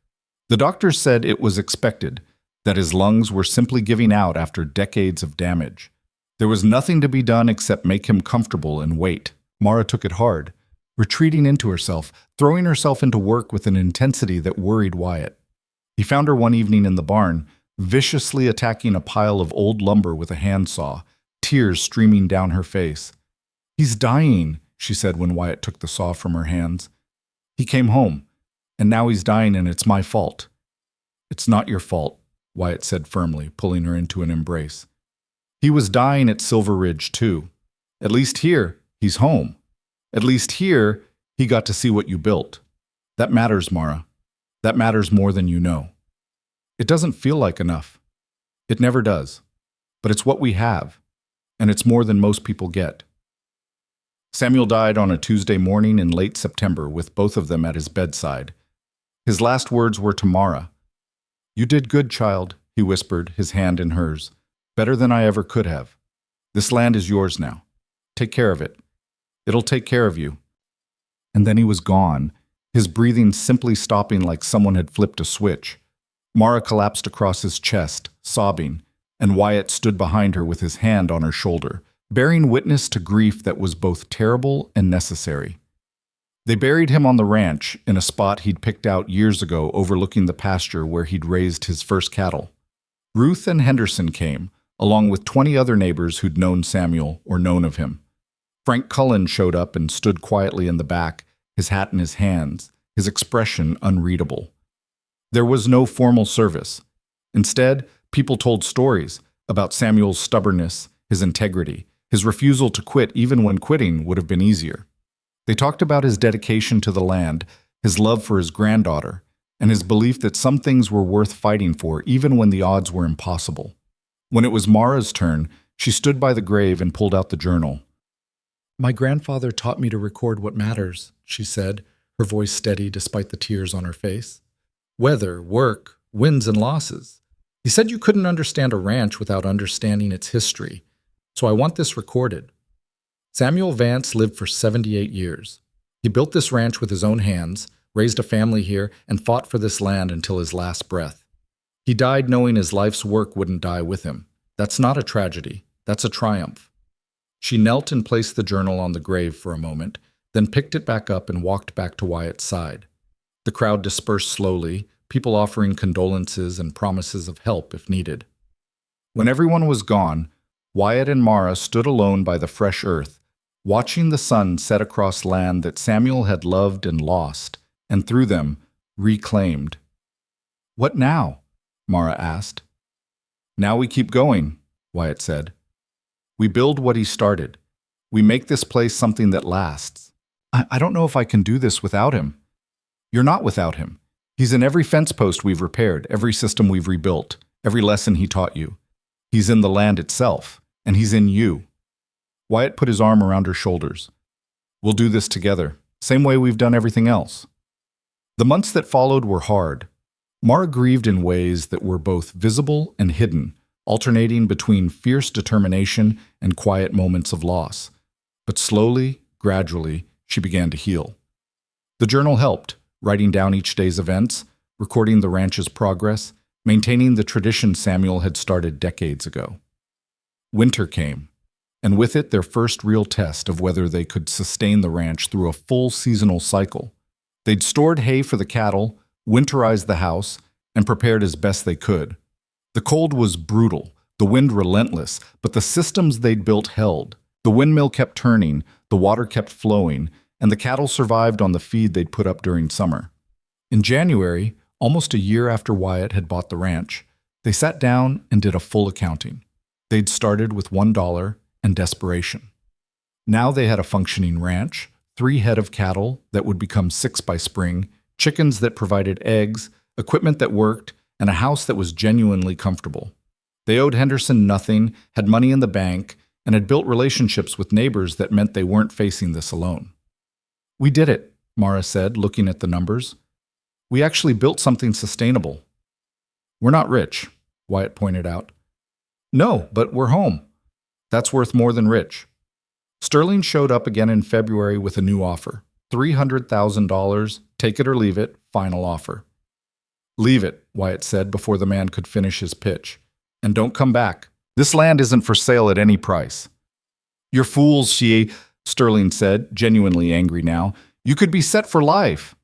The doctors said it was expected, that his lungs were simply giving out after decades of damage. There was nothing to be done except make him comfortable and wait. Mara took it hard, retreating into herself, throwing herself into work with an intensity that worried Wyatt. He found her one evening in the barn, viciously attacking a pile of old lumber with a handsaw, tears streaming down her face. He's dying, she said when Wyatt took the saw from her hands. He came home, and now he's dying and it's my fault. It's not your fault, Wyatt said firmly, pulling her into an embrace. He was dying at Silver Ridge, too. At least here, he's home. At least here, he got to see what you built. That matters, Mara. That matters more than you know. It doesn't feel like enough. It never does. But it's what we have, and it's more than most people get. Samuel died on a Tuesday morning in late September with both of them at his bedside. His last words were to Mara. You did good, child, he whispered, his hand in hers. Better than I ever could have. This land is yours now. Take care of it. It'll take care of you. And then he was gone, his breathing simply stopping like someone had flipped a switch. Mara collapsed across his chest, sobbing, and Wyatt stood behind her with his hand on her shoulder, bearing witness to grief that was both terrible and necessary. They buried him on the ranch, in a spot he'd picked out years ago overlooking the pasture where he'd raised his first cattle. Ruth and Henderson came, along with 20 other neighbors who'd known Samuel or known of him. Frank Cullen showed up and stood quietly in the back, his hat in his hands, his expression unreadable. There was no formal service. Instead, people told stories about Samuel's stubbornness, his integrity, his refusal to quit even when quitting would have been easier. They talked about his dedication to the land, his love for his granddaughter, and his belief that some things were worth fighting for even when the odds were impossible. When it was Mara's turn, she stood by the grave and pulled out the journal. My grandfather taught me to record what matters, she said, her voice steady despite the tears on her face. Weather, work, wins and losses. He said you couldn't understand a ranch without understanding its history, so I want this recorded. Samuel Vance lived for 78 years. He built this ranch with his own hands, raised a family here, and fought for this land until his last breath. He died knowing his life's work wouldn't die with him. That's not a tragedy. That's a triumph. She knelt and placed the journal on the grave for a moment, then picked it back up and walked back to Wyatt's side. The crowd dispersed slowly, people offering condolences and promises of help if needed. When everyone was gone, Wyatt and Mara stood alone by the fresh earth, watching the sun set across land that Samuel had loved and lost, and through them, reclaimed. What now? Mara asked. Now we keep going, Wyatt said. We build what he started. We make this place something that lasts. I don't know if I can do this without him. You're not without him. He's in every fence post we've repaired, every system we've rebuilt, every lesson he taught you. He's in the land itself, and he's in you. Wyatt put his arm around her shoulders. We'll do this together, same way we've done everything else. The months that followed were hard. Mara grieved in ways that were both visible and hidden, alternating between fierce determination and quiet moments of loss. But slowly, gradually, she began to heal. The journal helped, writing down each day's events, recording the ranch's progress, maintaining the tradition Samuel had started decades ago. Winter came, and with it their first real test of whether they could sustain the ranch through a full seasonal cycle. They'd stored hay for the cattle, winterized the house, and prepared as best they could. The cold was brutal, The wind relentless, but the systems they'd built held. The windmill kept turning, the water kept flowing, and the cattle survived on the feed they'd put up during summer. In January, almost a year after Wyatt had bought the ranch, they sat down and did a full accounting. They'd started with $1 and desperation. Now they had a functioning ranch, 3 head of cattle that would become 6 by spring, chickens that provided eggs, equipment that worked, and a house that was genuinely comfortable. They owed Henderson nothing, had money in the bank, and had built relationships with neighbors that meant they weren't facing this alone. "We did it," Mara said, looking at the numbers. "We actually built something sustainable." "We're not rich," Wyatt pointed out. "No, but we're home. That's worth more than rich." Sterling showed up again in February with a new offer. $300,000, take it or leave it, final offer. "Leave it," Wyatt said before the man could finish his pitch. "And don't come back. This land isn't for sale at any price." "You're fools, Sterling said, genuinely angry now. "You could be set for life."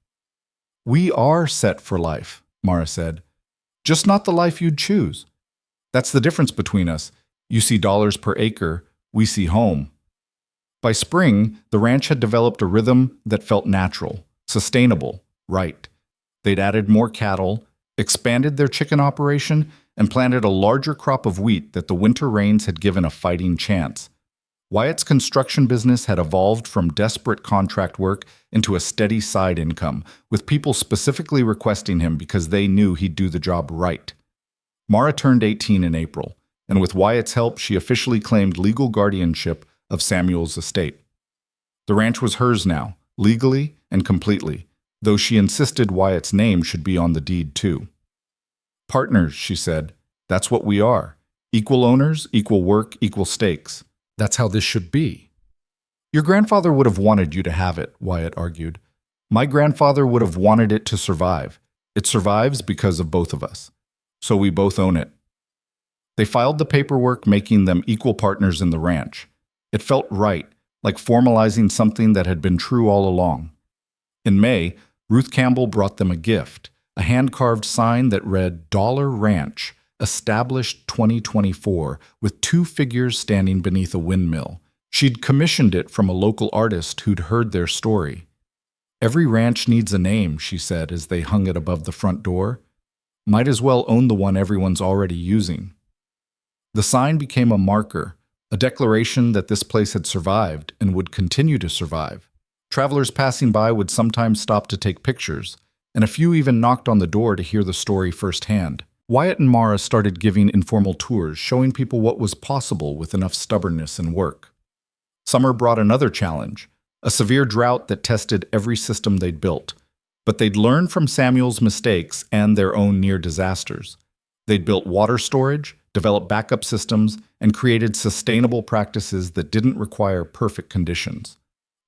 "We are set for life," Mara said. "Just not the life you'd choose. That's the difference between us. You see dollars per acre, we see home." By spring, the ranch had developed a rhythm that felt natural, sustainable, right. They'd added more cattle, expanded their chicken operation, and planted a larger crop of wheat that the winter rains had given a fighting chance. Wyatt's construction business had evolved from desperate contract work into a steady side income, with people specifically requesting him because they knew he'd do the job right. Mara turned 18 in April, and with Wyatt's help, she officially claimed legal guardianship of Samuel's estate. The ranch was hers now, legally and completely, though she insisted Wyatt's name should be on the deed too. "Partners," she said. "That's what we are. Equal owners, equal work, equal stakes. That's how this should be." "Your grandfather would have wanted you to have it," Wyatt argued. "My grandfather would have wanted it to survive. It survives because of both of us. So we both own it." They filed the paperwork, making them equal partners in the ranch. It felt right, like formalizing something that had been true all along. In May, Ruth Campbell brought them a gift, a hand-carved sign that read "Dollar Ranch, established 2024, with 2 figures standing beneath a windmill. She'd commissioned it from a local artist who'd heard their story. "Every ranch needs a name," she said as they hung it above the front door. "Might as well own the one everyone's already using." The sign became a marker, a declaration that this place had survived and would continue to survive. Travelers passing by would sometimes stop to take pictures, and a few even knocked on the door to hear the story firsthand. Wyatt and Mara started giving informal tours, showing people what was possible with enough stubbornness and work. Summer brought another challenge, a severe drought that tested every system they'd built. But they'd learned from Samuel's mistakes and their own near disasters. They'd built water storage, developed backup systems, and created sustainable practices that didn't require perfect conditions.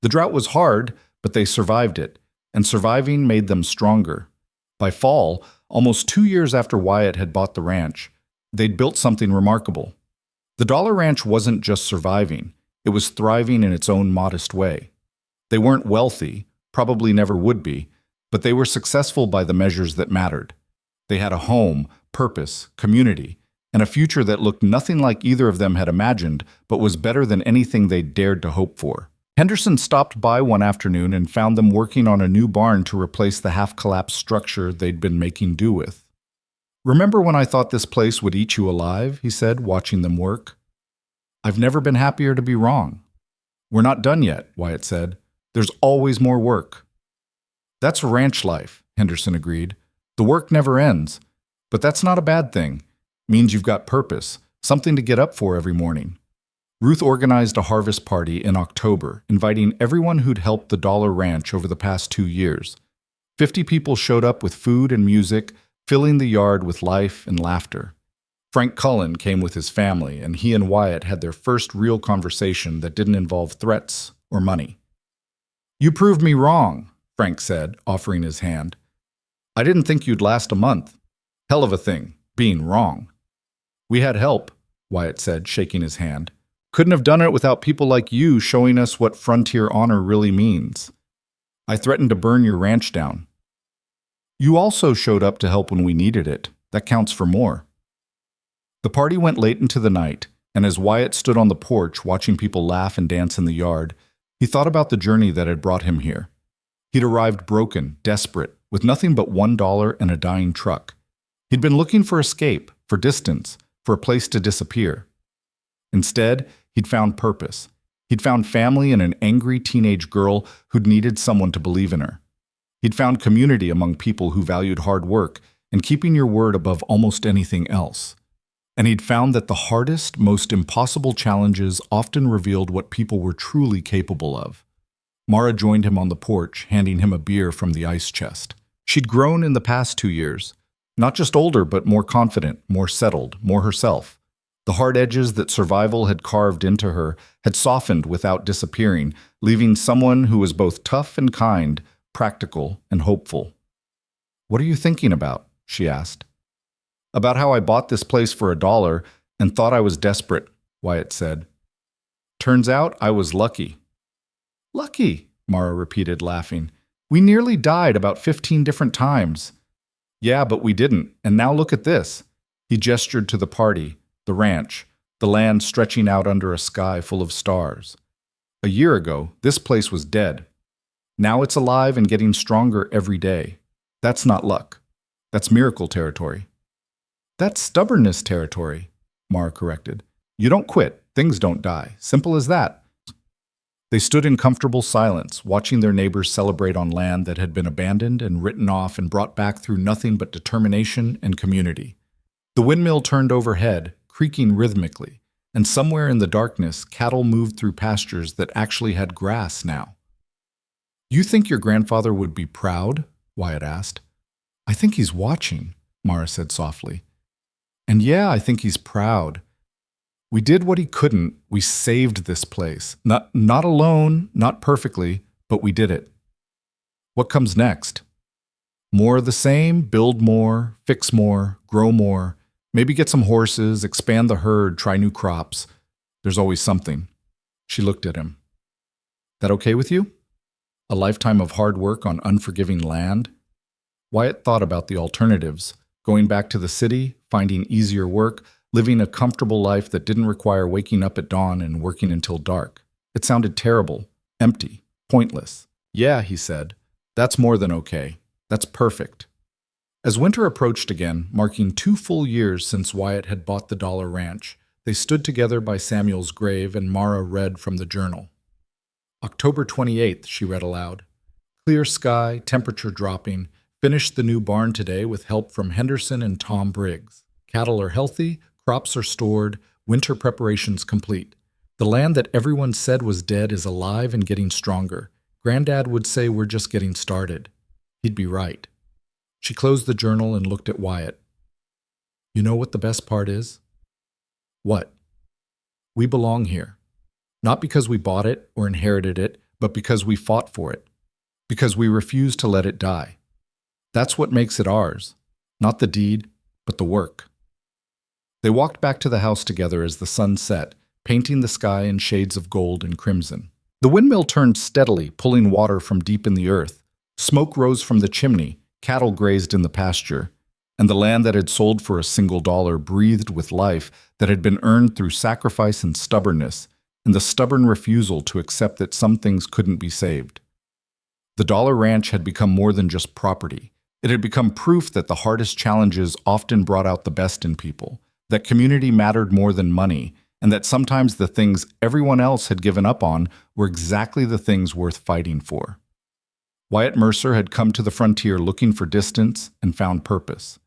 The drought was hard, but they survived it, and surviving made them stronger. By fall, almost 2 years after Wyatt had bought the ranch, they'd built something remarkable. The Dollar Ranch wasn't just surviving, it was thriving in its own modest way. They weren't wealthy, probably never would be, but they were successful by the measures that mattered. They had a home, purpose, community, and a future that looked nothing like either of them had imagined, but was better than anything they'd dared to hope for. Henderson stopped by one afternoon and found them working on a new barn to replace the half-collapsed structure they'd been making do with. "Remember when I thought this place would eat you alive?" he said, watching them work. "I've never been happier to be wrong." "We're not done yet," Wyatt said. "There's always more work." "That's ranch life," Henderson agreed. "The work never ends. But that's not a bad thing. Means you've got purpose, something to get up for every morning." Ruth organized a harvest party in October, inviting everyone who'd helped the Dollar Ranch over the past 2 years. 50 people showed up with food and music, filling the yard with life and laughter. Frank Cullen came with his family, and he and Wyatt had their first real conversation that didn't involve threats or money. "You proved me wrong," Frank said, offering his hand. "I didn't think you'd last a month. Hell of a thing, being wrong." "We had help," Wyatt said, shaking his hand. "Couldn't have done it without people like you showing us what frontier honor really means. I threatened to burn your ranch down. You also showed up to help when we needed it. That counts for more." The party went late into the night, and as Wyatt stood on the porch watching people laugh and dance in the yard, he thought about the journey that had brought him here. He'd arrived broken, desperate, with nothing but $1 and a dying truck. He'd been looking for escape, for distance, for a place to disappear. Instead, he'd found purpose. He'd found family in an angry teenage girl who'd needed someone to believe in her. He'd found community among people who valued hard work and keeping your word above almost anything else. And he'd found that the hardest, most impossible challenges often revealed what people were truly capable of. Mara joined him on the porch, handing him a beer from the ice chest. She'd grown in the past 2 years. Not just older, but more confident, more settled, more herself. The hard edges that survival had carved into her had softened without disappearing, leaving someone who was both tough and kind, practical and hopeful. "What are you thinking about?" she asked. "About how I bought this place for $1 and thought I was desperate," Wyatt said. "Turns out I was lucky." "Lucky," Mara repeated, laughing. "We nearly died about 15 different times." "Yeah, but we didn't, and now look at this." He gestured to the party, the ranch, the land stretching out under a sky full of stars. A year ago, this place was dead. Now it's alive and getting stronger every day. That's not luck. That's miracle territory. "That's stubbornness territory," Mara corrected. "You don't quit. Things don't die. Simple as that." They stood in comfortable silence, watching their neighbors celebrate on land that had been abandoned and written off and brought back through nothing but determination and community. The windmill turned overhead, creaking rhythmically, and somewhere in the darkness, cattle moved through pastures that actually had grass now. "You think your grandfather would be proud?" Wyatt asked. "I think he's watching," Mara said softly. "And yeah, I think he's proud. We did what he couldn't. We saved this place. Not alone, not perfectly, but we did it." "What comes next?" "More of the same, build more, fix more, grow more. Maybe get some horses, expand the herd, try new crops. There's always something." She looked at him. "That okay with you? A lifetime of hard work on unforgiving land?" Wyatt thought about the alternatives, going back to the city, finding easier work, living a comfortable life that didn't require waking up at dawn and working until dark. It sounded terrible, empty, pointless. "Yeah," he said, "that's more than okay. That's perfect." As winter approached again, marking 2 full years since Wyatt had bought the Dollar Ranch, they stood together by Samuel's grave and Mara read from the journal. "October 28th, she read aloud. "Clear sky, temperature dropping. Finished the new barn today with help from Henderson and Tom Briggs. Cattle are healthy, crops are stored, winter preparations complete. The land that everyone said was dead is alive and getting stronger. Granddad would say we're just getting started. He'd be right." She closed the journal and looked at Wyatt. "You know what the best part is?" "What?" "We belong here. Not because we bought it or inherited it, but because we fought for it. Because we refused to let it die. That's what makes it ours. Not the deed, but the work." They walked back to the house together as the sun set, painting the sky in shades of gold and crimson. The windmill turned steadily, pulling water from deep in the earth. Smoke rose from the chimney, cattle grazed in the pasture, and the land that had sold for a single dollar breathed with life that had been earned through sacrifice and stubbornness, and the stubborn refusal to accept that some things couldn't be saved. The Dollar Ranch had become more than just property. It had become proof that the hardest challenges often brought out the best in people, that community mattered more than money, and that sometimes the things everyone else had given up on were exactly the things worth fighting for. Wyatt Mercer had come to the frontier looking for distance and found purpose.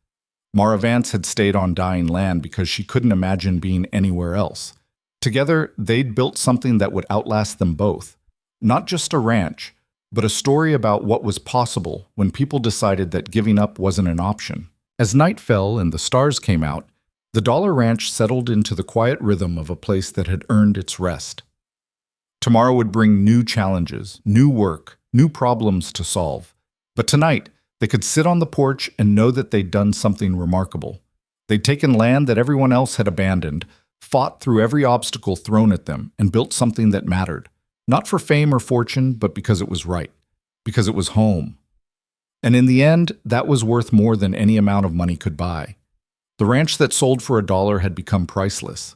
Mara Vance had stayed on dying land because she couldn't imagine being anywhere else. Together, they'd built something that would outlast them both. Not just a ranch, but a story about what was possible when people decided that giving up wasn't an option. As night fell and the stars came out, the Dollar Ranch settled into the quiet rhythm of a place that had earned its rest. Tomorrow would bring new challenges, new work, new problems to solve. But tonight, they could sit on the porch and know that they'd done something remarkable. They'd taken land that everyone else had abandoned, fought through every obstacle thrown at them, and built something that mattered. Not for fame or fortune, but because it was right. Because it was home. And in the end, that was worth more than any amount of money could buy. The ranch that sold for $1 had become priceless.